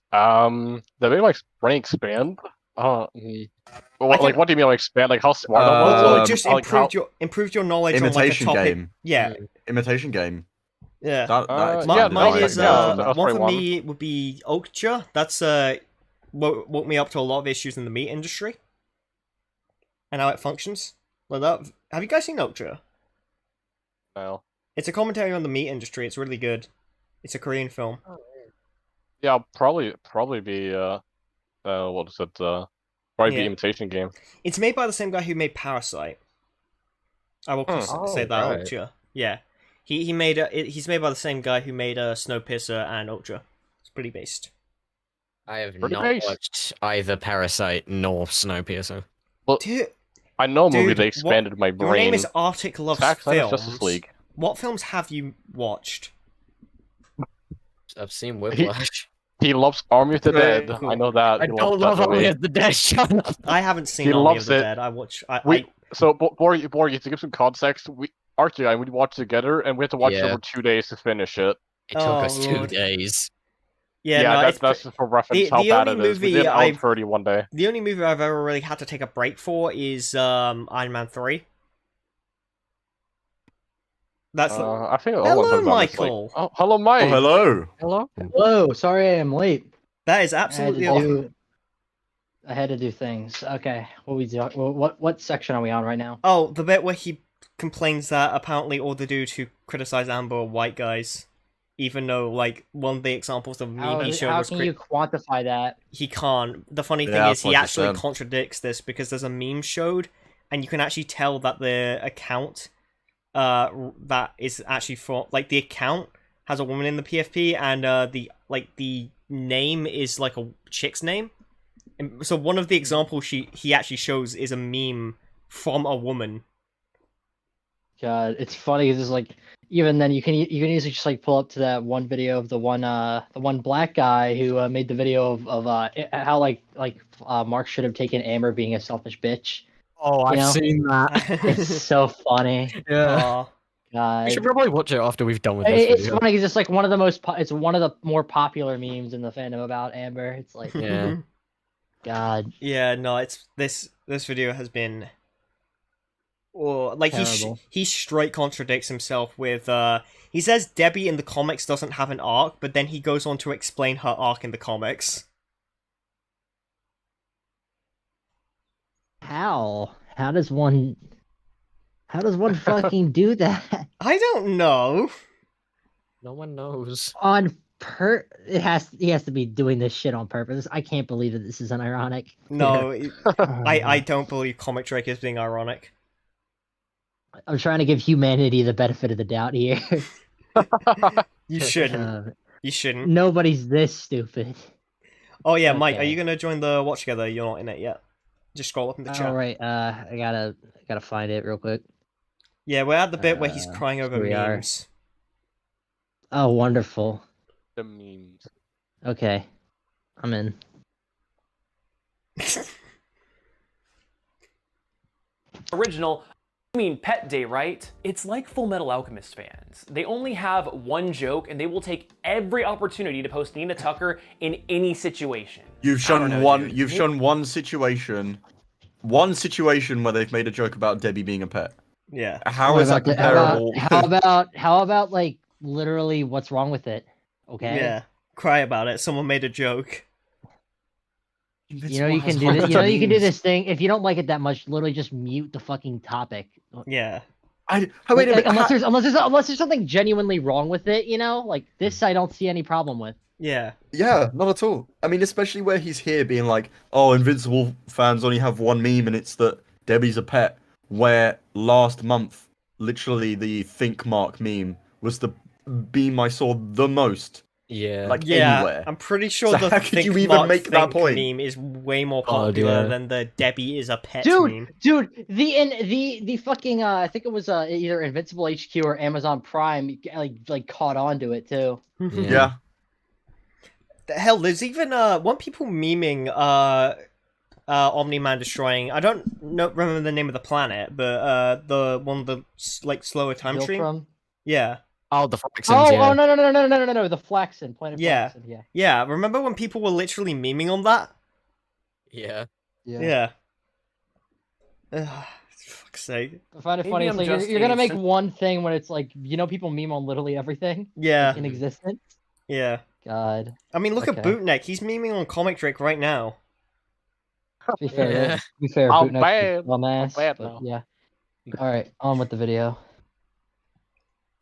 Speaker 2: made my brain expand. What do you mean like expand? Like how smart I was?
Speaker 1: Well,
Speaker 2: Like,
Speaker 1: just
Speaker 2: like
Speaker 1: improved your knowledge
Speaker 4: Imitation
Speaker 1: on like a topic.
Speaker 4: game.
Speaker 1: Yeah,
Speaker 4: Imitation game.
Speaker 1: yeah.
Speaker 4: That
Speaker 2: yeah,
Speaker 4: expanded
Speaker 1: Mine
Speaker 4: my
Speaker 1: is
Speaker 2: that
Speaker 4: brain.
Speaker 2: was
Speaker 1: one for
Speaker 2: probably
Speaker 1: me would be Okja. That's woke me up to a lot of issues in the meat industry and how it functions. Like that. Have you guys seen Okja?
Speaker 2: No.
Speaker 1: It's a commentary on the meat industry. It's really good. It's a Korean film.
Speaker 2: Yeah, I'll probably be what is it? Probably
Speaker 1: Yeah.
Speaker 2: be Imitation Game.
Speaker 1: It's made by the same guy who made Parasite. I will say that
Speaker 3: right.
Speaker 1: Okja. Yeah, he's made by the same guy who made Snowpiercer and Okja. It's pretty based.
Speaker 3: I have
Speaker 2: Pretty
Speaker 3: not
Speaker 2: based.
Speaker 3: watched either Parasite nor Snowpiercer.
Speaker 1: Dude,
Speaker 2: I know a movie
Speaker 1: Dude,
Speaker 2: that expanded my
Speaker 1: your
Speaker 2: brain.
Speaker 1: name is Arctic Loves
Speaker 2: Zack Snyder's
Speaker 1: Films.
Speaker 2: Justice League.
Speaker 1: What films have you watched?
Speaker 3: I've seen Whiplash.
Speaker 2: He loves Army of the
Speaker 4: Very
Speaker 2: Dead.
Speaker 1: cool.
Speaker 2: I know that.
Speaker 3: I
Speaker 2: He
Speaker 3: don't
Speaker 2: loves that
Speaker 3: love Army
Speaker 2: movie.
Speaker 3: of the Dead. Shut up.
Speaker 1: I haven't seen
Speaker 2: He
Speaker 1: Army
Speaker 2: loves
Speaker 1: of the
Speaker 2: it.
Speaker 1: Dead. I watch.
Speaker 2: So, Borgie, to give some context, Archie and I, we watched together, and we had to watch it
Speaker 3: Yeah.
Speaker 2: over 2 days to finish it.
Speaker 3: It took
Speaker 1: Oh,
Speaker 3: us 2
Speaker 1: Lord.
Speaker 3: days.
Speaker 1: Yeah,
Speaker 2: Yeah,
Speaker 1: no,
Speaker 2: that's
Speaker 1: it's
Speaker 2: just for reference
Speaker 1: the
Speaker 2: how bad
Speaker 1: only
Speaker 2: it is. We
Speaker 1: movie
Speaker 2: did
Speaker 1: I've-
Speaker 2: out 30 one day.
Speaker 1: the only movie I've ever really had to take a break for is Iron Man 3. That's
Speaker 2: I think
Speaker 1: Hello,
Speaker 2: one time
Speaker 1: Michael.
Speaker 2: Oh, hello, Mike.
Speaker 4: Oh, hello.
Speaker 3: Hello?
Speaker 6: Hello, sorry I am late.
Speaker 1: that is
Speaker 6: I had
Speaker 1: absolutely
Speaker 6: to
Speaker 1: awesome.
Speaker 6: do, I had to do things. Okay, what section are we on right now?
Speaker 1: Oh, the bit where he complains that apparently all the dudes who criticize Amber are white guys, even though like one of the examples of meme he showed
Speaker 6: How
Speaker 1: was
Speaker 6: can you quantify that?
Speaker 1: he can't. The funny thing
Speaker 4: Yeah,
Speaker 1: is
Speaker 4: that's
Speaker 1: he
Speaker 4: what I
Speaker 1: actually
Speaker 4: said.
Speaker 1: contradicts this because there's a meme showed, and you can actually tell that the account, that is actually from like the account has a woman in the PFP, and the name is like a chick's name. And so one of the examples he actually shows is a meme from a woman.
Speaker 6: God, it's funny because it's like even then you can easily just like pull up to that one video of the one black guy who made the video of how Mark should have taken Amber being a selfish bitch.
Speaker 3: Oh, I've
Speaker 6: know?
Speaker 3: seen that.
Speaker 6: It's so funny.
Speaker 3: Yeah.
Speaker 1: Aw.
Speaker 6: God.
Speaker 3: We should probably watch it after we've done with this
Speaker 6: It's
Speaker 3: video.
Speaker 6: funny because it's like one of the most. It's one of the more popular memes in the fandom about Amber. It's like,
Speaker 3: Yeah.
Speaker 6: God,
Speaker 1: Yeah, no, it's this video has been, or like
Speaker 6: terrible.
Speaker 1: he straight contradicts himself with he says Debbie in the comics doesn't have an arc, but then he goes on to explain her arc in the comics.
Speaker 6: How? How does one fucking do that?
Speaker 1: I don't know.
Speaker 3: No one knows.
Speaker 6: He has to be doing this shit on purpose. I can't believe that this is unironic.
Speaker 1: No, I don't believe Comic Drake is being ironic.
Speaker 6: I'm trying to give humanity the benefit of the doubt here.
Speaker 1: You shouldn't. You shouldn't.
Speaker 6: Nobody's this stupid.
Speaker 1: Oh yeah, Mike, are
Speaker 6: Okay.
Speaker 1: you gonna join the watch together? You're not in it yet. Just scroll up in the chat.
Speaker 6: All right, I gotta find it real quick.
Speaker 1: Yeah, we're at the bit where he's crying over
Speaker 6: here we are.
Speaker 1: memes.
Speaker 6: Oh, wonderful.
Speaker 2: The memes.
Speaker 6: Okay, I'm in.
Speaker 5: Original. I mean, Pet Day, right? It's like Full Metal Alchemist fans. They only have one joke, and they will take every opportunity to post Nina Tucker in any situation.
Speaker 4: You've
Speaker 5: I don't
Speaker 4: shown
Speaker 5: know,
Speaker 4: one.
Speaker 5: dude.
Speaker 4: You've shown one situation where they've made a joke about Debbie being a pet.
Speaker 1: Yeah.
Speaker 4: How
Speaker 6: What
Speaker 4: is that
Speaker 6: about
Speaker 4: comparable?
Speaker 6: how about like literally what's wrong with it? Okay.
Speaker 1: Yeah. Cry about it. Someone made a joke.
Speaker 6: You know you can do this. You know you can do this thing. If you don't like it that much, literally just mute the fucking topic.
Speaker 1: Yeah.
Speaker 4: Wait a
Speaker 6: Like,
Speaker 4: minute.
Speaker 6: unless there's something genuinely wrong with it, you know, like this I don't see any problem with.
Speaker 1: Yeah.
Speaker 4: Yeah, not at all. I mean, especially where he's here being like, oh, Invincible fans only have one meme and it's that Debbie's a pet. Where last month, literally the Think Mark meme was the meme I saw the most.
Speaker 3: Yeah.
Speaker 4: Like
Speaker 1: Yeah.
Speaker 4: anywhere.
Speaker 1: I'm pretty sure
Speaker 4: So
Speaker 1: the
Speaker 4: how could
Speaker 1: Think
Speaker 4: you even
Speaker 1: Mark
Speaker 4: make that
Speaker 1: Think
Speaker 4: point?
Speaker 1: meme is way more
Speaker 3: Oh,
Speaker 1: popular
Speaker 3: yeah.
Speaker 1: than the Debbie is a pet meme.
Speaker 6: Dude, the fucking I think it was either Invincible HQ or Amazon Prime like caught on to it too.
Speaker 4: Yeah.
Speaker 1: The hell, there's even weren't people memeing Omni-Man destroying, I don't remember the name of the planet, but the one of the like slower time stream.
Speaker 6: Viltrum?
Speaker 1: Yeah.
Speaker 3: Oh, the Flaxens,
Speaker 6: Oh,
Speaker 3: yeah.
Speaker 6: oh no, the Flaxen, Planet
Speaker 1: Yeah.
Speaker 6: Flaxen, yeah.
Speaker 1: Yeah, remember when people were literally memeing on that?
Speaker 3: Yeah.
Speaker 1: Yeah. Ugh, fuck's sake.
Speaker 6: I find it
Speaker 5: Maybe
Speaker 6: funny. It's
Speaker 5: I'm
Speaker 6: like
Speaker 5: just
Speaker 6: you're gonna
Speaker 5: a
Speaker 6: make
Speaker 5: sen-
Speaker 6: one thing when it's like people meme on literally everything
Speaker 1: Yeah.
Speaker 6: in existence.
Speaker 1: Yeah.
Speaker 6: God.
Speaker 1: I mean, look at
Speaker 6: Okay.
Speaker 1: Bootneck. He's memeing on Comic Drake right now.
Speaker 6: To be fair,
Speaker 3: Yeah.
Speaker 6: to be fair,
Speaker 2: I'm
Speaker 6: Bootneck's
Speaker 2: bad.
Speaker 6: a dumbass,
Speaker 2: bad
Speaker 6: but
Speaker 2: now.
Speaker 6: yeah. All right, on with the video.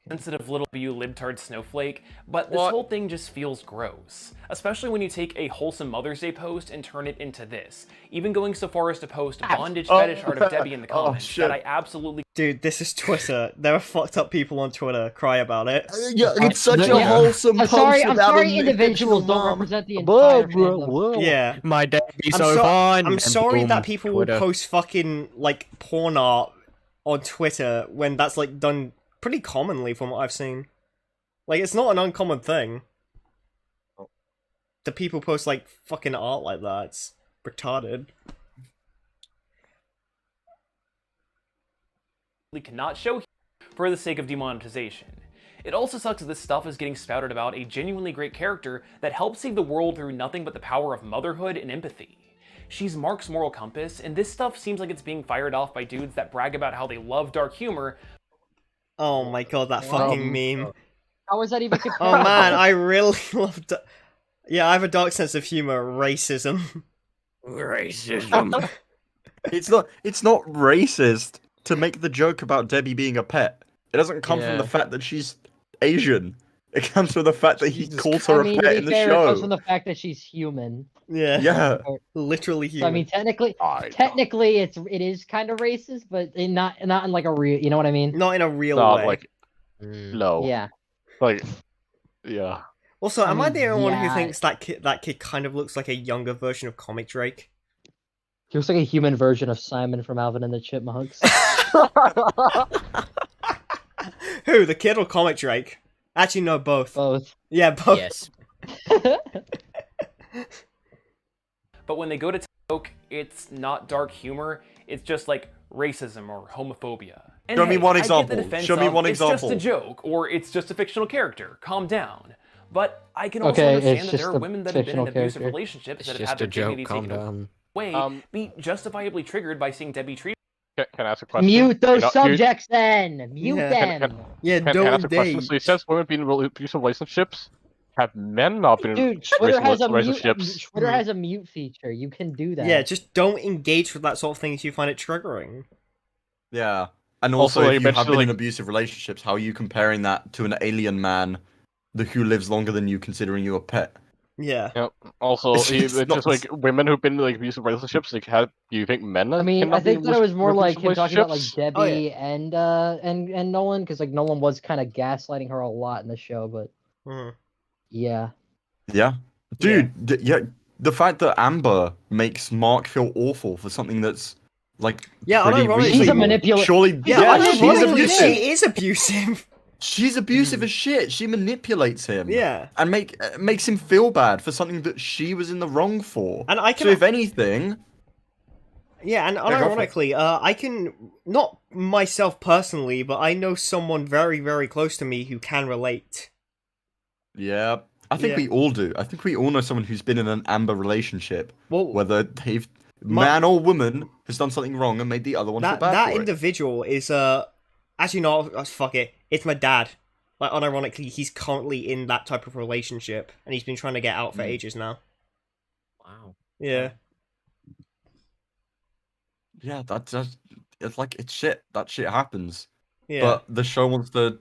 Speaker 5: Sensitive little you libtard snowflake, but this
Speaker 2: What?
Speaker 5: whole thing just feels gross. Especially when you take a wholesome Mother's Day post and turn it into this. Even going so far as to post bondage fetish art of Debbie in the
Speaker 4: Oh,
Speaker 5: comments
Speaker 4: shit.
Speaker 5: that I absolutely
Speaker 1: Dude, this is Twitter. There are fucked up people on Twitter. Cry about it.
Speaker 4: Yeah, it's such a
Speaker 6: Yeah.
Speaker 4: wholesome
Speaker 6: I'm
Speaker 4: post
Speaker 6: sorry,
Speaker 4: about an
Speaker 6: individuals don't
Speaker 4: mom.
Speaker 6: represent the entire fandom.
Speaker 3: Whoa.
Speaker 1: Yeah.
Speaker 3: My day be
Speaker 1: I'm
Speaker 3: so
Speaker 1: so-
Speaker 3: fun.
Speaker 1: I'm
Speaker 3: and
Speaker 1: sorry
Speaker 3: boom,
Speaker 1: that people
Speaker 3: Twitter.
Speaker 1: will post fucking, like, porn art on Twitter when that's, like, done pretty commonly from what I've seen. Like, it's not an uncommon thing. The people post, like, fucking art like that. It's retarded.
Speaker 5: cannot show for the sake of demonetization. It also sucks that this stuff is getting spouted about a genuinely great character that helps save the world through nothing but the power of motherhood and empathy. She's Mark's moral compass, and this stuff seems like it's being fired off by dudes that brag about how they love dark humor.
Speaker 1: Oh my god, that fucking meme.
Speaker 6: How is that even
Speaker 1: Oh
Speaker 6: comparable?
Speaker 1: man, I really love. Yeah, I have a dark sense of humor. Racism.
Speaker 3: Racism.
Speaker 4: It's not racist to make the joke about Debbie being a pet. It doesn't come from
Speaker 3: Yeah.
Speaker 4: the fact that she's Asian. It comes from the fact that he
Speaker 3: Jesus
Speaker 4: calls her
Speaker 6: I mean,
Speaker 4: a
Speaker 6: to
Speaker 4: pet
Speaker 6: be
Speaker 4: in the
Speaker 6: fair, it comes
Speaker 4: show.
Speaker 6: from the fact that she's human.
Speaker 1: Yeah.
Speaker 4: Yeah.
Speaker 1: Literally
Speaker 6: So
Speaker 1: human.
Speaker 6: I mean, technically,
Speaker 2: I
Speaker 6: it is kind of racist, but not in like a real. You know what I mean?
Speaker 1: Not in a real
Speaker 2: not
Speaker 1: way.
Speaker 2: like
Speaker 3: Mm.
Speaker 2: no.
Speaker 6: Yeah.
Speaker 2: Like yeah.
Speaker 1: Also,
Speaker 6: I
Speaker 1: am I
Speaker 6: mean,
Speaker 1: the only one who
Speaker 6: yeah.
Speaker 1: thinks that kid kind of looks like a younger version of Comic Drake?
Speaker 6: He looks like a human version of Simon from Alvin and the Chipmunks.
Speaker 1: Who, the kid or Comic Drake? Actually, no, both.
Speaker 6: Both.
Speaker 1: Yeah, both.
Speaker 3: Yes.
Speaker 5: But when they go to joke, it's not dark humor, it's just like racism or homophobia. And
Speaker 4: Show me
Speaker 5: hey,
Speaker 4: one
Speaker 5: I get the
Speaker 4: example.
Speaker 5: defense
Speaker 4: Show me
Speaker 5: of,
Speaker 4: one
Speaker 5: it's
Speaker 4: example.
Speaker 5: just a joke, or it's just a fictional character. Calm down. But I can also
Speaker 6: Okay,
Speaker 5: understand
Speaker 6: it's
Speaker 5: that there
Speaker 6: just
Speaker 5: are
Speaker 6: a
Speaker 5: women that have been in
Speaker 6: fictional
Speaker 5: abusive
Speaker 6: character.
Speaker 5: relationships
Speaker 3: It's
Speaker 5: that have
Speaker 3: just
Speaker 5: had their
Speaker 3: a joke.
Speaker 5: dignity
Speaker 3: Calm
Speaker 5: taken
Speaker 3: down.
Speaker 5: away, be justifiably triggered by seeing Debbie treated.
Speaker 2: Can I ask a question?
Speaker 6: Mute those
Speaker 2: You know,
Speaker 6: subjects then. Mute
Speaker 1: Yeah.
Speaker 6: them.
Speaker 1: Yeah,
Speaker 2: Can I
Speaker 1: don't
Speaker 2: ask a question? So he says women being in abusive relationships. Have men not been in
Speaker 6: Dude, Twitter has a mute.
Speaker 2: relationships?
Speaker 6: Twitter has a mute feature. You can do that.
Speaker 1: Yeah, just don't engage with that sort of thing if you find it triggering.
Speaker 4: Yeah. And
Speaker 2: Also,
Speaker 4: also,
Speaker 2: you
Speaker 4: if you have
Speaker 2: mentioned,
Speaker 4: been in
Speaker 2: like-
Speaker 4: abusive relationships, how are you comparing that to an alien man who lives longer than you, considering you a pet?
Speaker 1: Yeah.
Speaker 2: Yeah. Also,
Speaker 4: It's
Speaker 2: it's
Speaker 4: not
Speaker 2: just like women who've been in like abusive relationships. Like, do you think men?
Speaker 6: I mean,
Speaker 2: cannot
Speaker 6: I think
Speaker 2: be
Speaker 6: that it was more
Speaker 2: in
Speaker 6: like
Speaker 2: abusive
Speaker 6: him talking about like
Speaker 2: relationships?
Speaker 6: Debbie
Speaker 1: Oh,
Speaker 6: and Nolan, because like Nolan was kind of gaslighting her a lot in the show, but
Speaker 1: Mhm.
Speaker 6: yeah.
Speaker 4: Yeah. Dude, yeah, the fact that Amber makes Mark feel awful for something that's, like,
Speaker 1: Yeah,
Speaker 4: pretty
Speaker 1: unironically-
Speaker 4: reasonable.
Speaker 6: She's a manipulator.
Speaker 4: Surely,
Speaker 1: Yeah,
Speaker 4: she's
Speaker 1: unironically,
Speaker 4: abusive.
Speaker 1: she is abusive.
Speaker 4: She's abusive as shit. She manipulates him.
Speaker 1: Yeah.
Speaker 4: And makes him feel bad for something that she was in the wrong for.
Speaker 1: And I
Speaker 4: So
Speaker 1: can-
Speaker 4: if anything...
Speaker 1: Yeah, and
Speaker 4: go for it.
Speaker 1: unironically, I can, not myself personally, but I know someone very, very close to me who can relate.
Speaker 4: Yeah. I think
Speaker 1: Yeah.
Speaker 4: we all do. I think we all know someone who's been in an Amber relationship.
Speaker 1: Well,
Speaker 4: Whether they've...
Speaker 1: My-
Speaker 4: Man or woman has done something wrong and made the other one feel
Speaker 1: that
Speaker 4: bad
Speaker 1: that
Speaker 4: for it.
Speaker 1: individual is, actually not, fuck it, it's my dad. Like, unironically, he's currently in that type of relationship, and he's been trying to get out for ages now.
Speaker 3: Wow.
Speaker 1: Yeah.
Speaker 4: Yeah, that's just... It's like, it's shit. That shit happens.
Speaker 1: Yeah.
Speaker 4: But the show wants to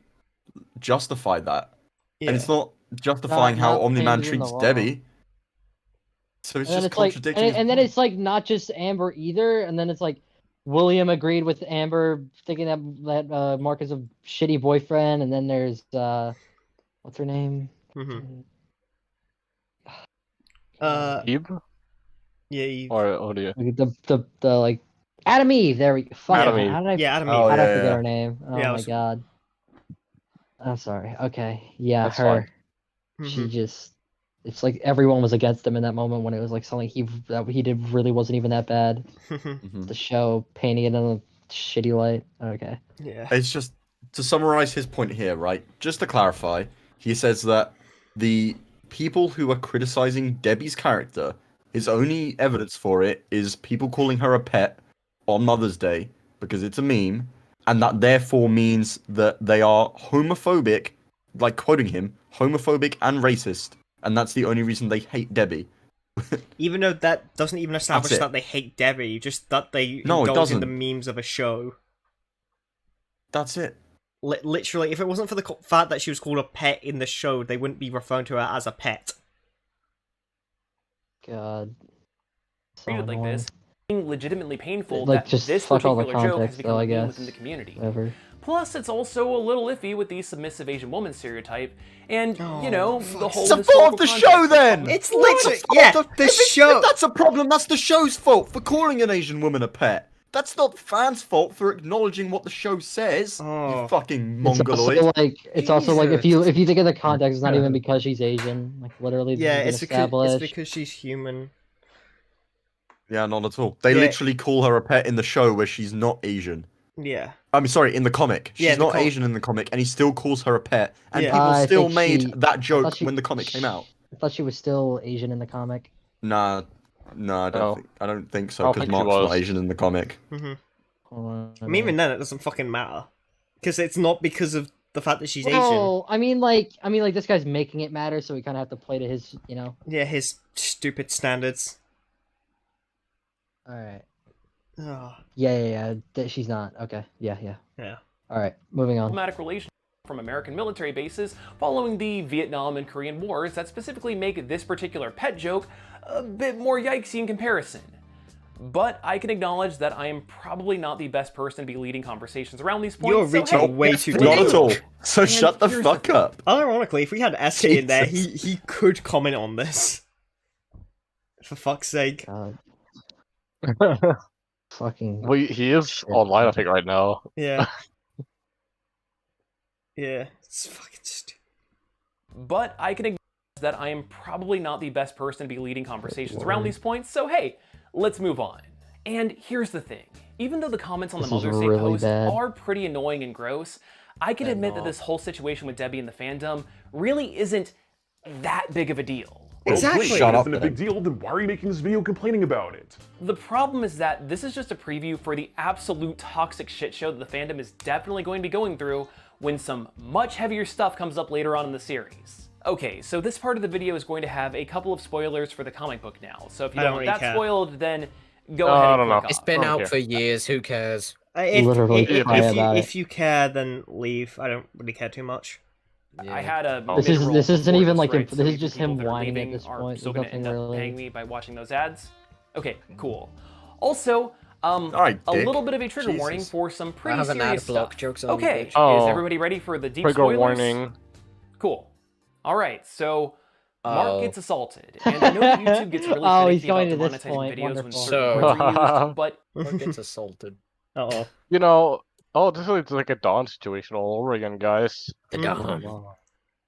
Speaker 4: justify that.
Speaker 1: yeah.
Speaker 4: And it's not justifying how
Speaker 6: not saying
Speaker 4: Omni-Man
Speaker 6: he's in the
Speaker 4: treats
Speaker 6: wrong.
Speaker 4: Debbie. So it's
Speaker 6: And then
Speaker 4: just
Speaker 6: it's like,
Speaker 4: contradicting his
Speaker 6: and then
Speaker 4: point.
Speaker 6: it's like not just Amber either. And then it's like William agreed with Amber thinking that Mark is a shitty boyfriend. And then there's what's her name?
Speaker 1: Mhm.
Speaker 2: Eve?
Speaker 1: Yeah, you...
Speaker 2: Or do you?
Speaker 6: The like Adam Eve. There we go. Fuck.
Speaker 2: Adam
Speaker 6: man,
Speaker 2: Eve.
Speaker 6: How did I?
Speaker 1: Yeah, Adam Eve.
Speaker 4: Oh,
Speaker 6: How did I
Speaker 4: yeah,
Speaker 6: forget
Speaker 4: yeah.
Speaker 6: her name? Oh
Speaker 1: Yeah, I
Speaker 6: my
Speaker 1: was-
Speaker 6: god. I'm sorry. Okay. Yeah,
Speaker 2: That's
Speaker 6: her.
Speaker 2: fine.
Speaker 6: She
Speaker 1: Mhm.
Speaker 6: just. It's like everyone was against him in that moment when it was like something that he did really wasn't even that bad.
Speaker 4: Mhm.
Speaker 6: The show painting it in a shitty light. Okay.
Speaker 1: Yeah.
Speaker 4: It's just to summarize his point here, right? Just to clarify, he says that the people who are criticizing Debbie's character, his only evidence for it is people calling her a pet on Mother's Day because it's a meme, and that therefore means that they are homophobic, like quoting him, homophobic and racist, and that's the only reason they hate Debbie.
Speaker 1: Even though that doesn't even establish
Speaker 4: it.
Speaker 1: that they hate Debbie, just that they
Speaker 4: No, it
Speaker 1: indulge in the
Speaker 4: doesn't.
Speaker 1: memes of a show.
Speaker 4: That's it.
Speaker 1: Literally, if it wasn't for the fact that she was called a pet in the show, they wouldn't be referring to her as a pet.
Speaker 6: God. So
Speaker 5: treated like
Speaker 6: annoying.
Speaker 5: this, being legitimately painful
Speaker 6: Like,
Speaker 5: that
Speaker 6: just
Speaker 5: this
Speaker 6: fuck all the
Speaker 5: particular joke has
Speaker 6: context,
Speaker 5: become
Speaker 6: though,
Speaker 5: a
Speaker 6: I
Speaker 5: meme
Speaker 6: guess.
Speaker 5: within the community.
Speaker 6: Whatever.
Speaker 5: Plus, it's also a little iffy with the submissive Asian woman stereotype, and you know the whole.
Speaker 4: It's the fault of the show, then.
Speaker 1: It's
Speaker 4: No,
Speaker 1: literally,
Speaker 4: it's the
Speaker 1: yeah,
Speaker 4: fault of-
Speaker 1: the
Speaker 4: if it's-
Speaker 1: show.
Speaker 4: If that's a problem, that's the show's fault for calling an Asian woman a pet. That's not fans' fault for acknowledging what the show says.
Speaker 1: Oh.
Speaker 4: You fucking
Speaker 6: It's
Speaker 4: mongoloid.
Speaker 6: also like if you think of the context, it's not even
Speaker 4: Yeah.
Speaker 6: because she's Asian. Like literally, this
Speaker 1: Yeah,
Speaker 6: has been
Speaker 1: it's
Speaker 6: established.
Speaker 1: because she's human.
Speaker 4: Yeah, not at all. They
Speaker 1: Yeah.
Speaker 4: literally call her a pet in the show where she's not Asian.
Speaker 1: Yeah.
Speaker 4: I'm sorry, in the comic. She's
Speaker 1: Yeah, the
Speaker 4: not Asian in the comic, and he still calls her a pet. And
Speaker 1: Yeah.
Speaker 4: people
Speaker 6: I
Speaker 4: still
Speaker 6: think
Speaker 4: made
Speaker 6: she-
Speaker 4: that
Speaker 6: I
Speaker 4: joke
Speaker 6: thought she-
Speaker 4: when the comic came out.
Speaker 6: I thought she was still Asian in the comic.
Speaker 4: Nah, I
Speaker 2: No.
Speaker 4: don't think so,
Speaker 2: I don't
Speaker 4: because
Speaker 2: think she
Speaker 4: Mark's not
Speaker 2: was.
Speaker 4: Asian in the comic.
Speaker 1: hmm
Speaker 6: Hold on a
Speaker 1: I mean, even
Speaker 6: minute.
Speaker 1: then, it doesn't fucking matter. Because it's not because of the fact that she's Asian.
Speaker 6: Well, I mean, like this guy's making it matter, so we kind of have to play to his,
Speaker 1: Yeah, his stupid standards.
Speaker 6: All right.
Speaker 1: Oh,
Speaker 6: Yeah. She's not. Okay. Yeah.
Speaker 1: yeah.
Speaker 6: All right. Moving on.
Speaker 5: Diplomatic relations from American military bases following the Vietnam and Korean Wars that specifically make this particular pet joke a bit more yikesy in comparison. But I can acknowledge that I am probably not the best person to be leading conversations around these points.
Speaker 1: You're
Speaker 5: so,
Speaker 1: reaching
Speaker 5: hey,
Speaker 1: way too
Speaker 4: Not
Speaker 1: deep.
Speaker 4: at all. So shut the
Speaker 5: here's the
Speaker 4: fuck
Speaker 5: thing.
Speaker 4: up.
Speaker 1: Ironically, if we had SK in there,
Speaker 4: Jesus.
Speaker 1: he could comment on this. For fuck's sake.
Speaker 6: God. Fucking.
Speaker 2: Well, he is
Speaker 6: Shit.
Speaker 2: online, I think, right now.
Speaker 1: Yeah. Yeah. It's fucking stupid.
Speaker 5: But I can acknowledge that I am probably not the best person to be leading conversations around these points, so hey, let's move on. And here's the thing. Even though the comments on the
Speaker 6: This is
Speaker 5: Mother's Day
Speaker 6: really
Speaker 5: post
Speaker 6: bad.
Speaker 5: are pretty annoying and gross, I can admit that this whole situation with Debbie and the fandom really isn't that big of a deal.
Speaker 1: Exactly.
Speaker 4: Shut
Speaker 7: It
Speaker 4: up,
Speaker 7: isn't a big deal, then why are you making this video complaining about it?
Speaker 5: The problem is that this is just a preview for the absolute toxic shit show that the fandom is definitely going to be going through when some much heavier stuff comes up later on in the series. Okay, so this part of the video is going to have a couple of spoilers for the comic book now, so if you
Speaker 1: I
Speaker 5: don't
Speaker 1: don't
Speaker 5: want
Speaker 1: really
Speaker 5: that
Speaker 1: care.
Speaker 5: spoiled, then go
Speaker 2: I
Speaker 5: ahead and
Speaker 2: don't know.
Speaker 5: click
Speaker 3: It's
Speaker 5: off.
Speaker 3: been
Speaker 2: I don't
Speaker 3: out
Speaker 2: care.
Speaker 3: for years. Who cares?
Speaker 6: Literally cry about
Speaker 1: if you care, then leave. I don't really care too much.
Speaker 5: I had a
Speaker 6: This is-
Speaker 5: mid-roll
Speaker 6: this isn't
Speaker 5: before
Speaker 6: even, like,
Speaker 5: right,
Speaker 6: this
Speaker 5: so
Speaker 6: is
Speaker 5: even
Speaker 6: just
Speaker 5: people
Speaker 6: him
Speaker 5: that are
Speaker 6: whining at
Speaker 5: leaving
Speaker 6: this
Speaker 5: are
Speaker 6: point.
Speaker 5: still
Speaker 6: There's
Speaker 5: gonna end
Speaker 6: nothing
Speaker 5: up
Speaker 6: really-
Speaker 5: paying me by watching those ads. Okay, cool. Also,
Speaker 4: Alright,
Speaker 5: a
Speaker 4: dick.
Speaker 5: little bit of a trigger warning
Speaker 4: Jesus.
Speaker 5: for some
Speaker 3: I
Speaker 5: pretty
Speaker 3: have an ad
Speaker 5: serious
Speaker 3: block.
Speaker 5: stuff.
Speaker 3: Jokes on you,
Speaker 5: Okay,
Speaker 3: bitch.
Speaker 2: Oh.
Speaker 5: is everybody ready for the deep
Speaker 2: Trigger
Speaker 5: spoilers?
Speaker 2: warning.
Speaker 5: Cool. All right, so Mark
Speaker 3: Oh.
Speaker 5: gets assaulted, and I know that YouTube gets really
Speaker 6: Oh, he's
Speaker 5: finicky
Speaker 6: going
Speaker 5: about
Speaker 6: to this
Speaker 5: demonetizing
Speaker 6: point.
Speaker 5: videos when
Speaker 6: Wonderful.
Speaker 5: certain
Speaker 3: So-
Speaker 5: words are used, but
Speaker 3: Or gets assaulted.
Speaker 1: Uh-oh.
Speaker 2: You know, this is like a Dawn situation all over again, guys.
Speaker 3: The
Speaker 1: Mm.
Speaker 3: Dawn.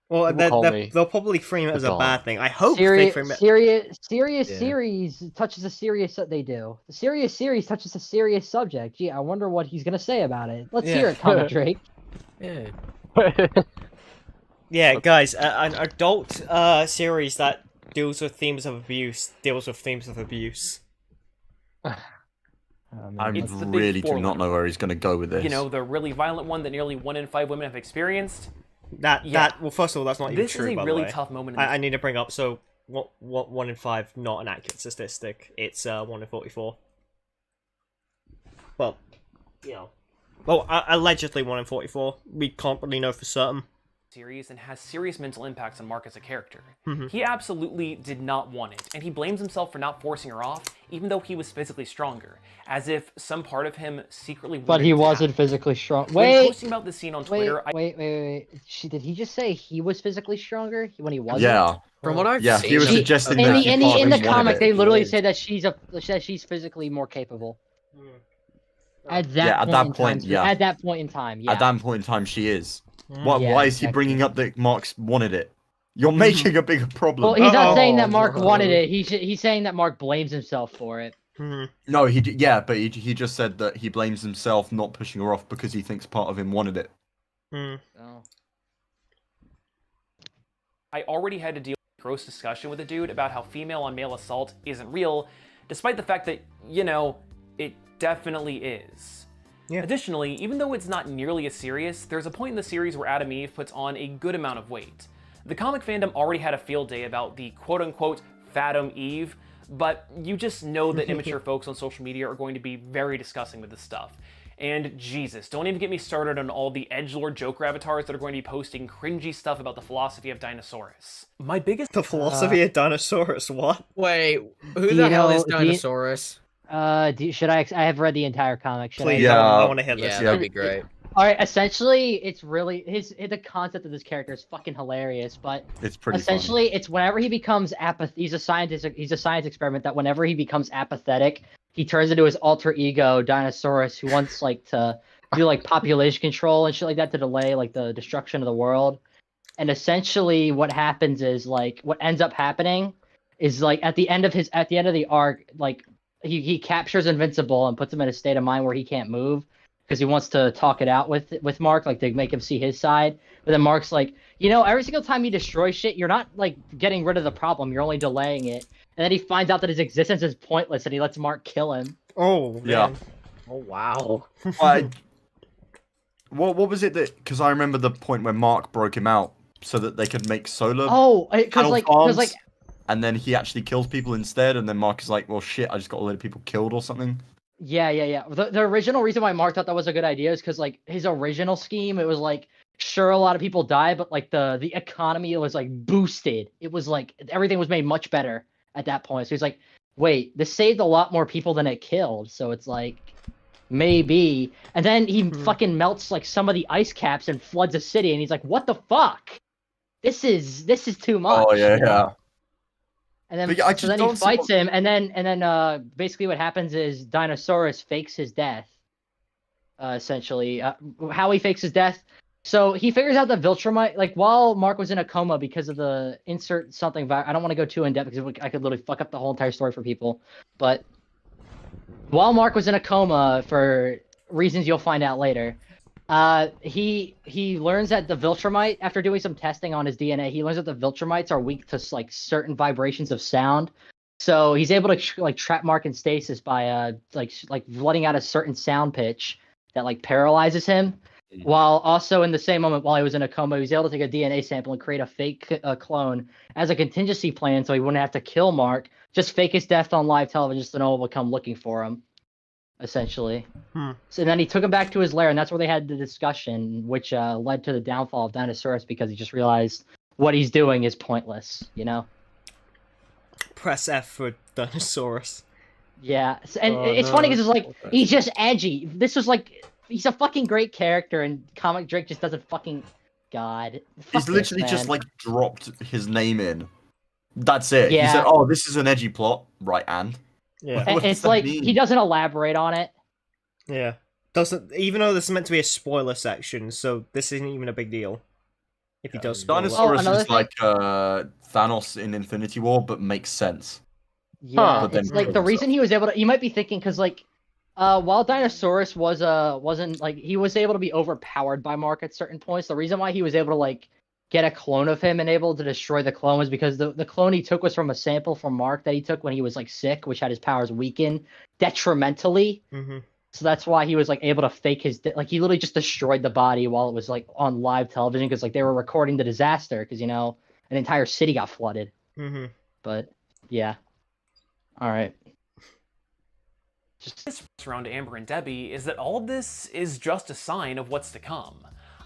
Speaker 1: Well,
Speaker 2: People call me
Speaker 1: they'll probably frame it as a
Speaker 3: Dawn.
Speaker 1: bad thing. I hope they
Speaker 6: Serious,
Speaker 1: frame it.
Speaker 6: serious
Speaker 3: Yeah.
Speaker 6: series touches a serious. They do. The serious series touches a serious subject. Gee, I wonder what he's gonna say about it. Let's hear
Speaker 1: Yeah.
Speaker 6: it, Comic Drake.
Speaker 3: Yeah.
Speaker 1: Yeah, guys, an adult series that deals with themes of abuse deals with themes of abuse.
Speaker 4: I
Speaker 5: It's the big
Speaker 4: really do not
Speaker 5: four-letter
Speaker 4: know where he's going to go with this.
Speaker 5: you know, the really violent one that nearly 1 in 5 women have experienced.
Speaker 1: Well, first of all, that's not even
Speaker 5: This
Speaker 1: true.
Speaker 5: is a
Speaker 1: by
Speaker 5: really
Speaker 1: the way.
Speaker 5: tough moment. In
Speaker 1: I need to bring up. So, what 1 in 5 not an accurate statistic. It's 1 in 44. Well, you know, allegedly 1 in 44. We can't really know for certain.
Speaker 5: series and has serious mental impacts on Mark as a character.
Speaker 1: Mhm.
Speaker 5: He absolutely did not want it, and he blames himself for not forcing her off, even though he was physically stronger, as if some part of him secretly
Speaker 6: But
Speaker 5: wanted
Speaker 6: he
Speaker 5: it to
Speaker 6: wasn't
Speaker 5: happen.
Speaker 6: physically strong.
Speaker 5: When
Speaker 6: Wait,
Speaker 5: posting about this scene on Twitter,
Speaker 6: wait. Did he just say he was physically stronger when he wasn't?
Speaker 4: Yeah,
Speaker 3: From what I've
Speaker 4: yeah,
Speaker 3: seen,
Speaker 4: he was
Speaker 6: He-
Speaker 4: suggesting
Speaker 6: In
Speaker 4: that
Speaker 6: the
Speaker 4: he
Speaker 6: in the
Speaker 4: part
Speaker 6: in
Speaker 4: of
Speaker 6: the
Speaker 4: him wanted
Speaker 6: comic,
Speaker 4: it.
Speaker 6: they literally
Speaker 3: is.
Speaker 6: say that she's physically more capable. At that
Speaker 4: Yeah, at
Speaker 6: point
Speaker 4: that
Speaker 6: in
Speaker 4: point,
Speaker 6: time,
Speaker 4: yeah.
Speaker 6: At that point in time, yeah.
Speaker 4: At that point in time, she is. Why,
Speaker 6: Yeah,
Speaker 4: why is he
Speaker 6: exactly.
Speaker 4: bringing up that Mark's wanted it? You're making a bigger problem.
Speaker 6: Well, he's not saying that
Speaker 1: Oh,
Speaker 6: Mark
Speaker 3: no.
Speaker 6: wanted it. He's saying that Mark blames himself for it.
Speaker 1: Mhm.
Speaker 4: No, yeah, but he just said that he blames himself not pushing her off because he thinks part of him wanted it.
Speaker 1: Mhm.
Speaker 6: So.
Speaker 5: I already had to deal with a gross discussion with a dude about how female on male assault isn't real, despite the fact that, you know, it definitely is.
Speaker 1: Yeah.
Speaker 5: Additionally, even though it's not nearly as serious, there's a point in the series where Adam Eve puts on a good amount of weight. The comic fandom already had a field day about the quote-unquote Fathom Eve, but you just know that immature folks on social media are going to be very disgusting with this stuff. And Jesus, don't even get me started on all the edgelord Joker avatars that are going to be posting cringy stuff about the philosophy of Dinosaurus. My biggest
Speaker 1: The philosophy of Dinosaurus. What?
Speaker 3: Wait, who
Speaker 6: Do
Speaker 3: the
Speaker 6: you
Speaker 3: hell
Speaker 6: know-
Speaker 3: is
Speaker 6: do you-
Speaker 3: Dinosaurus?
Speaker 6: Should I? I have read the entire comic. Should
Speaker 1: Please,
Speaker 6: I?
Speaker 4: Yeah.
Speaker 1: I want to hear
Speaker 3: Yeah,
Speaker 1: this.
Speaker 3: that'd be great.
Speaker 6: All right. Essentially, it's really the concept of this character is fucking hilarious. But
Speaker 4: It's pretty
Speaker 6: essentially, it's whenever he becomes He's a scientist. He's a science experiment that whenever he becomes apathetic, he turns into his alter ego Dinosaurus, who wants like to do like population control and shit like that to delay like the destruction of the world. And essentially, what happens is like what ends up happening is like at the end of the arc, like he captures Invincible and puts him in a state of mind where he can't move because he wants to talk it out with Mark, like to make him see his side. But then Mark's like, you know, every single time you destroy shit, you're not like getting rid of the problem, you're only delaying it. And then he finds out that his existence is pointless and he lets Mark kill him.
Speaker 1: Oh,
Speaker 4: Yeah.
Speaker 1: man.
Speaker 3: Oh wow.
Speaker 4: funny. What was it that? Because I remember the point where Mark broke him out so that they could make solar
Speaker 6: Oh, because
Speaker 4: panel
Speaker 6: like,
Speaker 4: farms,
Speaker 6: because like,
Speaker 4: and then he actually kills people instead, and then Mark is like, "Well, shit, I just got a lot of people killed or something."
Speaker 6: yeah. The original reason why Mark thought that was a good idea is because like his original scheme, it was like sure a lot of people died, but like the economy was like boosted. It was like everything was made much better at that point. So he's like, wait, this saved a lot more people than it killed. So it's like maybe. And then he fucking melts like some of the ice caps and floods a city, and he's like, what the fuck? This is too much.
Speaker 4: Oh yeah,
Speaker 6: you know?
Speaker 4: yeah.
Speaker 6: And then,
Speaker 4: But yeah, I
Speaker 6: so
Speaker 4: just
Speaker 6: then
Speaker 4: don't
Speaker 6: he
Speaker 4: see
Speaker 6: fights
Speaker 4: what-
Speaker 6: him, and then basically what happens is Dinosaurus fakes his death. Essentially, how he fakes his death. So he figures out that Viltrumite, like while Mark was in a coma because of the insert something. I don't want to go too in depth because I could literally fuck up the whole entire story for people. But while Mark was in a coma for reasons you'll find out later, he learns that the Viltrumite, after doing some testing on his DNA, he learns that the Viltrumites are weak to like certain vibrations of sound. So he's able to like trap Mark in stasis by like letting out a certain sound pitch that like paralyzes him. While also in the same moment, while he was in a coma, he was able to take a DNA sample and create a fake clone as a contingency plan, so he wouldn't have to kill Mark. Just fake his death on live television, so no one would come looking for him. Essentially. So then he took him back to his lair, and that's where they had the discussion, which led to the downfall of Dinosaurus because he just realized what he's doing is pointless. You know.
Speaker 1: Press F for Dinosaurus.
Speaker 6: Yeah, and it's funny because it's like he's just edgy. This was like he's a fucking great character, and Comic Drake just doesn't fucking God.
Speaker 4: He's literally just like dropped his name in. That's it.
Speaker 6: Yeah.
Speaker 4: He said, "Oh, this is an edgy plot, right?" And
Speaker 1: Yeah.
Speaker 4: What does
Speaker 6: It's
Speaker 4: that
Speaker 6: like
Speaker 4: mean?
Speaker 6: he doesn't elaborate on it.
Speaker 1: Yeah. Doesn't, even though this is meant to be a spoiler section, so this isn't even a big deal. If he does spoil it.
Speaker 4: Dinosaurus
Speaker 6: another
Speaker 4: is
Speaker 6: thing-
Speaker 4: like Thanos in Infinity War, but makes sense.
Speaker 6: Yeah,
Speaker 4: But then
Speaker 6: it's like the
Speaker 4: kills
Speaker 6: reason he was able to. You might be thinking because like, while Dinosaurus wasn't like he was able to be overpowered by Mark at certain points. The reason why he was able to like get a clone of him and able to destroy the clone was because the clone he took was from a sample from Mark that he took when he was like sick, which had his powers weakened detrimentally.
Speaker 1: Mm-hmm.
Speaker 6: So that's why he was like able to fake his like he literally just destroyed the body while it was like on live television because like they were recording the disaster because you know an entire city got flooded.
Speaker 1: Mm-hmm.
Speaker 6: But yeah, all right.
Speaker 5: This around Amber and Debbie is that all of this is just a sign of what's to come.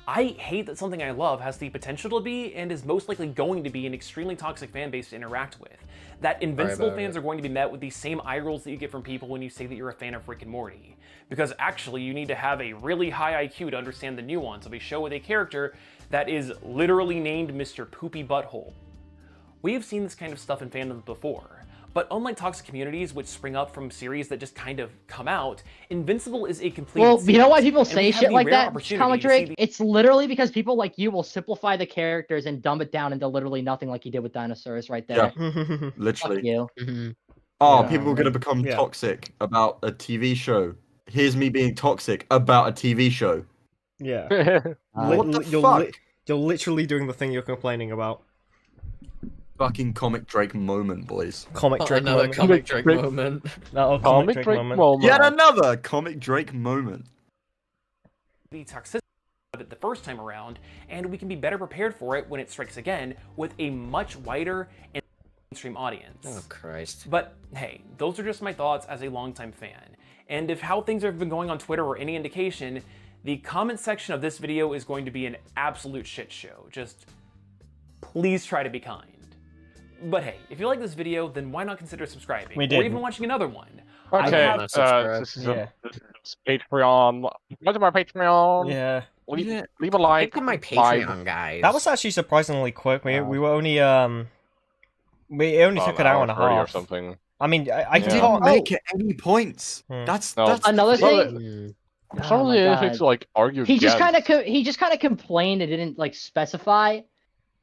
Speaker 5: I hate that something I love has the potential to be and is most likely going to be an extremely toxic fan base to interact with. That Invincible fans are going to be met with the same eye rolls that you get from people when you say that you're a fan of Rick and Morty. Because actually you need to have a really high IQ to understand the nuance of a show with a character that is literally named Mr. Poopy Butthole. We have seen this kind of stuff in fandoms before. But unlike toxic communities, which spring up from series that just kind of come out, Invincible is a complete.
Speaker 6: Well, you know why people
Speaker 5: and we
Speaker 6: say
Speaker 5: have
Speaker 6: shit
Speaker 5: the
Speaker 6: like
Speaker 5: rare
Speaker 6: that,
Speaker 5: opportunity
Speaker 6: Comic
Speaker 5: to see
Speaker 6: Drake? It's literally because people like you will simplify the characters and dumb it down into literally nothing like you did with Dinosaurus right there.
Speaker 4: Yeah. Literally.
Speaker 6: Fuck you.
Speaker 4: Oh,
Speaker 1: Yeah.
Speaker 4: people are gonna become
Speaker 1: Yeah.
Speaker 4: toxic about a TV show. Here's me being toxic about a TV show.
Speaker 1: Yeah.
Speaker 4: What the
Speaker 1: you're
Speaker 4: fuck?
Speaker 1: You're literally doing the thing you're complaining about.
Speaker 4: Fucking Comic Drake moment, boys.
Speaker 1: Comic Drake
Speaker 3: Another
Speaker 1: moment.
Speaker 3: Comic Drake moment.
Speaker 1: No,
Speaker 2: Comic Drake moment.
Speaker 4: Yet another Comic Drake moment.
Speaker 5: the toxicity of it the first time around, and we can be better prepared for it when it strikes again with a much wider and mainstream audience.
Speaker 3: Oh Christ.
Speaker 5: But hey, those are just my thoughts as a longtime fan. And if how things have been going on Twitter or any indication, the comment section of this video is going to be an absolute shit show. Just please try to be kind. But hey, if you like this video, then why not consider subscribing
Speaker 1: We
Speaker 5: or
Speaker 1: did.
Speaker 5: even watching another one?
Speaker 2: Okay,
Speaker 5: I have-
Speaker 2: this is
Speaker 1: Yeah.
Speaker 2: Patreon. Go to my Patreon.
Speaker 1: Yeah.
Speaker 2: Leave a like.
Speaker 3: Look at my
Speaker 2: subscribe.
Speaker 3: Patreon, guys.
Speaker 1: That was actually surprisingly quick. We were only we only took an hour and a
Speaker 2: 30 or
Speaker 1: half.
Speaker 2: something.
Speaker 1: I mean, I
Speaker 2: Yeah.
Speaker 1: can't.
Speaker 4: Make it any points.
Speaker 1: Hmm.
Speaker 4: That's
Speaker 2: No.
Speaker 6: Another
Speaker 2: Well,
Speaker 6: thing.
Speaker 3: Mm.
Speaker 2: There's
Speaker 6: Oh
Speaker 2: not
Speaker 6: my
Speaker 2: really anything
Speaker 6: God.
Speaker 2: to like argue
Speaker 6: He just
Speaker 2: against.
Speaker 6: kind of complained and didn't like specify.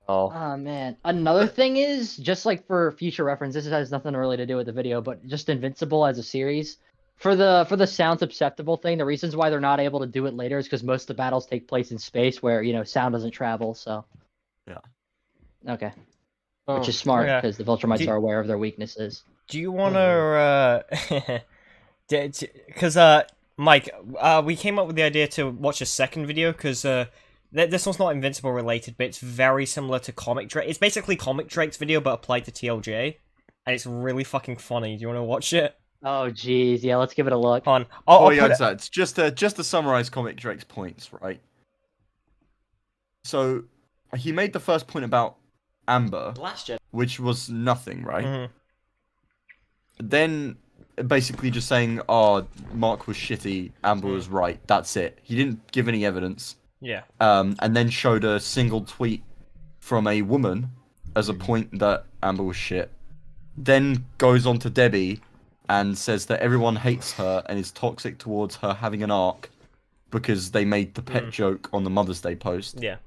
Speaker 2: Oh.
Speaker 6: Oh man. Another thing is just like for future reference, this has nothing really to do with the video, but just Invincible as a series. For the sound susceptible thing, the reasons why they're not able to do it later is because most of the battles take place in space where sound doesn't travel. So.
Speaker 4: Yeah.
Speaker 6: Okay.
Speaker 2: Oh.
Speaker 6: Which is smart
Speaker 1: Okay.
Speaker 6: because the Viltrumites
Speaker 1: Do-
Speaker 6: are aware of their weaknesses.
Speaker 1: Do you want to? Because Mike, we came up with the idea to watch a second video because this one's not Invincible related, but it's very similar to Comic Drake. It's basically Comic Drake's video, but applied to TLJ, and it's really fucking funny. Do you want to watch it?
Speaker 6: Oh jeez, yeah, let's give it a look.
Speaker 1: Hold on.
Speaker 4: Oh,
Speaker 1: I'll
Speaker 4: yeah,
Speaker 1: put it-
Speaker 4: it's just to summarize Comic Drake's points, right? So he made the first point about Amber, which was nothing, right?
Speaker 1: Mhm.
Speaker 4: Then basically just saying, "Oh, Mark was shitty, Amber was right." That's it. He didn't give any evidence.
Speaker 1: Yeah.
Speaker 4: And then showed a single tweet from a woman as a point that Amber was shit. Then goes on to Debbie and says that everyone hates her and is toxic towards her having an arc because they made the pet joke on the Mother's Day post.
Speaker 1: Yeah.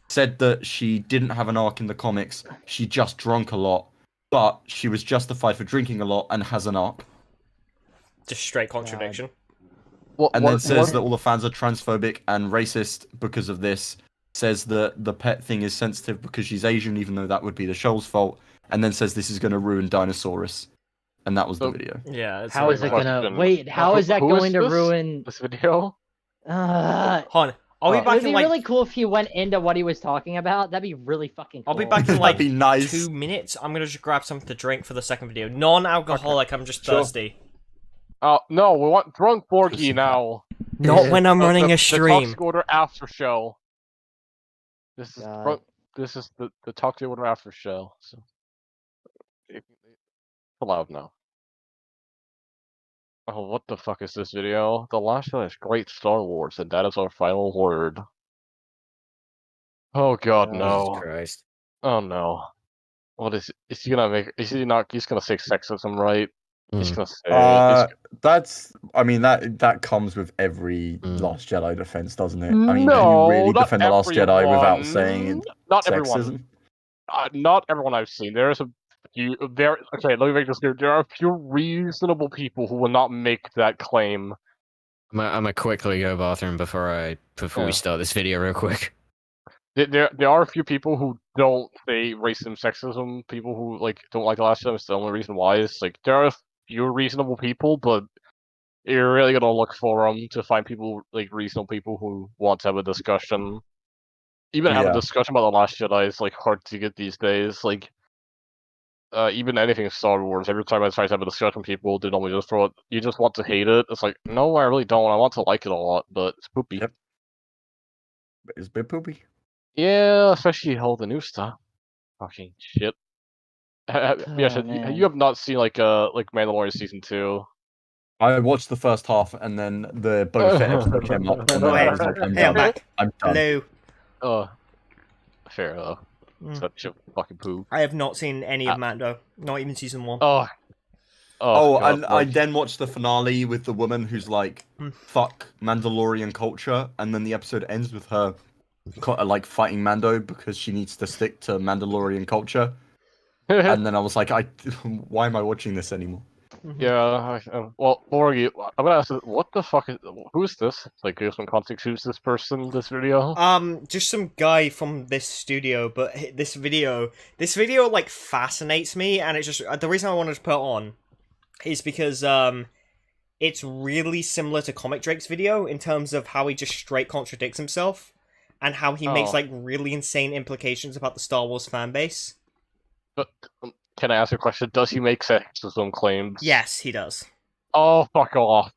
Speaker 4: Said that she didn't have an arc in the comics, she just drank a lot, but she was justified for drinking a lot and has an arc.
Speaker 1: Just straight contradiction.
Speaker 4: And then says that all the fans are transphobic and racist because of this. Says that the pet thing is sensitive because she's Asian, even though that would be the show's fault. And then says this is going to ruin Dinosaurus. And that was the video.
Speaker 1: Yeah. It's
Speaker 6: How is it gonna... Wait, how is that going to ruin...
Speaker 2: this video?
Speaker 1: Hon, I'll be
Speaker 6: It
Speaker 1: back
Speaker 6: would
Speaker 1: in
Speaker 6: be
Speaker 1: like...
Speaker 6: really cool if he went into what he was talking about. That'd be really fucking cool.
Speaker 1: I'll be back in
Speaker 4: That'd
Speaker 1: like
Speaker 4: be nice.
Speaker 1: 2 minutes. I'm gonna just grab something to drink for the second video. Non-alcoholic, I'm just thirsty.
Speaker 2: No, we want drunk Borgie now.
Speaker 1: Not when I'm running a
Speaker 2: The
Speaker 1: stream.
Speaker 2: Toxic Order after show. This is
Speaker 6: God.
Speaker 2: this is the Toxic Order after show. So it's allowed now. Oh, what the fuck is this video? The Last Jedi is great Star Wars, and that is our final word. Oh god, no.
Speaker 3: Jesus Christ.
Speaker 2: Oh no. What is he gonna make? Is he not? He's gonna say sexism, right? He's gonna say.
Speaker 4: That's. I mean, that comes with every Last Jedi defense, doesn't it? I mean,
Speaker 2: No,
Speaker 4: can you really
Speaker 2: not
Speaker 4: defend the Last Jedi without
Speaker 2: everyone.
Speaker 4: saying it's
Speaker 2: Not
Speaker 4: sexism?
Speaker 2: everyone. Not everyone I've seen. There is a few. Okay, let me make this clear. There are a few reasonable people who will not make that claim.
Speaker 3: I'm gonna quickly go bathroom before we start this video real quick.
Speaker 2: There are a few people who don't say racism, sexism. People who don't like the Last Jedi. It's the only reason why is there are a few reasonable people, but you're really gonna look for them to find people reasonable people who want to have a discussion. Even have a discussion about the Last Jedi is hard to get these days. Even anything Star Wars. Every time I try to have a discussion with people, they normally just throw it. You just want to hate it. It's like, no, I really don't. I want to like it a lot, but it's poopy.
Speaker 4: Yep. It's a bit poopy.
Speaker 2: Yeah, especially all the new stuff. Fucking shit. Yes, you have not seen Mandalorian season 2.
Speaker 4: I watched the first half, and then the Boba Fett episode came up, and then I was like, I'm
Speaker 1: Hey, I'm
Speaker 4: done.
Speaker 1: back.
Speaker 4: I'm done.
Speaker 1: Hello.
Speaker 2: Fair though. Such a fucking poo.
Speaker 1: I have not seen any of Mando. Not even season 1.
Speaker 2: God,
Speaker 4: I then watched the finale with the woman who's like, fuck Mandalorian culture, and then the episode ends with her fighting Mando because she needs to stick to Mandalorian culture. And then I was like, why am I watching this anymore?
Speaker 2: Yeah, well, Borgie, I'm gonna ask you, what the fuck who is this? Give some context, who's this person, this video?
Speaker 1: Just some guy from this studio, but this video fascinates me, and it's just, the reason I wanted to put it on is because, it's really similar to Comic Drake's video in terms of how he just straight contradicts himself, and how he makes, really insane implications about the Star Wars fanbase.
Speaker 2: But, can I ask a question? Does he make sexism claims?
Speaker 1: Yes, he does.
Speaker 2: Oh, fuck off.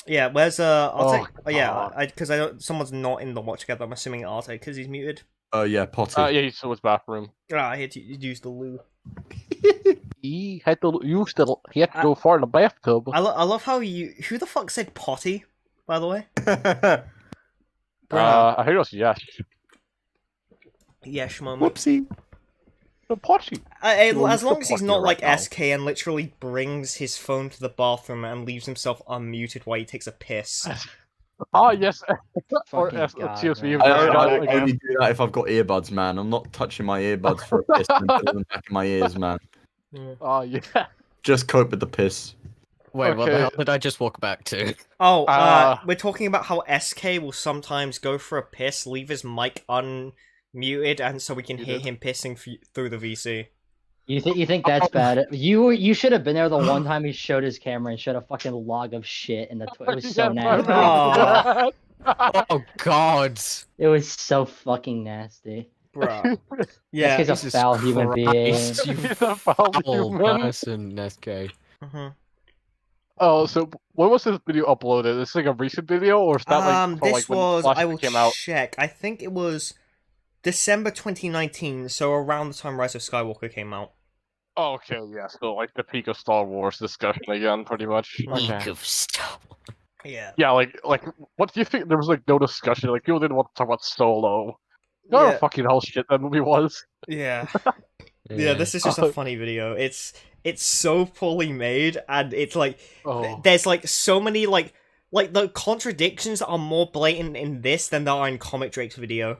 Speaker 1: Yeah, where's because someone's not in the watch together. I'm assuming Arte because he's muted.
Speaker 4: Yeah, Potty.
Speaker 2: Yeah, he's in his bathroom.
Speaker 1: He had to use the loo.
Speaker 2: He had to go far in the bathtub.
Speaker 1: I love how who the fuck said potty, by the way?
Speaker 2: I heard it was Yesh.
Speaker 1: Yesh moment.
Speaker 4: Whoopsie.
Speaker 2: The potty.
Speaker 1: As long as he's not like SK and literally brings his phone to the bathroom and leaves himself unmuted while he takes a piss.
Speaker 2: Oh yes. Or
Speaker 6: TSV.
Speaker 4: I only do that if I've got earbuds, man. I'm not touching my earbuds for a piss and putting them back in my ears, man.
Speaker 2: Oh yeah.
Speaker 4: Just cope with the piss.
Speaker 3: Wait, what the hell did I just walk back to?
Speaker 1: We're talking about how SK will sometimes go for a piss, leave his mic unmuted, and so we can hear him pissing through the VC.
Speaker 6: You think that's bad? You should have been there the one time he showed his camera and showed a fucking log of shit in the It was so nasty.
Speaker 3: Oh god.
Speaker 6: It was so fucking nasty.
Speaker 1: Bro. Yeah.
Speaker 6: He's a foul human being.
Speaker 2: He's a foul human
Speaker 3: person, SK.
Speaker 2: Oh, so when was this video uploaded? Is this a recent video, or is that
Speaker 1: this was, I will
Speaker 2: came out?
Speaker 1: check. I think it was December 2019, so around the time Rise of Skywalker came out.
Speaker 2: Oh, okay, yeah, so the peak of Star Wars discussion again, pretty much.
Speaker 3: Peak of Star Wars.
Speaker 1: Yeah.
Speaker 2: Yeah, what do you think? There was no discussion. People didn't want to talk about Solo. You know how fucking hell shit that movie was.
Speaker 1: Yeah. Yeah, this is just a funny video. It's so poorly made, and it's there's so many the contradictions are more blatant in this than there are in Comic Drake's video.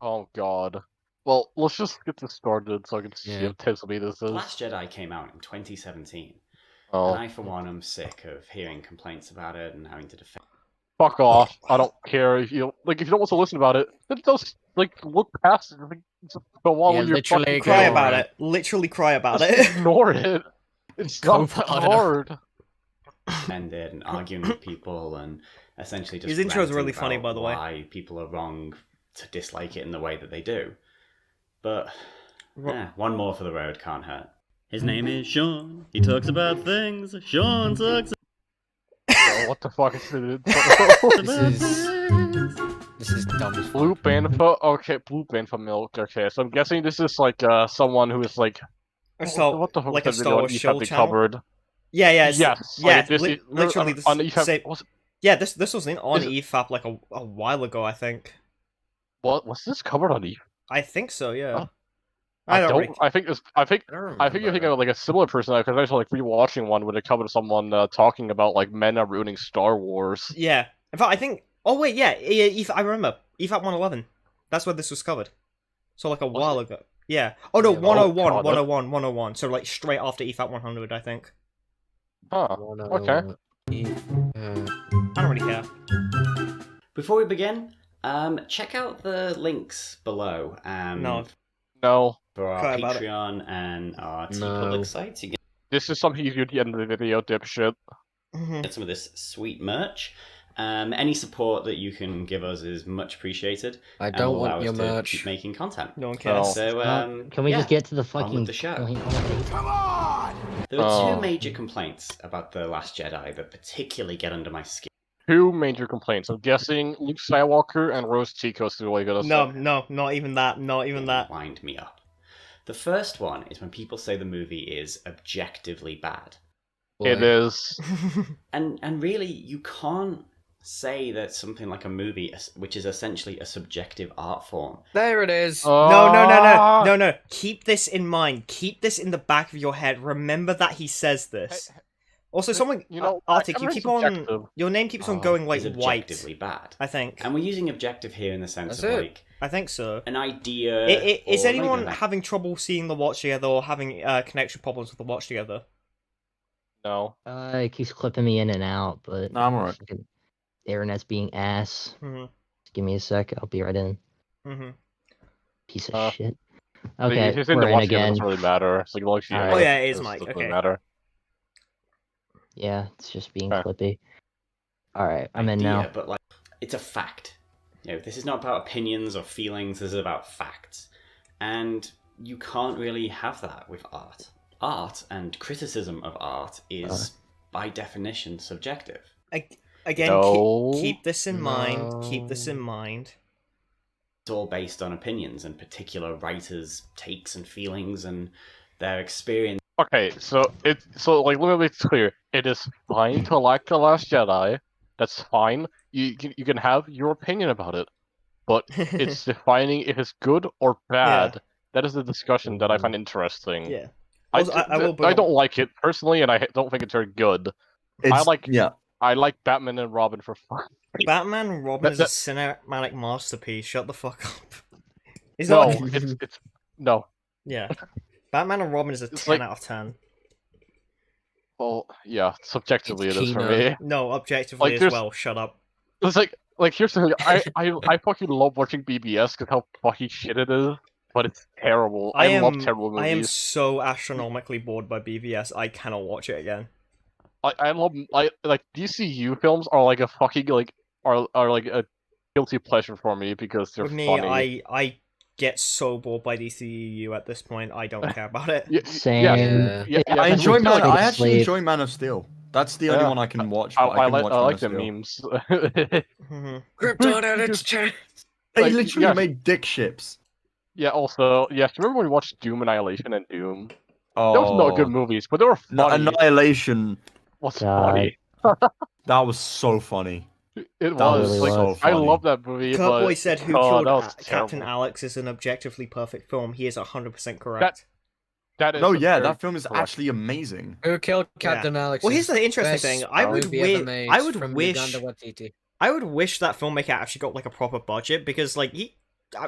Speaker 2: Oh god. Well, let's just get this started so I can see how tense this is.
Speaker 8: Last Jedi came out in 2017.
Speaker 2: Oh,
Speaker 8: And I, for one, am sick of hearing complaints about it and having to defend.
Speaker 2: fuck off! I don't care if you if you don't want to listen about it, then just look past it. Just go on
Speaker 3: Yeah,
Speaker 2: with your
Speaker 3: literally
Speaker 2: fucking
Speaker 1: Cry
Speaker 3: Ignore
Speaker 1: about
Speaker 3: it.
Speaker 1: it. Literally cry about
Speaker 2: Just
Speaker 1: it.
Speaker 2: ignore it. It's
Speaker 3: Go
Speaker 2: not that
Speaker 3: harder.
Speaker 2: hard.
Speaker 8: It and arguing with people and essentially just
Speaker 1: His intro is
Speaker 8: ranting
Speaker 1: really funny,
Speaker 8: about
Speaker 1: by the way.
Speaker 8: why people are wrong to dislike it in the way that they do. But one more for the road can't hurt. His name is Sean. He talks about things. Sean sucks.
Speaker 2: Oh, what the fuck is it?
Speaker 3: This is dumb as fuck.
Speaker 2: Blue Banfa. Okay, Blue Banfa milk. Okay, so I'm guessing this is like someone who is like what the fuck
Speaker 1: like a
Speaker 2: was that
Speaker 1: Star
Speaker 2: video on
Speaker 1: Wars
Speaker 2: EFAP
Speaker 1: show
Speaker 2: they
Speaker 1: channel.
Speaker 2: covered?
Speaker 1: Yeah,
Speaker 2: Yes.
Speaker 1: yeah.
Speaker 2: Okay, this is,
Speaker 1: literally
Speaker 2: on
Speaker 1: the
Speaker 2: EFAP.
Speaker 1: same.
Speaker 2: Was,
Speaker 1: Yeah, this was on
Speaker 2: Is it-
Speaker 1: EFAP like a while ago, I think.
Speaker 2: what was this covered on EFAP?
Speaker 1: I think so. Yeah.
Speaker 2: Oh. I
Speaker 1: don't.
Speaker 2: don't.
Speaker 1: Really...
Speaker 2: I think I think you're thinking of like a similar person because I was like rewatching one where they covered someone talking about like men are ruining Star Wars.
Speaker 1: Yeah. In fact, I think. Oh wait, yeah. I remember EFAP 111. That's where this was covered. So like a while ago. Yeah. Oh no,
Speaker 3: Yeah,
Speaker 1: 101,
Speaker 2: God,
Speaker 1: 101, 101. So like straight after EFAP 100, I think.
Speaker 2: Huh. Okay.
Speaker 1: I don't really care.
Speaker 8: Before we begin, check out the links below.
Speaker 2: No.
Speaker 8: For our
Speaker 1: Cry about it.
Speaker 8: Patreon and our
Speaker 3: No.
Speaker 8: public sites, you
Speaker 2: This is something you do at the end of the video, dipshit.
Speaker 8: get some of this sweet merch. Any support that you can give us is much appreciated.
Speaker 3: I
Speaker 8: and
Speaker 3: don't
Speaker 8: will allow
Speaker 3: want your
Speaker 8: us to
Speaker 3: merch.
Speaker 8: keep making content.
Speaker 1: No one cares.
Speaker 8: So,
Speaker 6: Can we just get to the
Speaker 8: on
Speaker 6: fucking
Speaker 8: with the show.
Speaker 6: point?
Speaker 8: There are
Speaker 2: Oh.
Speaker 8: two major complaints about The Last Jedi that particularly get under my skin.
Speaker 2: Two major complaints. I'm guessing Luke Skywalker and Rose Tico is what you're gonna
Speaker 1: No,
Speaker 2: say.
Speaker 1: no, not even that. Not even that.
Speaker 8: Wind me up. The first one is when people say the movie is objectively bad.
Speaker 2: It is.
Speaker 8: And really, you can't say that something like a movie, which is essentially a subjective art form,
Speaker 3: There it is.
Speaker 1: No. Keep this in mind. Keep this in the back of your head. Remember that he says this. Also, someone,
Speaker 2: you know,
Speaker 1: Arctic, you
Speaker 2: I'm
Speaker 1: keep
Speaker 2: subjective.
Speaker 1: on. Your name keeps on going like
Speaker 8: is
Speaker 1: white.
Speaker 8: objectively bad.
Speaker 1: I think.
Speaker 8: And we're using objective here in the sense
Speaker 3: That's
Speaker 8: of
Speaker 3: it.
Speaker 8: like
Speaker 1: I think so.
Speaker 8: an idea.
Speaker 1: Is
Speaker 8: or
Speaker 1: anyone
Speaker 8: maybe an
Speaker 1: having trouble seeing the watch together or having connection problems with the watch together?
Speaker 2: No.
Speaker 6: It keeps clipping me in and out, but
Speaker 4: No, I'm alright.
Speaker 6: fucking internet's being ass.
Speaker 1: Mm-hmm.
Speaker 6: Just give me a sec. I'll be right in.
Speaker 1: Mm-hmm.
Speaker 6: Piece of
Speaker 2: Uh,
Speaker 6: shit.
Speaker 2: If
Speaker 6: Okay,
Speaker 2: it's in the
Speaker 6: we're in
Speaker 2: watch, it
Speaker 6: again.
Speaker 2: doesn't really matter. It's like, as long as you
Speaker 6: Oh,
Speaker 1: yeah, it is,
Speaker 2: doesn't
Speaker 1: Mike,
Speaker 2: really
Speaker 1: okay.
Speaker 2: matter.
Speaker 6: Yeah, it's just being
Speaker 2: Okay.
Speaker 6: clippy. All right, I'm in
Speaker 8: idea,
Speaker 6: now.
Speaker 8: but like it's a fact. This is not about opinions or feelings. This is about facts, and you can't really have that with art. Art and criticism of art is, by definition, subjective.
Speaker 1: Again,
Speaker 2: No.
Speaker 1: keep this in mind. Keep this
Speaker 3: No.
Speaker 1: in mind.
Speaker 8: It's all based on opinions and particular writers' takes and feelings and their experience.
Speaker 2: Okay, so let me be clear. It is fine to like The Last Jedi. That's fine. You can have your opinion about it, but it's defining if it's good or bad. That is the discussion that I find interesting.
Speaker 1: Yeah.
Speaker 2: I,
Speaker 1: Also, I will bring
Speaker 2: I
Speaker 1: up-
Speaker 2: don't like it personally, and I don't think it's very good.
Speaker 4: It's,
Speaker 2: like-
Speaker 4: yeah.
Speaker 2: I like Batman and Robin for fun.
Speaker 1: Batman and Robin is
Speaker 2: That-
Speaker 1: a cinematic masterpiece. Shut the fuck up. Is
Speaker 2: No,
Speaker 1: that...
Speaker 2: it's no.
Speaker 1: Yeah. Batman and Robin is a
Speaker 2: It's
Speaker 1: 10
Speaker 2: like-
Speaker 1: out of 10.
Speaker 2: Well, yeah, subjectively it
Speaker 3: It's
Speaker 2: is for
Speaker 3: Kino.
Speaker 2: me.
Speaker 1: No, objectively
Speaker 2: Like,
Speaker 1: as
Speaker 2: there's-
Speaker 1: well. Shut up.
Speaker 2: It's like here's the thing. I fucking love watching BBS because how fucking shit it is, but it's terrible. I love terrible movies.
Speaker 1: I am so astronomically bored by BVS. I cannot watch it again.
Speaker 2: I love like DCU films are like a fucking are like a guilty pleasure for me because they're
Speaker 1: With me,
Speaker 2: funny.
Speaker 1: I get so bored by DCU at this point. I don't care about it.
Speaker 6: Same.
Speaker 2: Yeah,
Speaker 4: I enjoy
Speaker 6: Man-
Speaker 4: I
Speaker 6: Go to
Speaker 4: actually
Speaker 6: sleep.
Speaker 4: enjoy Man of Steel. That's the only
Speaker 2: Yeah.
Speaker 4: one I can watch.
Speaker 2: I,
Speaker 4: But I,
Speaker 2: I
Speaker 4: can
Speaker 2: like
Speaker 4: watch
Speaker 2: I
Speaker 4: Man
Speaker 2: like
Speaker 4: of
Speaker 2: the
Speaker 4: Steel.
Speaker 2: memes.
Speaker 1: Mhm.
Speaker 3: Krypton at its chest.
Speaker 4: They
Speaker 2: Like,
Speaker 4: literally
Speaker 2: yeah.
Speaker 4: made dick ships.
Speaker 2: Yeah. Also, yeah. Remember when we watched Doom Annihilation and Doom?
Speaker 4: Oh,
Speaker 2: Those were not good movies, but they were
Speaker 4: No,
Speaker 2: funny.
Speaker 4: Annihilation.
Speaker 2: What's
Speaker 6: God.
Speaker 2: funny?
Speaker 4: That was so funny.
Speaker 2: It
Speaker 4: That
Speaker 2: was
Speaker 6: really
Speaker 2: like
Speaker 6: was.
Speaker 2: I
Speaker 4: funny.
Speaker 2: love that movie.
Speaker 1: Kurt
Speaker 2: but
Speaker 1: Boy said Who
Speaker 2: oh,
Speaker 1: Killed
Speaker 2: that was
Speaker 1: Captain
Speaker 2: terrible.
Speaker 1: Alex is an objectively perfect film. He is 100% correct.
Speaker 2: That is
Speaker 4: No,
Speaker 2: a
Speaker 4: yeah,
Speaker 2: very
Speaker 4: that film is
Speaker 2: correct-
Speaker 4: actually amazing.
Speaker 3: Who killed Captain Alex?
Speaker 1: Well, here's the interesting thing. I would wish I would wish that filmmaker actually got like a proper budget because like he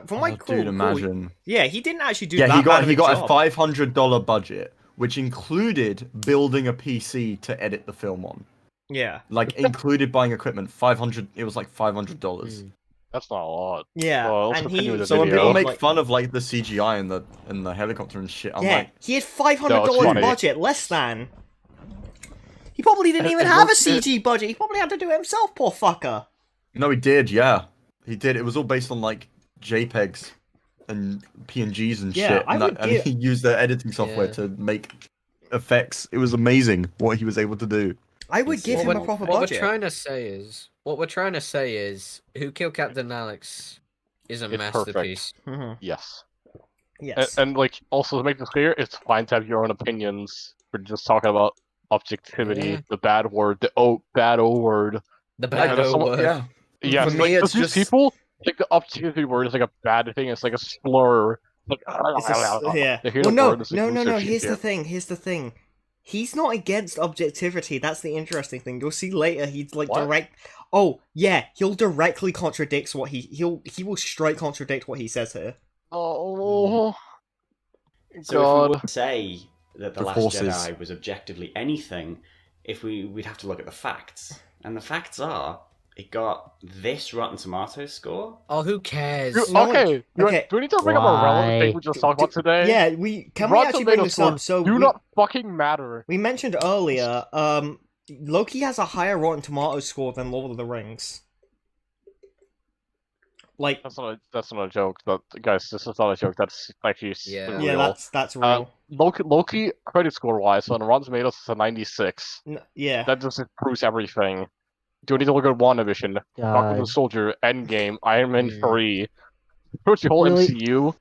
Speaker 1: from
Speaker 4: Oh,
Speaker 1: like
Speaker 4: dude, imagine.
Speaker 1: yeah, he didn't actually do
Speaker 4: Yeah,
Speaker 1: that bad of
Speaker 4: he got
Speaker 1: job.
Speaker 4: a $500 budget which included building a PC to edit the film on.
Speaker 1: Yeah.
Speaker 4: Like included buying equipment. It was like $500.
Speaker 3: Mm.
Speaker 2: That's not a lot.
Speaker 1: Yeah,
Speaker 2: Well, let's
Speaker 1: and
Speaker 2: continue with the
Speaker 4: So when
Speaker 2: video.
Speaker 4: people
Speaker 1: made,
Speaker 4: make fun of like the CGI and the helicopter and shit, I'm
Speaker 1: yeah,
Speaker 4: like,
Speaker 1: he had $500
Speaker 2: No, it's funny.
Speaker 1: budget, less than. He probably didn't even have a CG budget. He probably had to do it himself, poor fucker.
Speaker 4: no, he did, yeah, he did. It was all based on like JPEGs and PNGs and
Speaker 1: Yeah,
Speaker 4: shit,
Speaker 1: I would
Speaker 4: and
Speaker 1: give-
Speaker 4: he used their editing software
Speaker 3: Yeah.
Speaker 4: to make effects. It was amazing what he was able to do.
Speaker 1: I would give him a proper
Speaker 3: What
Speaker 1: budget.
Speaker 3: we're trying to say is, Who Killed Captain Alex is a
Speaker 2: It's perfect.
Speaker 3: masterpiece.
Speaker 1: Mhm.
Speaker 2: Yes.
Speaker 1: Yes.
Speaker 2: And like also to make this clear, it's fine to have your own opinions. We're just talking about objectivity,
Speaker 3: Yeah.
Speaker 2: the bad word, bad O word.
Speaker 3: The
Speaker 2: Yeah,
Speaker 3: bad
Speaker 2: that's
Speaker 3: O
Speaker 2: somewhat-
Speaker 3: word.
Speaker 4: Yeah,
Speaker 2: Yes,
Speaker 4: For
Speaker 2: like,
Speaker 4: me, it's
Speaker 2: these
Speaker 4: just-
Speaker 2: people like the objectivity word is like a bad thing. It's like a slur. Like,
Speaker 1: It's yeah.
Speaker 2: they hear
Speaker 1: Well,
Speaker 2: the
Speaker 1: no,
Speaker 2: word, it's like,
Speaker 1: no,
Speaker 2: "Ooh,
Speaker 1: no,
Speaker 2: shit,
Speaker 1: no.
Speaker 2: shit,
Speaker 1: Here's
Speaker 2: shit."
Speaker 1: the thing. He's not against objectivity. That's the interesting thing. You'll see later. He's like
Speaker 2: What?
Speaker 1: direct. Oh yeah, he'll directly contradict what he will straight contradict what he says here.
Speaker 2: Oh,
Speaker 8: So if we
Speaker 2: God.
Speaker 8: were to say that The
Speaker 4: The
Speaker 8: Last
Speaker 4: forces.
Speaker 8: Jedi was objectively anything, we'd have to look at the facts. And the facts are, it got this Rotten Tomatoes score.
Speaker 3: Oh, who cares?
Speaker 1: No,
Speaker 2: Okay,
Speaker 1: okay.
Speaker 2: do we need to bring up a relevant thing we just talked about today?
Speaker 1: Yeah, we
Speaker 2: Rotten
Speaker 1: actually bring
Speaker 2: Tomatoes
Speaker 1: this up.
Speaker 2: scores
Speaker 1: So
Speaker 2: do
Speaker 1: we,
Speaker 2: not fucking matter.
Speaker 1: we mentioned earlier, Loki has a higher Rotten Tomatoes score than Lord of the Rings. Like,
Speaker 2: That's not a joke. But guys, this is not a joke. That's actually
Speaker 3: Yeah.
Speaker 2: real.
Speaker 1: yeah, that's real.
Speaker 2: Loki credit score wise on Rotten Tomatoes is a 96.
Speaker 1: Yeah.
Speaker 2: That just proves everything. Do we need to look at WandaVision, Falcon the Soldier, Endgame, Iron Man
Speaker 3: Mm.
Speaker 2: 3, pretty much the whole
Speaker 6: Really-
Speaker 2: MCU?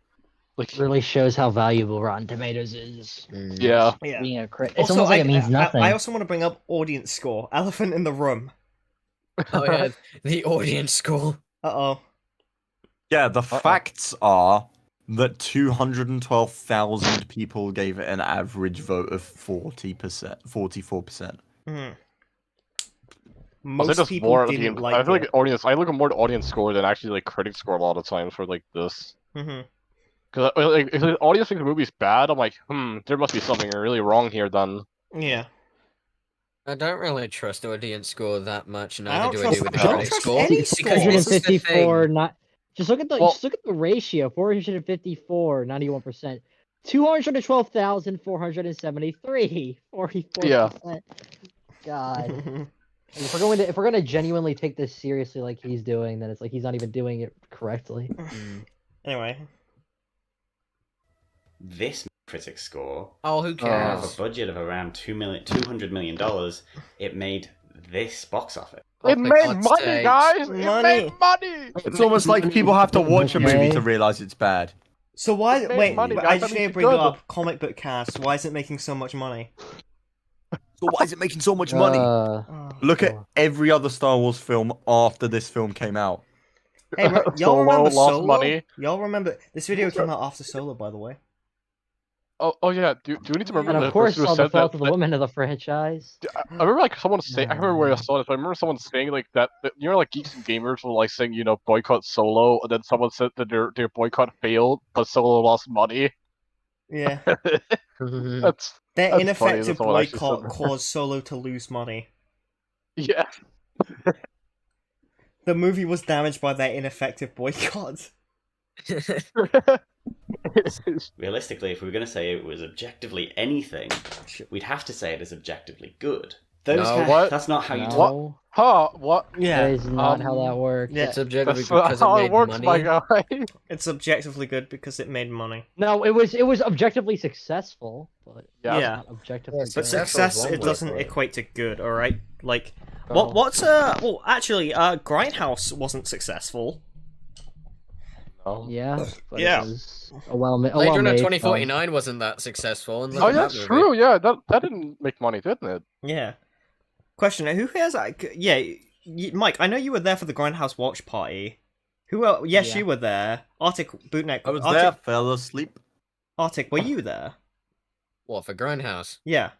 Speaker 2: Like,
Speaker 6: Really shows how valuable Rotten Tomatoes is.
Speaker 3: Mm.
Speaker 2: yeah.
Speaker 1: Yeah.
Speaker 6: Being a crit, it's
Speaker 1: Also,
Speaker 6: almost like it means nothing.
Speaker 1: I also want to bring up audience score. Elephant in the room.
Speaker 3: Oh yeah, the audience score.
Speaker 1: Uh-oh.
Speaker 4: yeah. The facts are that 212,000 people gave it an average vote of 40%, 44%.
Speaker 1: Hmm.
Speaker 2: I
Speaker 1: Most
Speaker 2: think that's
Speaker 1: people
Speaker 2: more
Speaker 1: didn't
Speaker 2: I
Speaker 1: like
Speaker 2: feel like
Speaker 1: it.
Speaker 2: audience. I look at more the audience score than actually like critic score a lot of times for like this.
Speaker 1: Hmm.
Speaker 2: Because like, if the audience thinks the movie's bad, I'm like, there must be something really wrong here. Then
Speaker 1: Yeah.
Speaker 3: I don't really trust audience score that much.
Speaker 1: I
Speaker 3: Neither
Speaker 1: don't
Speaker 3: do I
Speaker 1: trust-
Speaker 3: do with the
Speaker 1: I don't
Speaker 3: critic
Speaker 1: trust
Speaker 3: score.
Speaker 1: any
Speaker 3: Because
Speaker 1: score.
Speaker 3: this is the
Speaker 6: 454,
Speaker 3: thing.
Speaker 6: not just look at the
Speaker 2: Well-
Speaker 6: just look at the ratio. 454, 91%. 212,473, 44%.
Speaker 2: Yeah.
Speaker 6: God. If we're going to genuinely take this seriously like he's doing, then it's like he's not even doing it correctly.
Speaker 1: Anyway.
Speaker 8: This critic score,
Speaker 3: Oh, who
Speaker 8: out
Speaker 3: cares?
Speaker 8: of a budget of around $200 million, it made this box office.
Speaker 3: Oh,
Speaker 2: it
Speaker 3: for
Speaker 2: made
Speaker 3: God's
Speaker 2: money,
Speaker 3: sakes.
Speaker 2: guys. It
Speaker 1: Money.
Speaker 2: made money.
Speaker 4: It's almost like people have to watch a movie
Speaker 6: Okay.
Speaker 4: to realize it's bad.
Speaker 1: So why?
Speaker 2: It made
Speaker 1: Wait,
Speaker 2: money,
Speaker 1: I
Speaker 2: guys,
Speaker 1: just
Speaker 2: that
Speaker 1: need to
Speaker 2: means
Speaker 1: bring
Speaker 2: it's good.
Speaker 1: up comic book cast. Why is it making so much money?
Speaker 4: So why is it making so much money?
Speaker 1: Oh.
Speaker 4: Look at every other Star Wars film after this film came out.
Speaker 1: Hey, y'all
Speaker 2: Solo
Speaker 1: remember
Speaker 2: lost
Speaker 1: Solo?
Speaker 2: money.
Speaker 1: Y'all remember this video came out after Solo, by the way.
Speaker 2: Oh yeah. Do we need to remember
Speaker 6: And
Speaker 2: the
Speaker 6: of course,
Speaker 2: person who
Speaker 6: saw the
Speaker 2: said
Speaker 6: fault
Speaker 2: that?
Speaker 6: of the women of the franchise.
Speaker 2: I remember like someone saying. I remember where I saw this. But I remember someone saying like that. You know, like geeks and gamers were like saying, boycott Solo, and then someone said that their boycott failed, but Solo lost money.
Speaker 1: Yeah.
Speaker 2: That's
Speaker 1: Their
Speaker 2: That's
Speaker 1: ineffective
Speaker 2: funny, that's all I actually
Speaker 1: boycott
Speaker 2: said.
Speaker 1: caused Solo to lose money.
Speaker 2: yeah.
Speaker 1: The movie was damaged by their ineffective boycott.
Speaker 8: Realistically, if we were going to say it was objectively anything, we'd have to say it is objectively good. Those
Speaker 3: No,
Speaker 8: guys,
Speaker 2: what?
Speaker 8: that's not how you
Speaker 6: No,
Speaker 8: talk.
Speaker 2: Huh? What?
Speaker 6: that
Speaker 1: Yeah.
Speaker 6: is not how that works.
Speaker 1: Yeah.
Speaker 3: It's objectively
Speaker 2: That's not
Speaker 3: because
Speaker 2: how
Speaker 3: it
Speaker 2: it
Speaker 3: made
Speaker 2: works,
Speaker 3: money.
Speaker 2: my guy.
Speaker 1: It's objectively good because it made money.
Speaker 6: No, it was objectively successful, but
Speaker 2: Yeah.
Speaker 1: Yeah.
Speaker 6: not objectively
Speaker 3: Yeah,
Speaker 6: good.
Speaker 1: But
Speaker 3: Successful
Speaker 1: success,
Speaker 3: is one
Speaker 1: it
Speaker 3: word
Speaker 1: doesn't
Speaker 3: for it.
Speaker 1: equate to good, alright? Like,
Speaker 2: Oh.
Speaker 1: what's well, actually, Grindhouse wasn't successful.
Speaker 2: No.
Speaker 6: Yeah, but
Speaker 1: Yeah.
Speaker 6: it was a well-made.
Speaker 3: Blade Runner
Speaker 6: well-made
Speaker 3: 2049 wasn't that successful. And look
Speaker 2: Oh
Speaker 3: at
Speaker 2: yeah,
Speaker 3: that
Speaker 2: that's
Speaker 3: movie.
Speaker 2: true. Yeah, that didn't make money, didn't it?
Speaker 1: Yeah. Question, who has, yeah, Mike, I know you were there for the Grindhouse watch party. Who else? Yes,
Speaker 6: Yeah.
Speaker 1: you were there. Arctic, Bootneck,
Speaker 4: I was
Speaker 1: Arctic,
Speaker 4: there, fell asleep.
Speaker 1: Arctic, were you there?
Speaker 3: What, for Grindhouse?
Speaker 1: Yeah.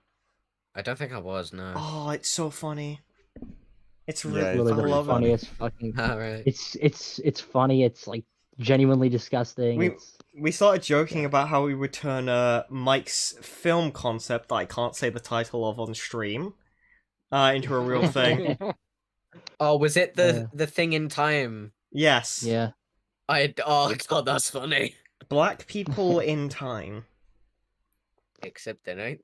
Speaker 3: I don't think I was, no.
Speaker 1: Oh, it's so funny. It's
Speaker 4: Yeah,
Speaker 1: really,
Speaker 4: it's
Speaker 6: really,
Speaker 1: I
Speaker 6: really
Speaker 1: love
Speaker 6: funny.
Speaker 1: it.
Speaker 6: It's fucking.
Speaker 3: Alright.
Speaker 6: It's funny. It's like genuinely disgusting.
Speaker 1: We-
Speaker 6: It's
Speaker 1: We started joking about how we would turn Mike's film concept that I can't say the title of on stream into a real thing.
Speaker 3: Oh, was it
Speaker 6: Yeah.
Speaker 3: the thing in time?
Speaker 1: Yes.
Speaker 6: yeah.
Speaker 3: Oh god, that's funny.
Speaker 1: Black people in time.
Speaker 3: Except they ain't.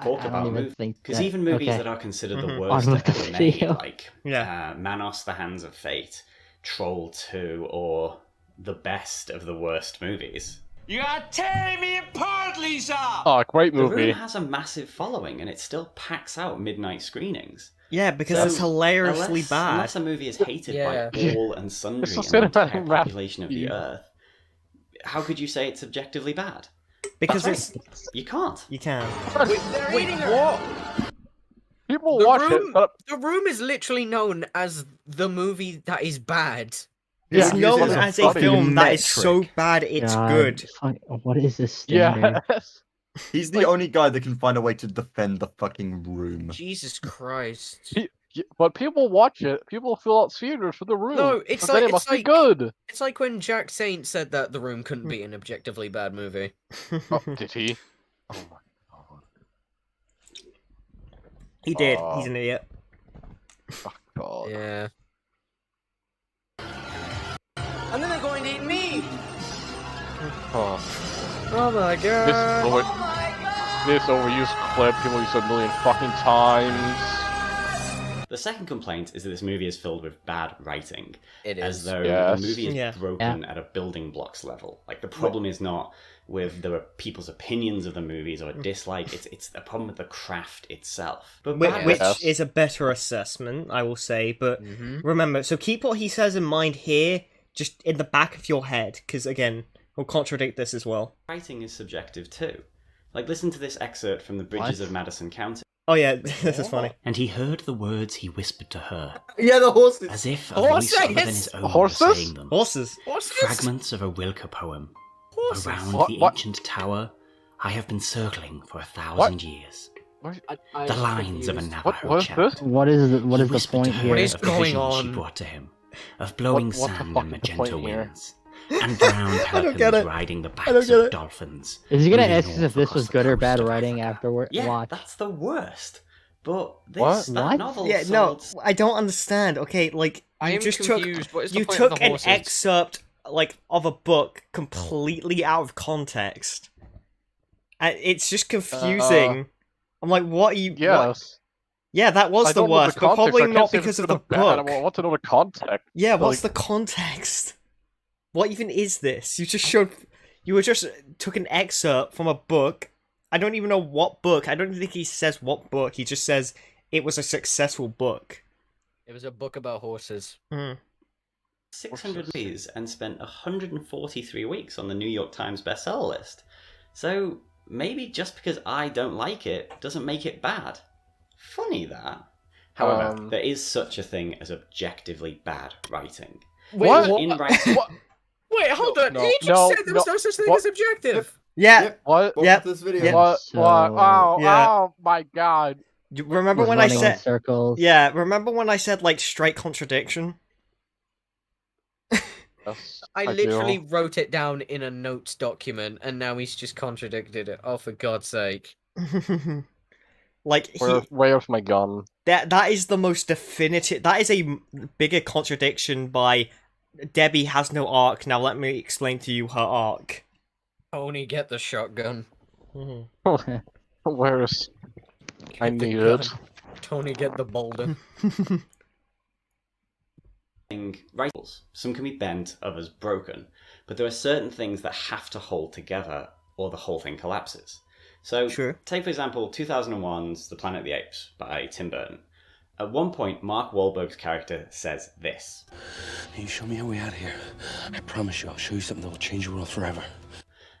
Speaker 8: Talk
Speaker 6: I
Speaker 8: about
Speaker 6: don't even
Speaker 8: movies.
Speaker 6: think
Speaker 8: Because
Speaker 6: that-
Speaker 8: even movies
Speaker 6: okay.
Speaker 8: that are considered the
Speaker 1: Mhm.
Speaker 8: worst
Speaker 6: On
Speaker 8: to
Speaker 6: with the
Speaker 8: ever made,
Speaker 6: video.
Speaker 8: like
Speaker 1: Yeah.
Speaker 8: Manos, The Hands of Fate, Troll 2, or the best of the worst movies.
Speaker 9: You are tearing me apart, Lisa!
Speaker 2: Oh, great
Speaker 8: The Room
Speaker 2: movie.
Speaker 8: has a massive following, and it still packs out midnight screenings.
Speaker 1: Yeah, because
Speaker 8: So,
Speaker 1: it's hilariously
Speaker 8: unless,
Speaker 1: bad.
Speaker 8: Unless a movie is hated
Speaker 3: Yeah.
Speaker 8: by all and sundry
Speaker 2: It's a
Speaker 8: and the entire
Speaker 2: cinematic map.
Speaker 8: population of the Earth, how could you say it's objectively bad?
Speaker 1: Because
Speaker 8: That's
Speaker 1: it's
Speaker 8: You can't.
Speaker 1: you can.
Speaker 3: Wait, what?
Speaker 2: People
Speaker 3: The
Speaker 2: watch
Speaker 3: Room-
Speaker 2: it, but
Speaker 3: The Room is literally known as the movie that is bad.
Speaker 1: It's
Speaker 2: Yeah,
Speaker 1: known
Speaker 2: it's a
Speaker 1: as a
Speaker 2: funny
Speaker 1: film that is
Speaker 4: metric.
Speaker 1: so bad it's
Speaker 6: God,
Speaker 1: good.
Speaker 6: What is this standard?
Speaker 2: yes.
Speaker 4: He's the only guy that can find a way to defend the fucking Room.
Speaker 3: Jesus Christ.
Speaker 2: But people watch it. People fill out theaters for The Room.
Speaker 3: No, it's
Speaker 2: so then
Speaker 3: like-
Speaker 2: it must
Speaker 3: it's
Speaker 2: be
Speaker 3: like-
Speaker 2: good.
Speaker 3: It's like when Jack Saint said that The Room couldn't be an objectively bad movie.
Speaker 2: Oh, did he? Oh my god.
Speaker 1: He did.
Speaker 2: Oh.
Speaker 1: He's an idiot.
Speaker 2: God.
Speaker 3: Yeah.
Speaker 9: And then they're going to eat me!
Speaker 2: Oh.
Speaker 3: Oh my
Speaker 2: This,
Speaker 3: god.
Speaker 2: over, this overused clip people use a million fucking times.
Speaker 8: The second complaint is that this movie is filled with bad writing,
Speaker 3: It
Speaker 8: as
Speaker 3: is.
Speaker 8: though
Speaker 2: Yes.
Speaker 8: the movie is
Speaker 1: Yeah.
Speaker 8: broken at a building blocks level. Like, the problem is not with the people's opinions of the movies or dislike, it's a problem with the craft itself. But
Speaker 1: Which,
Speaker 8: bad
Speaker 1: which
Speaker 2: Yes.
Speaker 1: is a better assessment, I will say. But
Speaker 3: Mhm.
Speaker 1: remember, so keep what he says in mind here, just in the back of your head, because again, he'll contradict this as well.
Speaker 8: writing is subjective too. Like, listen to this excerpt from The Bridges
Speaker 6: What?
Speaker 8: of Madison County.
Speaker 1: Oh yeah, this is funny.
Speaker 8: And he heard the words he whispered to her,
Speaker 4: Yeah, the horses.
Speaker 8: as if a
Speaker 3: Horses!
Speaker 8: voice other than his own
Speaker 2: Horses?
Speaker 8: was saying them.
Speaker 1: Horses.
Speaker 3: What's this?
Speaker 8: Fragments of a Rilke poem.
Speaker 3: Horses.
Speaker 8: Around
Speaker 2: What-
Speaker 8: the
Speaker 2: what?
Speaker 8: ancient tower, I have been circling for 1,000 years. The lines of a Navajo
Speaker 2: What is
Speaker 8: chant.
Speaker 2: this?
Speaker 6: What is the
Speaker 8: He
Speaker 6: what is the
Speaker 8: whispered
Speaker 6: point
Speaker 8: to her
Speaker 6: here?
Speaker 3: What is
Speaker 8: of the
Speaker 3: going
Speaker 8: vision
Speaker 3: on?
Speaker 8: she brought to him, of blowing
Speaker 2: What the
Speaker 8: sand
Speaker 2: fuck
Speaker 8: and
Speaker 2: is the
Speaker 8: magenta
Speaker 2: point here?
Speaker 8: winds, and brown
Speaker 1: I don't get
Speaker 8: pelicans
Speaker 1: it.
Speaker 8: riding the
Speaker 1: don't
Speaker 8: backs
Speaker 1: get
Speaker 8: of
Speaker 1: it.
Speaker 8: dolphins.
Speaker 6: Is he gonna
Speaker 8: moving
Speaker 6: ask us
Speaker 8: north
Speaker 6: if this
Speaker 8: across
Speaker 6: was
Speaker 8: the
Speaker 6: good or
Speaker 8: coast
Speaker 6: bad
Speaker 8: of
Speaker 6: writing
Speaker 8: Africa.
Speaker 6: afterward?
Speaker 8: Yeah,
Speaker 6: Watch.
Speaker 8: that's the worst. But this
Speaker 2: What?
Speaker 8: that
Speaker 6: What?
Speaker 8: novel
Speaker 1: Yeah, no,
Speaker 8: sold...
Speaker 1: I don't understand. Okay, like
Speaker 3: I
Speaker 1: you
Speaker 3: am
Speaker 1: just
Speaker 3: confused. What is the
Speaker 1: you
Speaker 3: point of
Speaker 1: took
Speaker 3: the
Speaker 1: an
Speaker 3: horses?
Speaker 1: excerpt like of a book completely out of context, and it's just confusing. I'm like, what are you? what-
Speaker 2: Yes.
Speaker 1: Yeah, that was
Speaker 2: I
Speaker 1: the
Speaker 2: don't know
Speaker 1: worst, but
Speaker 2: context,
Speaker 1: probably
Speaker 2: I can't
Speaker 1: not
Speaker 2: say if
Speaker 1: because
Speaker 2: it's
Speaker 1: of the
Speaker 2: good or bad,
Speaker 1: book.
Speaker 2: I want to know the context.
Speaker 1: Yeah, what's
Speaker 2: like-
Speaker 1: the context? What even is this? You were just took an excerpt from a book. I don't even know what book. I don't think he says what book. He just says it was a successful book.
Speaker 3: It was a book about horses.
Speaker 8: 600 movies and spent 143 weeks on the New York Times bestseller list. So maybe just because I don't like it doesn't make it bad. Funny that. However, there is such a thing as objectively bad writing.
Speaker 2: What?
Speaker 8: In writing,
Speaker 2: What?
Speaker 3: Wait, hold on.
Speaker 2: no,
Speaker 3: he just
Speaker 2: no,
Speaker 3: said there was no such thing
Speaker 2: what?
Speaker 3: as objective.
Speaker 1: Yeah,
Speaker 2: What?
Speaker 1: Yep.
Speaker 4: This video.
Speaker 1: Yep.
Speaker 2: What?
Speaker 6: So-
Speaker 2: What? Oh,
Speaker 1: Yeah.
Speaker 2: oh my god.
Speaker 1: you remember
Speaker 6: Was
Speaker 1: when I
Speaker 6: running in
Speaker 1: said?
Speaker 6: circles.
Speaker 1: Yeah, remember when I said like straight contradiction?
Speaker 2: Yes,
Speaker 3: I
Speaker 2: do.
Speaker 3: literally wrote it down in a notes document, and now he's just contradicted it. Oh, for God's sake!
Speaker 1: Like
Speaker 2: Where's my gun?
Speaker 1: that is the most definitive. That is a bigger contradiction by Debbie has no arc. Now let me explain to you her arc.
Speaker 3: Tony, get the shotgun.
Speaker 2: Where's... I
Speaker 3: Get the
Speaker 2: need
Speaker 3: gun.
Speaker 2: it.
Speaker 3: Tony, get the boulder.
Speaker 8: writers, some can be bent, others broken, but there are certain things that have to hold together or the whole thing collapses. So,
Speaker 1: Sure.
Speaker 8: take for example 2001's The Planet of the Apes by Tim Burton. At one point, Mark Wahlberg's character says this.
Speaker 9: Can you show me a way out of here? I promise you, I'll show you something that will change your world forever.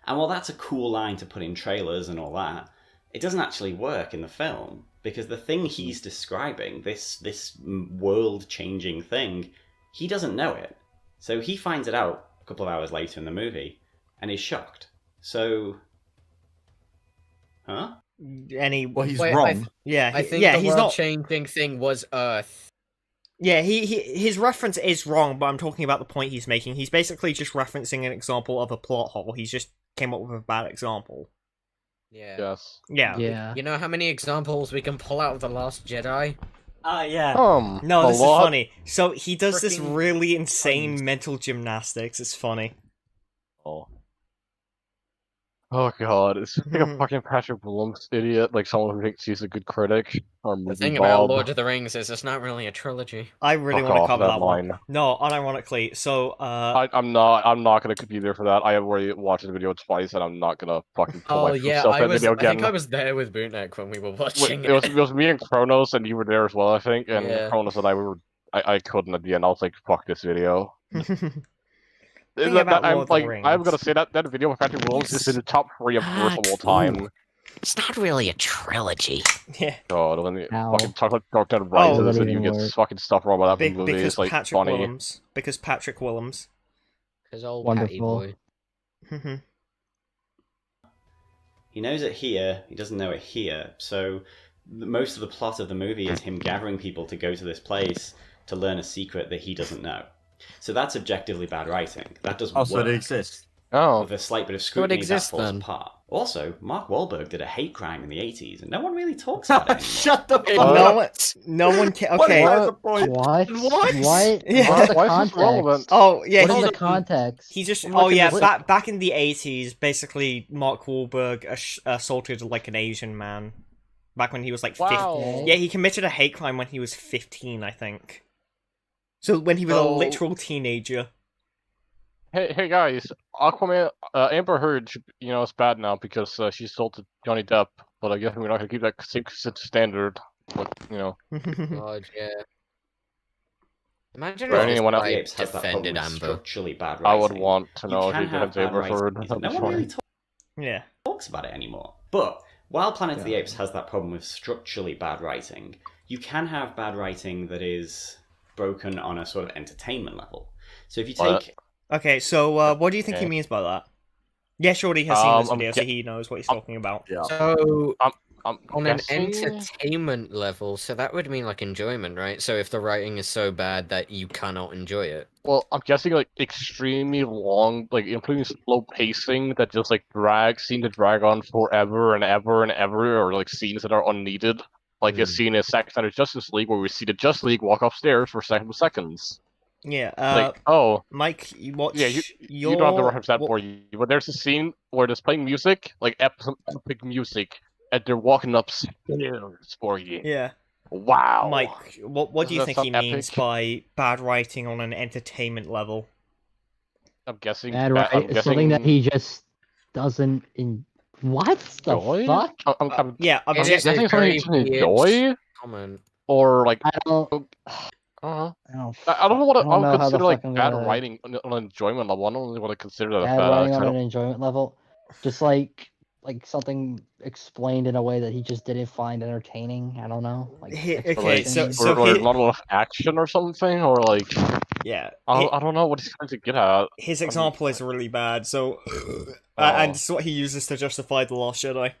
Speaker 8: And while that's a cool line to put in trailers and all that, it doesn't actually work in the film, because the thing he's describing, this world-changing thing, he doesn't know it. So he finds it out a couple of hours later in the movie, and is shocked. So... Huh?
Speaker 1: Any?
Speaker 4: Well, he's
Speaker 3: Wait,
Speaker 4: wrong.
Speaker 1: Yeah,
Speaker 3: I think
Speaker 1: yeah,
Speaker 3: the
Speaker 1: he's not.
Speaker 3: world-changing thing was Earth.
Speaker 1: Yeah, his reference is wrong, but I'm talking about the point he's making. He's basically just referencing an example of a plot hole. He's just came up with a bad example.
Speaker 3: Yeah.
Speaker 2: Yes.
Speaker 1: Yeah.
Speaker 6: Yeah.
Speaker 3: You know how many examples we can pull out of The Last Jedi?
Speaker 1: Yeah. No,
Speaker 2: a
Speaker 1: this is
Speaker 2: lot.
Speaker 1: funny. So he does this
Speaker 3: Frickin'
Speaker 1: really insane
Speaker 3: tons.
Speaker 1: mental gymnastics. It's funny.
Speaker 2: Oh. Oh god, it's just like a fucking Patrick Williams idiot, like someone who thinks he's a good critic or
Speaker 3: The
Speaker 2: movie
Speaker 3: thing about
Speaker 2: Bob.
Speaker 3: Lord of the Rings is it's not really a trilogy.
Speaker 1: I really
Speaker 2: Fuck
Speaker 1: want to
Speaker 2: off,
Speaker 1: cover
Speaker 2: that
Speaker 1: that one.
Speaker 2: line.
Speaker 1: No, unironically. So,
Speaker 2: I'm not gonna be there for that. I have already watched the video twice, and I'm not gonna fucking pull
Speaker 3: Oh
Speaker 2: my
Speaker 3: yeah,
Speaker 2: self
Speaker 3: I
Speaker 2: that
Speaker 3: was.
Speaker 2: video
Speaker 3: I think
Speaker 2: again.
Speaker 3: I was there with Bootneck when we were
Speaker 2: Wait,
Speaker 3: watching
Speaker 2: it was me and Kronos, and you were there as well, I think. And
Speaker 3: Yeah.
Speaker 2: Kronos and I couldn't at the end. I was like, fuck this video.
Speaker 1: Thing about
Speaker 2: I'm
Speaker 1: Lord of the
Speaker 2: like, I'm
Speaker 1: Rings.
Speaker 2: gonna say that video with Patrick Williams is in the top 3 of worst of all time.
Speaker 3: It's not really a trilogy.
Speaker 1: Yeah.
Speaker 2: God, when you
Speaker 6: Ow.
Speaker 2: fucking talk about Dark Knight Rises
Speaker 6: that
Speaker 2: and you
Speaker 6: even
Speaker 2: get
Speaker 6: work?
Speaker 2: fucking stuff wrong about that movie,
Speaker 1: Because
Speaker 2: it's like
Speaker 1: Patrick
Speaker 2: funny.
Speaker 1: Willems. Because Patrick Willems.
Speaker 3: Because old Patty
Speaker 6: Wonderful.
Speaker 3: boy.
Speaker 8: He knows it here, he doesn't know it here. So most of the plot of the movie is him gathering people to go to this place to learn a secret that he doesn't know. So that's objectively bad writing. That doesn't
Speaker 4: Oh,
Speaker 8: work.
Speaker 4: so it exists.
Speaker 2: Oh,
Speaker 8: With a slight bit of
Speaker 3: So it
Speaker 8: scrutiny,
Speaker 3: exists,
Speaker 8: that falls
Speaker 3: then.
Speaker 8: apart. Also, Mark Wahlberg did a hate crime in the 80s, and no one really talks about it anymore.
Speaker 4: Shut the fuck
Speaker 1: No
Speaker 4: up.
Speaker 1: one. No one can.
Speaker 4: What is
Speaker 1: Okay.
Speaker 4: that the point?
Speaker 6: What?
Speaker 3: What?
Speaker 6: What?
Speaker 1: Yeah.
Speaker 6: What are the
Speaker 2: why is this relevant?
Speaker 6: context?
Speaker 1: Oh yeah.
Speaker 6: What is
Speaker 1: he-
Speaker 6: the context?
Speaker 1: He just.
Speaker 2: Look
Speaker 1: Oh
Speaker 2: at
Speaker 1: yeah.
Speaker 2: this-
Speaker 1: Back in the 80s, basically, Mark Wahlberg assaulted like an Asian man. Back when he was like 15.
Speaker 2: wow.
Speaker 1: Yeah, he committed a hate crime when he was 15, I think. So when he was a
Speaker 2: So-
Speaker 1: literal teenager.
Speaker 2: Hey guys, Aquaman, Amber Heard, it's bad now because she sold to Johnny Depp, but I guess we're not gonna keep that same standard. But
Speaker 3: God, yeah. Imagine
Speaker 2: For
Speaker 3: if this
Speaker 2: anyone else-
Speaker 3: guy
Speaker 8: The Apes has that problem
Speaker 3: defended
Speaker 8: with
Speaker 3: Amber.
Speaker 8: structurally bad
Speaker 2: I
Speaker 8: writing.
Speaker 2: would want to
Speaker 8: You
Speaker 2: know if
Speaker 8: can
Speaker 2: he
Speaker 8: have
Speaker 2: defends
Speaker 8: bad
Speaker 2: Amber
Speaker 8: writing
Speaker 2: Heard.
Speaker 8: because
Speaker 2: That'd be
Speaker 8: no one
Speaker 2: funny.
Speaker 8: really
Speaker 1: Yeah.
Speaker 8: talks about it anymore. But while Planet of the Apes has that problem with structurally bad writing, you can have bad writing that is broken on a sort of entertainment level. So if you
Speaker 2: What?
Speaker 8: take
Speaker 1: Okay, so what do you think he
Speaker 2: Okay.
Speaker 1: means by that? Yeah, Shorty has seen this
Speaker 2: I'm
Speaker 1: video, so
Speaker 2: ge-
Speaker 1: he knows what he's talking about.
Speaker 4: Yeah.
Speaker 3: So
Speaker 2: I'm
Speaker 3: on
Speaker 2: guessing...
Speaker 3: an entertainment level, so that would mean like enjoyment, right? So if the writing is so bad that you cannot enjoy it.
Speaker 2: Well, I'm guessing like extremely long, like including slow pacing that just like seem to drag on forever and ever and ever, or like scenes that are unneeded. Like a scene in Zack Snyder's Justice League where we see the Justice League walk upstairs for 7 seconds.
Speaker 1: Yeah,
Speaker 2: Like, oh,
Speaker 1: Mike, you watch
Speaker 2: yeah,
Speaker 1: your...
Speaker 2: you don't have to reference that
Speaker 1: what-
Speaker 2: for you, but there's a scene where there's playing music, like epic music, and they're walking upstairs for you.
Speaker 1: Yeah.
Speaker 2: Wow.
Speaker 1: Mike, what do you
Speaker 2: Doesn't that
Speaker 1: think he
Speaker 2: sound
Speaker 1: means
Speaker 2: epic?
Speaker 1: by bad writing on an entertainment level?
Speaker 2: I'm guessing.
Speaker 6: Bad
Speaker 2: I'm
Speaker 6: right?
Speaker 2: guessing
Speaker 6: Something that he just doesn't. What the
Speaker 2: Enjoy?
Speaker 6: fuck?
Speaker 2: I'm
Speaker 1: Yeah, I'm
Speaker 3: It
Speaker 1: just...
Speaker 3: is a
Speaker 2: guessing something
Speaker 3: very
Speaker 2: he doesn't
Speaker 3: weird
Speaker 2: enjoy,
Speaker 3: comment.
Speaker 2: or like
Speaker 6: I don't.
Speaker 2: uh,
Speaker 6: I don't.
Speaker 2: I don't know what
Speaker 6: I don't
Speaker 2: I
Speaker 6: know
Speaker 2: would
Speaker 6: how the
Speaker 2: consider like
Speaker 6: fuck I'm
Speaker 2: bad
Speaker 6: gonna-
Speaker 2: writing on an enjoyment level. I don't really want to consider that
Speaker 6: Bad
Speaker 2: bad.
Speaker 6: writing
Speaker 2: I
Speaker 6: on an
Speaker 2: don't-
Speaker 6: enjoyment level, just like something explained in a way that he just didn't find entertaining. I don't know. Like
Speaker 1: Okay,
Speaker 6: exposition.
Speaker 1: so
Speaker 2: or
Speaker 1: he-
Speaker 2: not enough action or something, or like
Speaker 1: Yeah.
Speaker 2: I don't know what he's trying to get at.
Speaker 1: His example is really bad, so...
Speaker 2: Oh.
Speaker 1: and this is what he uses to justify The Last Jedi.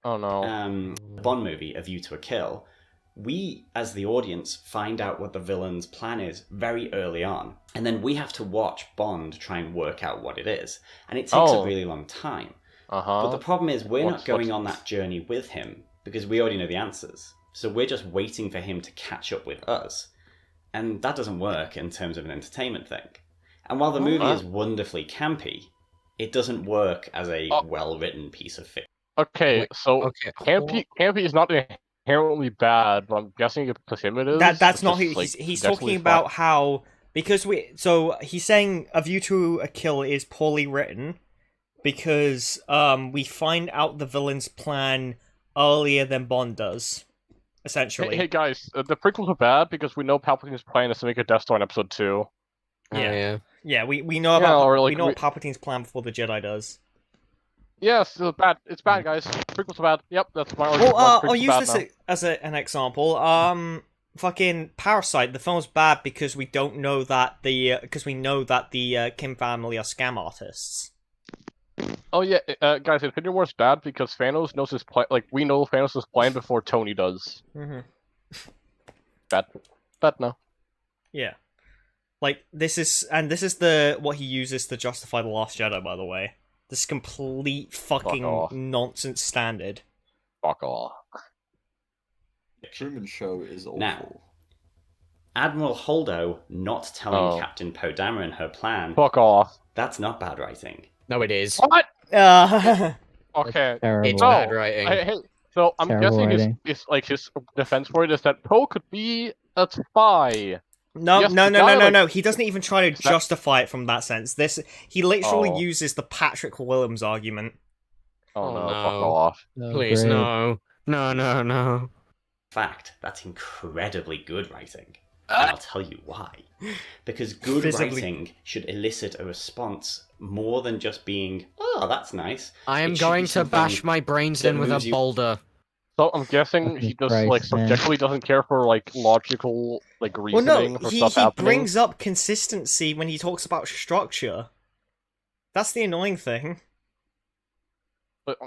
Speaker 2: Oh no.
Speaker 8: the Bond movie, A View to a Kill, we, as the audience, find out what the villain's plan is very early on. And then we have to watch Bond try and work out what it is. And it takes a
Speaker 2: Oh.
Speaker 8: really long time.
Speaker 2: Uh
Speaker 8: But
Speaker 2: huh.
Speaker 8: the problem is we're not
Speaker 2: What's-
Speaker 8: going on that journey with him because we already know the answers. So we're just waiting for him to catch up with us. And that doesn't work in terms of an entertainment thing. And while the movie is wonderfully campy, it doesn't work as a well-written piece of fiction.
Speaker 2: Okay,
Speaker 3: Wait,
Speaker 2: so
Speaker 3: Okay.
Speaker 2: campy is not inherently bad, but I'm guessing to him it is.
Speaker 1: That's
Speaker 2: which
Speaker 1: not...
Speaker 2: is, like,
Speaker 1: he's
Speaker 2: definitely
Speaker 1: talking
Speaker 2: fine.
Speaker 1: about how... Because so he's saying A View to a Kill is poorly written because we find out the villain's plan earlier than Bond does, essentially.
Speaker 2: Hey guys, the prequels are bad because we know Palpatine's plan is to make a Death Star in Episode 2.
Speaker 1: Yeah. Yeah, we know
Speaker 2: Yeah,
Speaker 1: about
Speaker 2: or, like,
Speaker 1: we know
Speaker 2: we-
Speaker 1: what Palpatine's plan before the Jedi does.
Speaker 2: Yes, it's bad. It's bad, guys. Prequels are bad. Yep, that's my
Speaker 1: Well,
Speaker 2: argument.
Speaker 1: I'll
Speaker 2: Prequels are
Speaker 1: use
Speaker 2: bad
Speaker 1: this
Speaker 2: now.
Speaker 1: as an example. Fucking Parasite. The film's bad because we don't know that because we know that the Kim family are scam artists.
Speaker 2: Oh yeah, guys, Infinity War is bad because Thanos knows his plan. Like we know Thanos' plan before Tony does.
Speaker 1: Mm-hmm.
Speaker 2: Bad. But no.
Speaker 1: Yeah. Like, this is the what he uses to justify The Last Jedi, by the way. This complete fucking
Speaker 2: off.
Speaker 1: nonsense standard.
Speaker 2: Fuck off.
Speaker 4: Truman Show is awful.
Speaker 8: Now, Admiral Holdo not telling Captain Poe Dameron her plan.
Speaker 2: Fuck off.
Speaker 8: That's not bad writing.
Speaker 3: No, it is.
Speaker 2: What? Okay.
Speaker 6: Terrible.
Speaker 3: It's bad writing.
Speaker 2: So I'm
Speaker 6: Terrible
Speaker 2: guessing
Speaker 6: writing.
Speaker 2: his defense for it is that Poe could be a spy.
Speaker 1: No,
Speaker 2: Yes,
Speaker 1: no,
Speaker 2: the
Speaker 1: no,
Speaker 2: guy,
Speaker 1: no, no,
Speaker 2: like-
Speaker 1: no. He doesn't even try to justify it from that sense. He literally
Speaker 2: Oh.
Speaker 1: uses the Patrick Williams argument.
Speaker 2: Oh,
Speaker 3: Oh,
Speaker 2: no,
Speaker 3: no.
Speaker 2: fuck off.
Speaker 6: Oh,
Speaker 3: Please,
Speaker 6: great.
Speaker 3: no. No, no, no.
Speaker 8: Fact, that's incredibly good writing. And I'll tell you why. Because good
Speaker 1: Visibly-
Speaker 8: writing should elicit a response more than just being, oh, that's nice.
Speaker 3: I am
Speaker 8: It should
Speaker 3: going
Speaker 8: be
Speaker 3: to
Speaker 8: something
Speaker 3: bash my brains
Speaker 8: that
Speaker 3: in with a
Speaker 8: moves you-
Speaker 3: boulder.
Speaker 2: So I'm guessing he
Speaker 6: Fucking
Speaker 2: just
Speaker 6: Christ, man.
Speaker 2: subjectively doesn't care for logical
Speaker 1: Well,
Speaker 2: reasoning
Speaker 1: no,
Speaker 2: for
Speaker 1: he
Speaker 2: stuff happening.
Speaker 1: brings up consistency when he talks about structure. That's the annoying thing.
Speaker 2: But,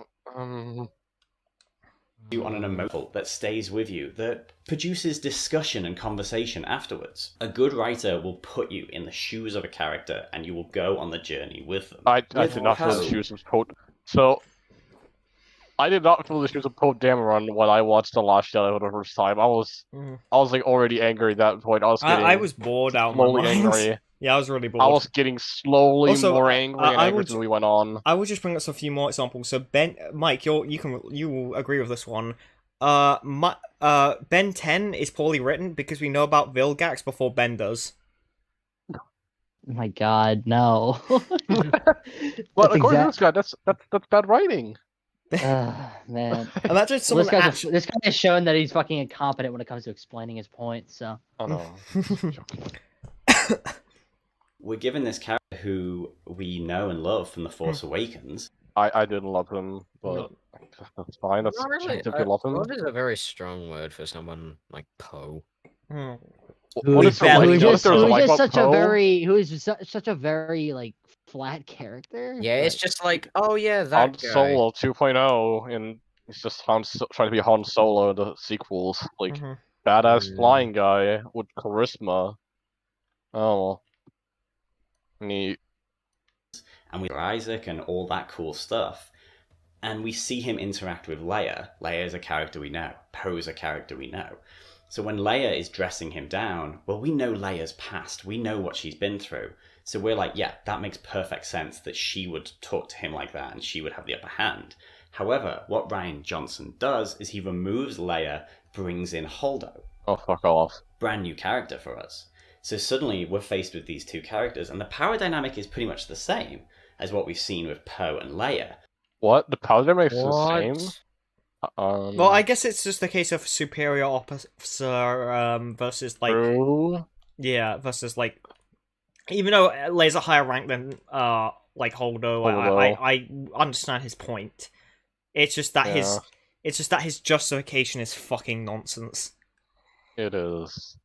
Speaker 8: you on an emotion that stays with you, that produces discussion and conversation afterwards. A good writer will put you in the shoes of a character and you will go on the journey with them.
Speaker 2: I
Speaker 8: With
Speaker 2: did not feel the
Speaker 8: Poe.
Speaker 2: shoes of Poe. So I did not feel the shoes of Poe Dameron when I watched The Last Jedi for the first time. I was like already angry at that point.
Speaker 1: I was bored out of my
Speaker 2: slowly
Speaker 1: mind.
Speaker 2: angry.
Speaker 1: Yeah, I was really bored.
Speaker 2: I was getting slowly
Speaker 1: Also,
Speaker 2: more angry and
Speaker 1: I
Speaker 2: angry
Speaker 1: would-
Speaker 2: as we went on.
Speaker 1: I will just bring up a few more examples. So Mike, you will agree with this one. Ben 10 is poorly written because we know about Vilgax before Ben does.
Speaker 6: Oh my god, no.
Speaker 2: But according to this guy, that's bad writing.
Speaker 6: Man.
Speaker 1: Imagine someone
Speaker 6: This guy is showing that he's fucking incompetent when it comes to explaining his points, so.
Speaker 2: Oh no.
Speaker 8: We're given this character who we know and love from The Force Awakens.
Speaker 2: I didn't love him, but that's fine. That's
Speaker 3: Not really.
Speaker 2: if you love him.
Speaker 3: Love is a very strong word for someone like Poe.
Speaker 1: Hmm.
Speaker 2: What is there
Speaker 1: barely
Speaker 2: like?
Speaker 6: who
Speaker 2: What
Speaker 6: is
Speaker 2: is there like about
Speaker 6: such a
Speaker 2: Poe?
Speaker 6: very such a very like flat character.
Speaker 3: Yeah, it's
Speaker 6: but-
Speaker 3: just like, oh yeah, that
Speaker 2: Han
Speaker 3: guy.
Speaker 2: Solo 2.0, and he's just trying to be Han Solo in the sequels. Like,
Speaker 1: Mhm.
Speaker 2: badass flying guy with charisma. Oh. Neat.
Speaker 8: And with Isaac and all that cool stuff. And we see him interact with Leia. Leia is a character we know. Poe is a character we know. So when Leia is dressing him down, well, we know Leia's past. We know what she's been through. So we're like, yeah, that makes perfect sense that she would talk to him like that and she would have the upper hand. However, what Rian Johnson does is he removes Leia, brings in Holdo.
Speaker 2: Oh, fuck off.
Speaker 8: Brand new character for us. So suddenly we're faced with these two characters, and the power dynamic is pretty much the same as what we've seen with Poe and Leia.
Speaker 2: What? The power dynamic is the
Speaker 3: What?
Speaker 2: same?
Speaker 1: Well, I guess it's just a case of superior officer versus like
Speaker 2: True.
Speaker 1: versus like even though Leia's a higher rank than like Holdo, I understand his point. It's just that his justification is fucking nonsense.
Speaker 2: It is.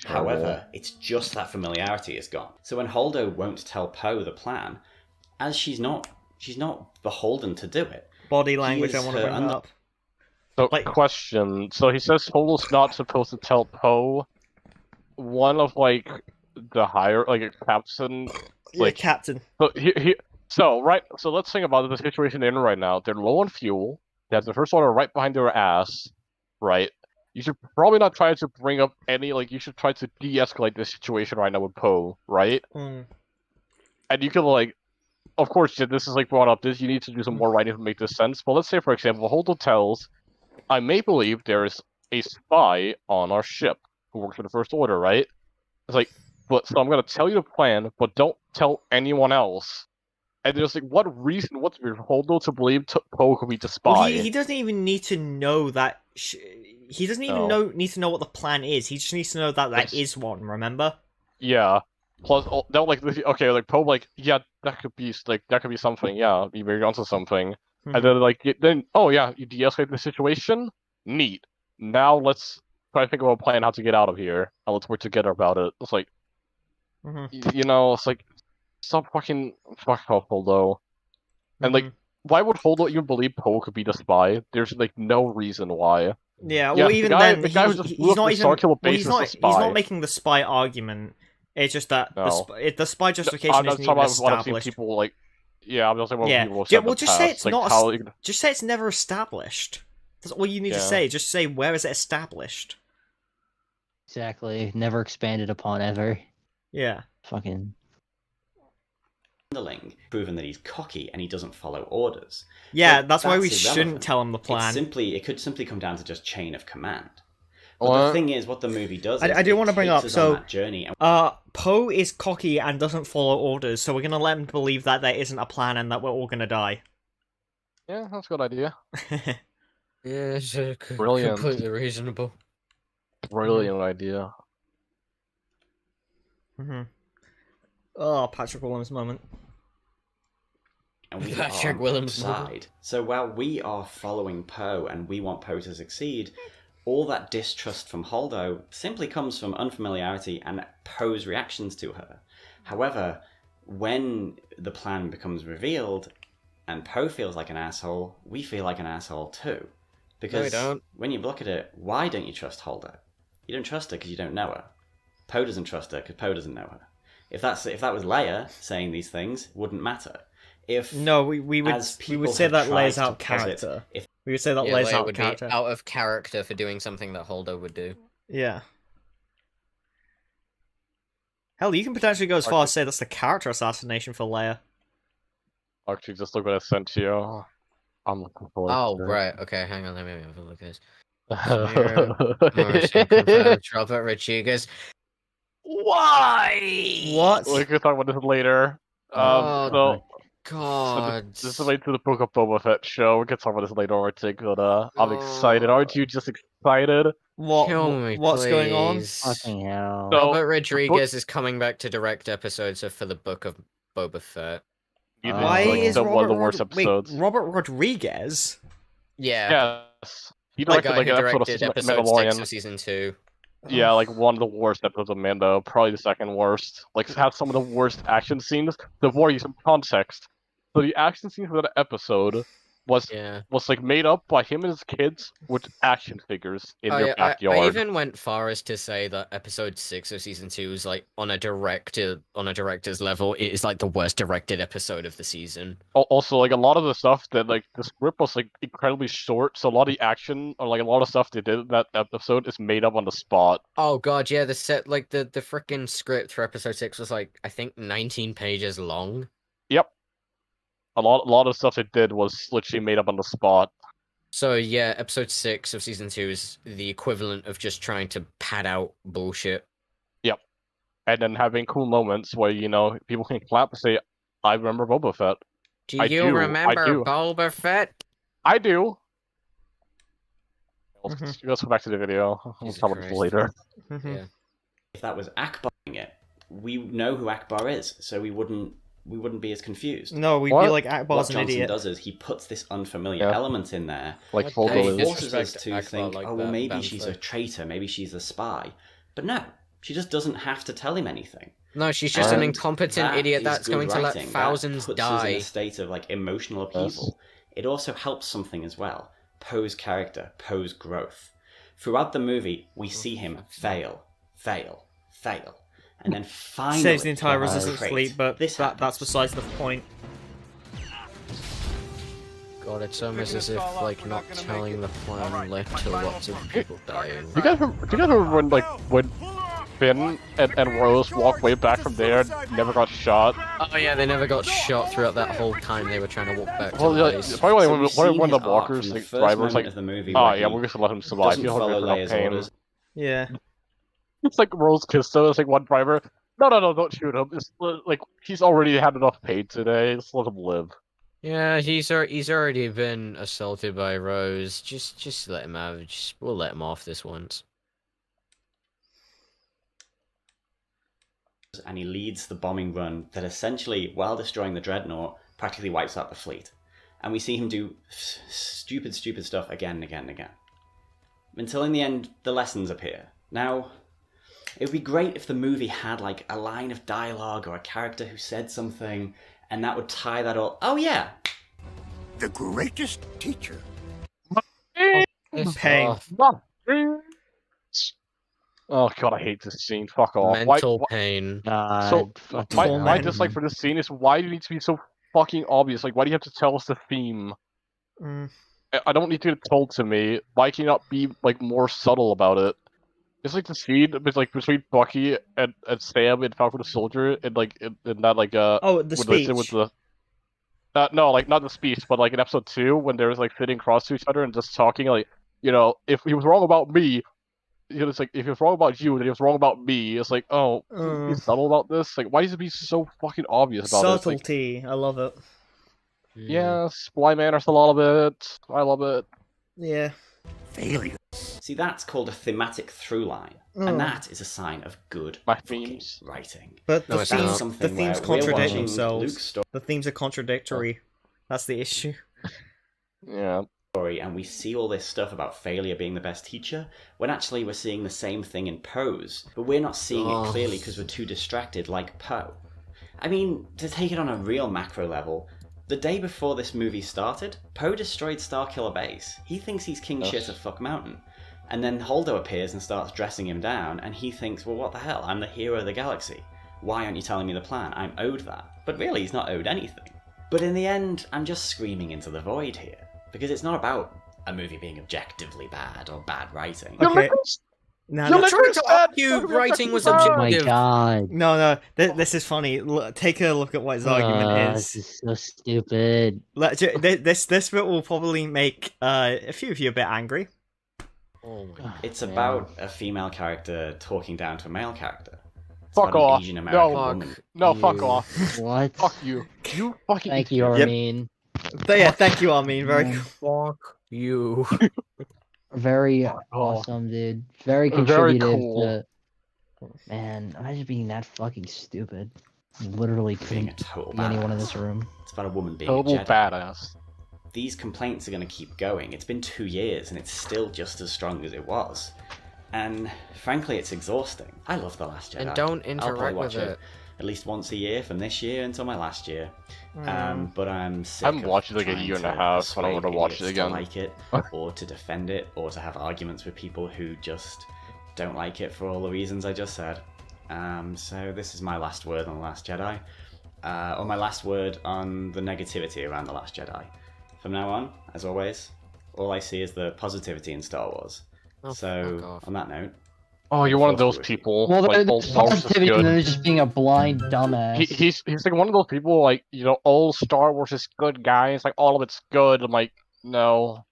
Speaker 8: However, it's just that familiarity is gone. So when Holdo won't tell Poe the plan, as she's not beholden to do it.
Speaker 1: Body language, I
Speaker 8: is
Speaker 1: want to
Speaker 8: her
Speaker 1: bring
Speaker 8: under-
Speaker 1: up.
Speaker 2: So,
Speaker 1: Like-
Speaker 2: question. So he says Holdo's not supposed to tell Poe one of, like, the higher, like, a captain.
Speaker 1: Yeah,
Speaker 2: Like,
Speaker 1: Captain.
Speaker 2: So so let's think about the situation they're in right now. They're low on fuel. They have the First Order right behind their ass, right? You should probably not try to bring up any, like, you should try to de-escalate the situation right now with Poe, right?
Speaker 1: Mm.
Speaker 2: And you can, like, of course, this is, like, brought up, you need to do some more writing to make this sense. But let's say, for example, Holdo tells, I may believe there is a spy on our ship who works for the First Order, right? It's like, so I'm going to tell you the plan, but don't tell anyone else. And there's like, what reason, what's Holdo to believe Poe could be the spy?
Speaker 1: Well, he doesn't even need to know that. He doesn't even need to know what the plan is. He just needs to know that that is one. Remember?
Speaker 2: Yeah. Plus, they'll like, okay, like Poe, like, yeah, that could be something. Yeah, you're onto something.
Speaker 1: Mhm.
Speaker 2: And then like, oh yeah, you de-escalate the situation. Neat. Now let's try to think of a plan how to get out of here, and let's work together about it. It's like, you know, it's like, fuck off, Holdo. And like, why would Holdo even believe Poe could be the spy? There's like no reason why.
Speaker 1: Yeah,
Speaker 2: Yeah,
Speaker 1: well,
Speaker 2: the
Speaker 1: even
Speaker 2: guy-
Speaker 1: then,
Speaker 2: the guy who just blew up the Starkiller base
Speaker 1: he's
Speaker 2: is a
Speaker 1: not
Speaker 2: spy.
Speaker 1: making the spy argument. It's just that
Speaker 2: No.
Speaker 1: the spy
Speaker 2: I'm
Speaker 1: justification
Speaker 2: not
Speaker 1: isn't
Speaker 2: talking
Speaker 1: even
Speaker 2: about what I've seen
Speaker 1: established.
Speaker 2: people like. Yeah, I'm just saying what
Speaker 1: Yeah,
Speaker 2: people have
Speaker 1: yeah.
Speaker 2: said in
Speaker 1: Well,
Speaker 2: the
Speaker 1: just say
Speaker 2: past,
Speaker 1: it's
Speaker 2: like
Speaker 1: not.
Speaker 2: how you can-
Speaker 1: Just say it's never established. That's all you need to
Speaker 2: Yeah.
Speaker 1: say. Just say where is it established.
Speaker 6: Exactly. Never expanded upon ever.
Speaker 1: Yeah.
Speaker 6: Fucking.
Speaker 8: Underling, proven that he's cocky and he doesn't follow orders.
Speaker 1: Yeah,
Speaker 8: But
Speaker 1: that's why we
Speaker 8: that's
Speaker 1: shouldn't
Speaker 8: irrelevant.
Speaker 1: tell him the plan.
Speaker 8: It could simply come down to just chain of command. But
Speaker 2: What?
Speaker 8: the thing is, what the movie does is
Speaker 1: I do
Speaker 8: it
Speaker 1: want to bring
Speaker 8: takes
Speaker 1: up
Speaker 8: us
Speaker 1: so
Speaker 8: on that journey. And
Speaker 1: Poe is cocky and doesn't follow orders, so we're gonna let him believe that there isn't a plan and that we're all gonna die.
Speaker 2: Yeah, that's a good idea.
Speaker 3: Yeah, it's
Speaker 2: Brilliant.
Speaker 3: completely reasonable.
Speaker 2: Brilliant idea.
Speaker 1: Oh, Patrick Williams moment.
Speaker 8: we
Speaker 3: Patrick
Speaker 8: are on
Speaker 3: Williams
Speaker 8: the side. So while we are following Poe and we want Poe to succeed, all that distrust from Holdo simply comes from unfamiliarity and Poe's reactions to her. However, when the plan becomes revealed and Poe feels like an asshole, we feel like an asshole too. Because
Speaker 3: don't.
Speaker 8: when you look at it, why don't you trust Holdo? You don't trust her because you don't know her. Poe doesn't trust her because Poe doesn't know her. If that was Leia saying these things, wouldn't matter. If
Speaker 1: No, we would
Speaker 8: as
Speaker 1: we would
Speaker 8: people
Speaker 1: say
Speaker 8: have
Speaker 1: that
Speaker 8: tried
Speaker 1: lays
Speaker 8: to
Speaker 1: out
Speaker 8: posit,
Speaker 1: character.
Speaker 8: if
Speaker 1: We would say that
Speaker 3: Yeah,
Speaker 1: lays
Speaker 3: Leia
Speaker 1: out
Speaker 3: would
Speaker 1: character.
Speaker 3: be out of character for doing something that Holdo would do.
Speaker 1: Yeah. Hell, you can potentially go as far as say that's the character assassination for Leia.
Speaker 2: Actually, just look what I sent to you. I'm looking forward
Speaker 3: Oh,
Speaker 2: to it.
Speaker 3: right. Okay, hang on. Let me have a look at this. Morrison confirmed Robert Rodriguez. Why?
Speaker 1: What?
Speaker 2: We can talk about this later.
Speaker 3: Oh,
Speaker 2: So
Speaker 3: God.
Speaker 2: this is late to the Book of Boba Fett show. We can talk about this later, Arctic, but I'm excited. Aren't you just excited?
Speaker 3: Kill me,
Speaker 1: What's going on?
Speaker 3: please.
Speaker 6: Fucking hell.
Speaker 2: So-
Speaker 3: Robert Rodriguez is coming back to direct episodes for the Book of Boba Fett.
Speaker 2: You think
Speaker 1: Why
Speaker 2: it's, like,
Speaker 1: is
Speaker 2: still one of the
Speaker 1: Robert
Speaker 2: worst episodes?
Speaker 1: Wait, Robert Rodriguez?
Speaker 3: Yeah,
Speaker 2: Yes. He
Speaker 3: the
Speaker 2: directed
Speaker 3: guy
Speaker 2: like
Speaker 3: who
Speaker 2: an episode
Speaker 3: directed
Speaker 2: of
Speaker 3: episode 6
Speaker 2: Mandalorian.
Speaker 3: of season 2.
Speaker 2: Yeah, like one of the worst episodes of Mando, probably the second worst. Like, it had some of the worst action scenes. The more you some context. So the action scenes for that episode was
Speaker 3: Yeah.
Speaker 2: like made up by him and his kids with action figures in their backyard.
Speaker 3: I even went far as to say that episode 6 of season 2 is like on a director's level, it is like the worst directed episode of the season.
Speaker 2: Also, like a lot of the stuff that like the script was like incredibly short, so a lot of the action or like a lot of stuff they did in that episode is made up on the spot.
Speaker 3: Oh god, yeah, the freaking script for episode 6 was like I think 19 pages long.
Speaker 2: Yep. A lot of stuff they did was literally made up on the spot.
Speaker 3: So yeah, episode 6 of season 2 is the equivalent of just trying to pad out bullshit.
Speaker 2: Yep. And then having cool moments where, you know, people can clap and say, I remember Boba Fett.
Speaker 3: Do
Speaker 2: I
Speaker 3: you
Speaker 2: do,
Speaker 3: remember
Speaker 2: I do.
Speaker 3: Boba Fett?
Speaker 2: I do.
Speaker 1: Mhm.
Speaker 2: Let's go back to the video. We'll
Speaker 3: Jesus
Speaker 2: talk about this
Speaker 3: Christ.
Speaker 2: later.
Speaker 3: Yeah.
Speaker 8: if that was Akbar doing it, we know who Akbar is, so we wouldn't be as confused.
Speaker 1: No, we'd be
Speaker 2: What?
Speaker 1: like
Speaker 8: What
Speaker 1: Akbar's an
Speaker 8: Johnson
Speaker 1: idiot.
Speaker 8: does is he puts this unfamiliar
Speaker 2: Yeah.
Speaker 8: element in there,
Speaker 2: Like
Speaker 3: What
Speaker 2: full
Speaker 3: the
Speaker 8: and
Speaker 3: Hey,
Speaker 8: it
Speaker 2: goal.
Speaker 8: forces us
Speaker 3: disrespect
Speaker 8: to
Speaker 3: Akbar
Speaker 8: think,
Speaker 3: like
Speaker 8: oh well,
Speaker 3: that,
Speaker 8: maybe she's a
Speaker 3: Bamford.
Speaker 8: traitor, maybe she's a spy. But no, she just doesn't have to tell him anything.
Speaker 3: No, she's just an
Speaker 8: And
Speaker 3: incompetent
Speaker 8: that
Speaker 3: idiot
Speaker 8: is
Speaker 3: that's
Speaker 8: good
Speaker 3: going to let
Speaker 8: writing. That
Speaker 3: thousands
Speaker 8: puts us in
Speaker 3: die.
Speaker 8: a state of like emotional upheaval. It also helps something as well. Poe's character, Poe's growth. Throughout the movie, we see him fail, and then finally
Speaker 1: Saves the entire
Speaker 8: Right.
Speaker 1: resistance
Speaker 8: Great.
Speaker 1: fleet, but
Speaker 8: This
Speaker 1: that's
Speaker 8: happens.
Speaker 1: besides the point.
Speaker 3: God, it's almost as if like not telling the plan led to lots of people dying.
Speaker 2: Do you guys remember when Finn and Rose walked way back from there, never got shot?
Speaker 3: Oh yeah, they never got shot throughout that whole time they were trying to walk back to
Speaker 2: Well,
Speaker 3: the
Speaker 2: yeah,
Speaker 3: base.
Speaker 2: probably
Speaker 8: So we've seen
Speaker 2: when the
Speaker 8: his arc
Speaker 2: walkers,
Speaker 8: from the
Speaker 2: like
Speaker 8: first
Speaker 2: drivers,
Speaker 8: moment
Speaker 2: like,
Speaker 8: of the movie
Speaker 2: oh
Speaker 8: where
Speaker 2: yeah,
Speaker 8: he
Speaker 2: we're just gonna let him survive.
Speaker 8: doesn't
Speaker 2: You don't
Speaker 8: follow
Speaker 2: have enough
Speaker 8: Leia's
Speaker 2: pain.
Speaker 8: orders.
Speaker 1: Yeah.
Speaker 2: It's like Rose Kisto. It's like one driver. No, don't shoot him. It's like he's already had enough pain today. Just let him live.
Speaker 3: Yeah, he's already been assaulted by Rose. Just let him have. We'll let him off this once.
Speaker 8: And he leads the bombing run that essentially, while destroying the Dreadnought, practically wipes out the fleet. And we see him do stupid stuff again and again and again. Until in the end, the lessons appear. Now, it would be great if the movie had like a line of dialogue or a character who said something, and that would tie that all. Oh yeah,
Speaker 10: The greatest teacher.
Speaker 3: Pissed
Speaker 1: Pain.
Speaker 3: off.
Speaker 2: Oh god, I hate this scene. Fuck off.
Speaker 3: Mental pain.
Speaker 2: So
Speaker 6: fucking
Speaker 2: my
Speaker 1: torment.
Speaker 2: dislike for this scene is why do you need to be so fucking obvious? Like, why do you have to tell us the theme?
Speaker 1: Mm.
Speaker 2: I don't need to get told to me. Why can you not be like more subtle about it? It's like the scene between Bucky and Sam in Falcon the Soldier, and in that
Speaker 1: Oh, the speech.
Speaker 2: with the no, like not the speech, but like in episode 2 when they was like sitting across to each other and just talking like, if he was wrong about me, it's like if he was wrong about you, then he was wrong about me. It's like, oh, can you be subtle about this? Like, why does it be so fucking obvious about it?
Speaker 1: Subtlety. I love it.
Speaker 2: Yes, blind man a lot of it. I love it.
Speaker 1: Yeah.
Speaker 9: Failure.
Speaker 8: See, that's called a thematic through line, and that is a sign of good
Speaker 2: My
Speaker 8: fucking
Speaker 2: themes.
Speaker 8: writing.
Speaker 1: But
Speaker 3: No,
Speaker 1: the
Speaker 3: it's
Speaker 1: themes,
Speaker 3: not.
Speaker 8: Something
Speaker 1: the themes
Speaker 8: where we're
Speaker 1: contradict
Speaker 8: watching
Speaker 1: themselves.
Speaker 8: Luke's story
Speaker 1: The themes are contradictory. That's the issue.
Speaker 2: Yeah.
Speaker 8: and we see all this stuff about failure being the best teacher, when actually we're seeing the same thing in Poe's, but we're not seeing it clearly because we're too distracted like Poe. I mean, to take it on a real macro level, the day before this movie started, Poe destroyed Starkiller Base. He thinks he's king shit of Fuck Mountain. And then Holdo appears and starts dressing him down, and he thinks, well, what the hell? I'm the hero of the galaxy. Why aren't you telling me the plan? I'm owed that. But really, he's not owed anything. But in the end, I'm just screaming into the void here. Because it's not about a movie being objectively bad or bad writing.
Speaker 1: Okay. No,
Speaker 2: You're
Speaker 1: no,
Speaker 2: literally
Speaker 3: to
Speaker 2: bad.
Speaker 3: argue
Speaker 2: You're
Speaker 3: writing was
Speaker 2: bad.
Speaker 6: Oh my
Speaker 3: objective.
Speaker 6: god.
Speaker 1: no. This is funny. Take a look at what his argument
Speaker 6: This
Speaker 1: is.
Speaker 6: is so stupid.
Speaker 1: This bit will probably make a few of you a bit angry.
Speaker 3: Oh my god.
Speaker 8: It's about a female character talking down to a male character. It's
Speaker 2: Fuck
Speaker 8: about
Speaker 2: off.
Speaker 8: an Asian American
Speaker 2: No.
Speaker 8: woman.
Speaker 2: No,
Speaker 3: You.
Speaker 2: fuck off.
Speaker 6: What?
Speaker 2: Fuck you. You fucking.
Speaker 6: Thank you,
Speaker 2: idiot.
Speaker 6: Armin.
Speaker 1: But yeah, thank you, Armin. Very cool.
Speaker 3: Fuck you.
Speaker 6: Very awesome, dude. Very contributive
Speaker 2: cool.
Speaker 6: to. Man, imagine being that fucking stupid. Literally
Speaker 8: Being
Speaker 6: couldn't
Speaker 8: a total
Speaker 6: be anyone in
Speaker 8: badass.
Speaker 6: this room.
Speaker 8: It's about a woman being
Speaker 2: Total
Speaker 8: a Jedi.
Speaker 2: badass.
Speaker 8: These complaints are going to keep going. It's been 2 years and it's still just as strong as it was. And frankly, it's exhausting. I love The Last Jedi.
Speaker 3: And don't
Speaker 8: I'll probably
Speaker 3: interact
Speaker 8: watch
Speaker 3: with
Speaker 8: it
Speaker 3: it.
Speaker 8: at least once a year from this year until my last year. But I'm sick
Speaker 2: I haven't
Speaker 8: of
Speaker 2: watched it like a
Speaker 8: trying
Speaker 2: year and a
Speaker 8: to
Speaker 2: half, but I
Speaker 8: persuade
Speaker 2: wanna watch it
Speaker 8: idiots
Speaker 2: again.
Speaker 8: to like it, or to defend it, or to have arguments with people who just don't like it for all the reasons I just said. So this is my last word on The Last Jedi. Or my last word on the negativity around The Last Jedi. From now on, as always, all I see is the positivity in Star Wars.
Speaker 3: Oh, fuck
Speaker 8: So,
Speaker 3: off.
Speaker 8: on that note,
Speaker 2: Oh, you're one of those
Speaker 8: Force
Speaker 2: people.
Speaker 6: Well,
Speaker 2: like,
Speaker 6: there's
Speaker 2: Star Wars is
Speaker 6: positivity and
Speaker 2: good.
Speaker 6: then there's just being a blind dumbass.
Speaker 2: He's like one of those people like, all Star Wars is good, guys. Like all of it's good. I'm like, no,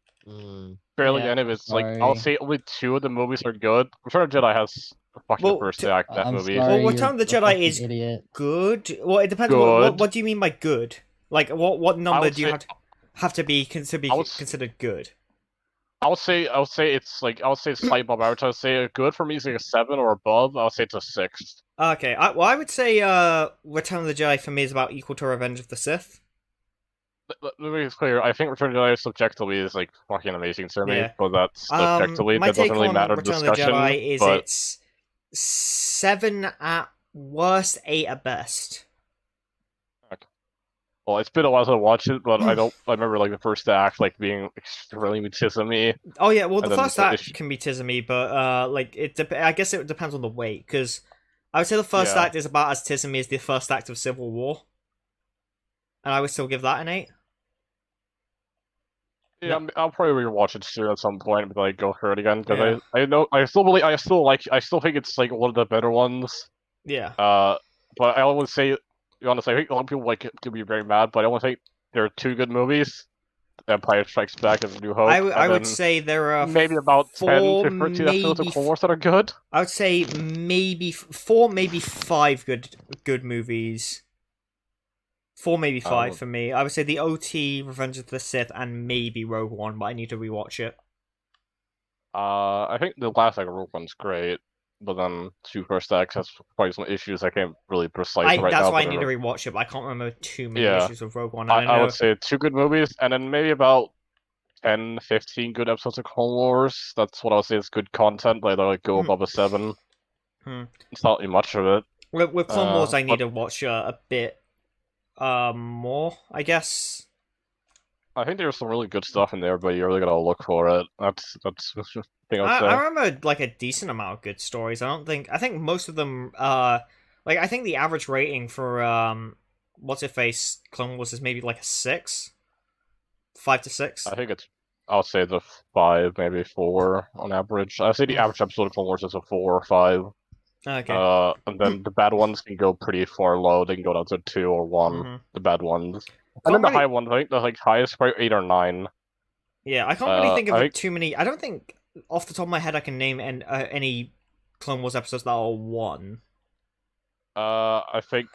Speaker 2: barely
Speaker 6: Yeah,
Speaker 2: any of it's like. I'll
Speaker 6: sorry.
Speaker 2: say only 2 of the movies are good. Return of the Jedi has fucking
Speaker 1: Well,
Speaker 2: the first act that
Speaker 6: I'm
Speaker 2: movie.
Speaker 6: sorry,
Speaker 1: Well, Return
Speaker 6: you're
Speaker 1: of the
Speaker 6: a
Speaker 1: Jedi
Speaker 6: fucking
Speaker 1: is
Speaker 6: idiot.
Speaker 1: good. Well, it depends.
Speaker 2: Good.
Speaker 1: What do you mean by good? Like, what number
Speaker 2: would
Speaker 1: do you
Speaker 2: say-
Speaker 1: have to be
Speaker 2: I would s-
Speaker 1: considered good?
Speaker 2: I would say it's like slightly above average. I would say good for me is like a 7 or above. I would say it's a 6.
Speaker 1: Okay, I would say Return of the Jedi for me is about equal to Revenge of the Sith.
Speaker 2: Let me be clear. I think Return of the Jedi subjectively is like fucking amazing to me,
Speaker 1: Yeah.
Speaker 2: but that's subjectively
Speaker 1: My
Speaker 2: that doesn't
Speaker 1: take
Speaker 2: really
Speaker 1: on
Speaker 2: matter in
Speaker 1: Return of the
Speaker 2: discussion.
Speaker 1: Jedi is
Speaker 2: but
Speaker 1: it's 7 at worst, 8 at best.
Speaker 2: well, it's been a while since I watched it, but I remember like the first act like being extremely mutism-y.
Speaker 1: Oh yeah, well the
Speaker 2: And then
Speaker 1: first
Speaker 2: the
Speaker 1: act
Speaker 2: issue-
Speaker 1: can be tismy, but like I guess it depends on the weight, because I would say the first
Speaker 2: Yeah.
Speaker 1: act is about as tismy as the first act of Civil War, and I would still give that an 8.
Speaker 2: Yeah, I'll probably rewatch it soon at some point, but like go through it again because I still think it's like one of the better ones.
Speaker 1: Yeah.
Speaker 2: But I always say, honestly, I think a lot of people like it could be very mad, but I always think there are 2 good movies: Empire Strikes Back and A New Hope.
Speaker 1: I
Speaker 2: and
Speaker 1: would
Speaker 2: then
Speaker 1: say there are
Speaker 2: maybe about 10
Speaker 1: 4,
Speaker 2: to 13 episodes of
Speaker 1: maybe
Speaker 2: Clone Wars that are good.
Speaker 1: I would say maybe 4, maybe 5 good movies. 4, maybe 5 for me. I would say the OT, Revenge of the Sith, and maybe Rogue One, but I need to rewatch it.
Speaker 2: I think the last like Rogue One's great, but then 2 first acts has probably some issues I can't really precise right
Speaker 1: That's
Speaker 2: now.
Speaker 1: why I
Speaker 2: but
Speaker 1: need to rewatch it, but I can't remember too many
Speaker 2: Yeah.
Speaker 1: issues of Rogue One.
Speaker 2: I would say 2 good movies, and then maybe about 10, 15 good episodes of Clone Wars. That's what I would say is good content, but I don't go above a 7. It's not really much of it.
Speaker 1: With Clone Wars, I need
Speaker 2: but-
Speaker 1: to watch a bit more, I guess.
Speaker 2: I think there's some really good stuff in there, but you really gotta look for it. That's the thing I'd say.
Speaker 1: I remember like a decent amount of good stories. I think most of them like I think the average rating for what's it face Clone Wars is maybe like a 6, 5 to 6.
Speaker 2: I think I'll say the 5, maybe 4 on average. I say the average episode of Clone Wars is a 4 or 5.
Speaker 1: Okay.
Speaker 2: And then the bad ones can go pretty far low. They can go down to 2 or 1. The bad ones. And then the high ones, I think the highest probably 8 or 9.
Speaker 1: Yeah, I can't really think of too many. I don't think off the top of my head I can name any Clone Wars episodes that are 1.
Speaker 2: I think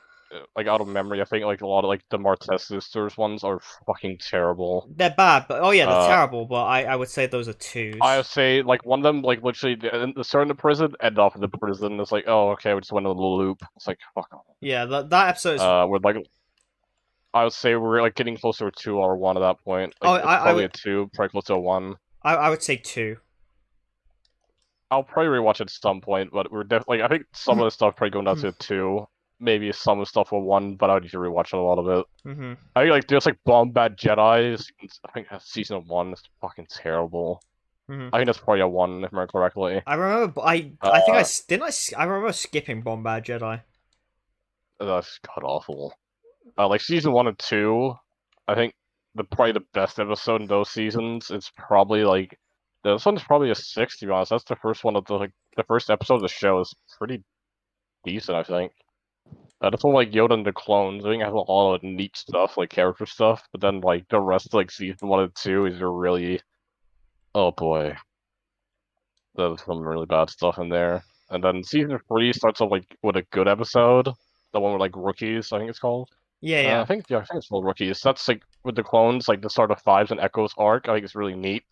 Speaker 2: like out of memory, I think like a lot of like the Martez sisters ones are fucking terrible.
Speaker 1: They're bad, but they're terrible. But I would say those are 2s.
Speaker 2: I would say like one of them like literally the start in the prison, end off in the prison. It's like, oh okay, we just went in a little loop. It's like fuck off.
Speaker 1: Yeah, that episode is.
Speaker 2: We're like, I would say we're like getting closer to 2 or 1 at that point. Like, probably a 2, probably close to a 1.
Speaker 1: I would say 2.
Speaker 2: I'll probably rewatch it at some point, but we're definitely. I think some of the stuff probably going down to a 2. Maybe some of the stuff a 1, but I would need to rewatch a lot of it. I think like there's like Bomb Bad Jedi. I think that's season 1 is fucking terrible. I think that's probably a 1 if I remember correctly.
Speaker 1: I remember. I think I remember skipping Bomb Bad Jedi.
Speaker 2: That's god awful. Like season 1 and 2, I think probably the best episode in those seasons. It's probably like this one's probably a 6 to be honest. That's the first one of the first episode of the show is pretty decent, I think. That's one like Yoda and the clones. I think it has a lot of neat stuff, like character stuff. But then like the rest, like season 1 and 2, is really, oh boy, there's some really bad stuff in there. And then season 3 starts off like with a good episode, the one with like rookies, I think it's called.
Speaker 1: Yeah.
Speaker 2: I think it's called rookies. That's like with the clones, like the start of Fives and Echo's arc. I think it's really neat.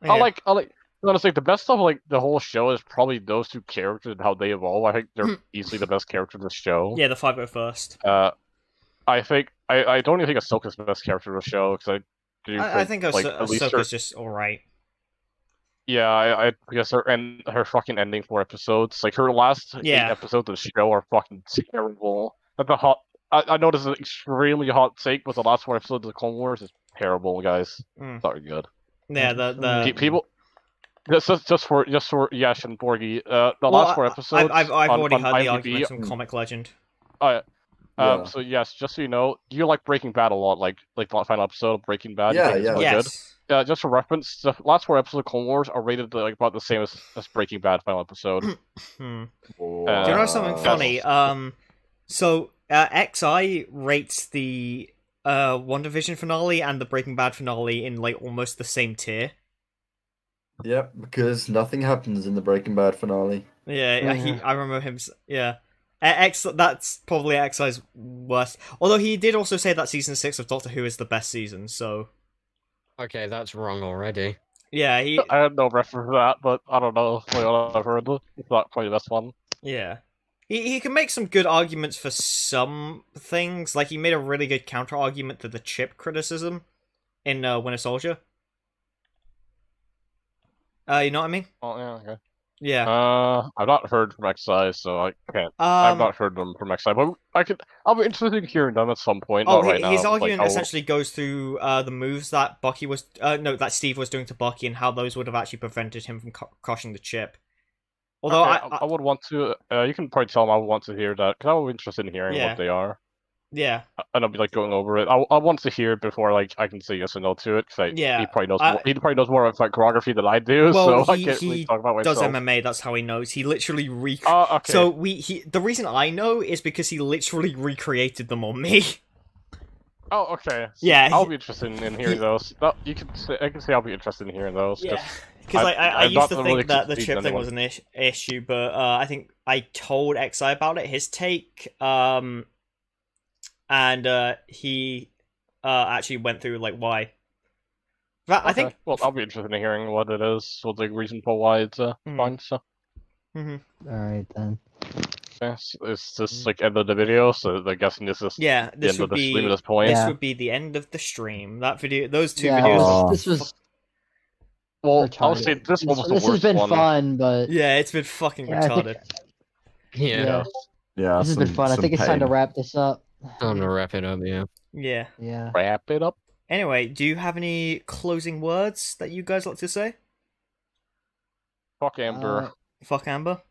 Speaker 1: Yeah.
Speaker 2: I like. Honestly, the best stuff like the whole show is probably those 2 characters and how they evolve. I think they're easily the best characters in the show.
Speaker 1: Yeah, the 501st.
Speaker 2: I think I don't even think Ahsoka's the best character of the show because
Speaker 1: I think
Speaker 2: like,
Speaker 1: Ahsoka's just alright.
Speaker 2: Yeah, I guess her fucking ending 4 episodes, like her last 8 episodes of the show are fucking terrible. But I know this is an extremely hot take, but the last 4 episodes of the Clone Wars is terrible, guys. Not good.
Speaker 1: Yeah, the
Speaker 2: people. Just for Yesh and Borgie, the last 4 episodes.
Speaker 1: I've already
Speaker 2: on
Speaker 1: heard
Speaker 2: IMDb,
Speaker 1: the arguments from Comic Legend.
Speaker 2: So yes, just so you know, do you like Breaking Bad a lot? Like the final episode of Breaking Bad?
Speaker 4: Yeah,
Speaker 2: really
Speaker 1: yes.
Speaker 2: Good? Just for reference, the last 4 episodes of Clone Wars are rated like about the same as Breaking Bad final episode.
Speaker 1: Do you know something funny? So XI rates the WandaVision finale and the Breaking Bad finale in like almost the same tier.
Speaker 4: Yep, because nothing happens in the Breaking Bad finale.
Speaker 1: Yeah, I remember him. Yeah, that's probably XI's worst. Although he did also say that season 6 of Doctor Who is the best season. So,
Speaker 3: okay, that's wrong already.
Speaker 1: Yeah,
Speaker 2: I had no reference for that, but I don't know. I've heard it's not probably the best one.
Speaker 1: Yeah, he can make some good arguments for some things. Like he made a really good counter argument to the chip criticism in Winter Soldier. You know what I mean?
Speaker 2: Oh yeah, okay.
Speaker 1: Yeah.
Speaker 2: I've not heard from XI, so I can't. I've not heard them from XI, but I'll be interested in hearing them at some point.
Speaker 1: Oh,
Speaker 2: not right now.
Speaker 1: His argument essentially goes through the moves that that Steve was doing to Bucky and how those would have actually prevented him from crushing the chip. Although
Speaker 2: I would want to. You can probably tell him I would want to hear that because I'm interested in hearing what they are.
Speaker 1: Yeah.
Speaker 2: And I'll be like going over it. I want to hear it before like I can say yes or no to it. Cause, he probably knows. He probably knows more about choreography than I do.
Speaker 1: Well,
Speaker 2: so I can't really talk about myself.
Speaker 1: Does MMA? That's how he knows. He literally
Speaker 2: okay.
Speaker 1: So the reason I know is because he literally recreated them on me.
Speaker 2: Oh, okay. So
Speaker 1: yeah.
Speaker 2: I'll be interested in hearing those. I can say I'll be interested in hearing those.
Speaker 1: Yeah. Because I used to think
Speaker 2: really
Speaker 1: that the chip thing was an issue, but I think I told XI about it. His take. And he actually went through like why. But I think.
Speaker 2: Well, I'll be interested in hearing what it is, what the reason for why it's fine. So.
Speaker 6: All right then.
Speaker 2: Yes, it's just like end of the video, so I'm guessing this is
Speaker 1: the end
Speaker 2: of the stream at this point.
Speaker 1: This would be the end of the stream. That video, those 2 videos.
Speaker 6: This was.
Speaker 2: Well, I'll say this one was the worst one.
Speaker 6: This has been fun, but
Speaker 1: yeah, it's been fucking retarded.
Speaker 3: Yeah.
Speaker 6: This has been fun. I think it's time to wrap this up.
Speaker 3: Time to wrap it up, yeah.
Speaker 1: Yeah.
Speaker 6: Yeah.
Speaker 2: Wrap it up.
Speaker 1: Anyway, do you have any closing words that you guys like to say?
Speaker 2: Fuck Amber.
Speaker 1: Fuck Amber.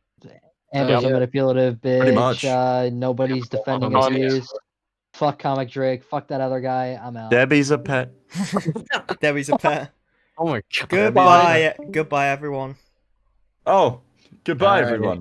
Speaker 6: Amber's a
Speaker 3: Yeah.
Speaker 6: manipulative
Speaker 4: Pretty much.
Speaker 6: bitch. Nobody's defending his
Speaker 2: Oh, yeah.
Speaker 6: views. Fuck Comic Drake. Fuck that other guy. I'm out.
Speaker 4: Debbie's a pet.
Speaker 1: Debbie's a pet.
Speaker 3: Oh my god.
Speaker 1: Goodbye. Goodbye, everyone.
Speaker 4: Oh, goodbye,
Speaker 6: Alrighty.
Speaker 4: everyone.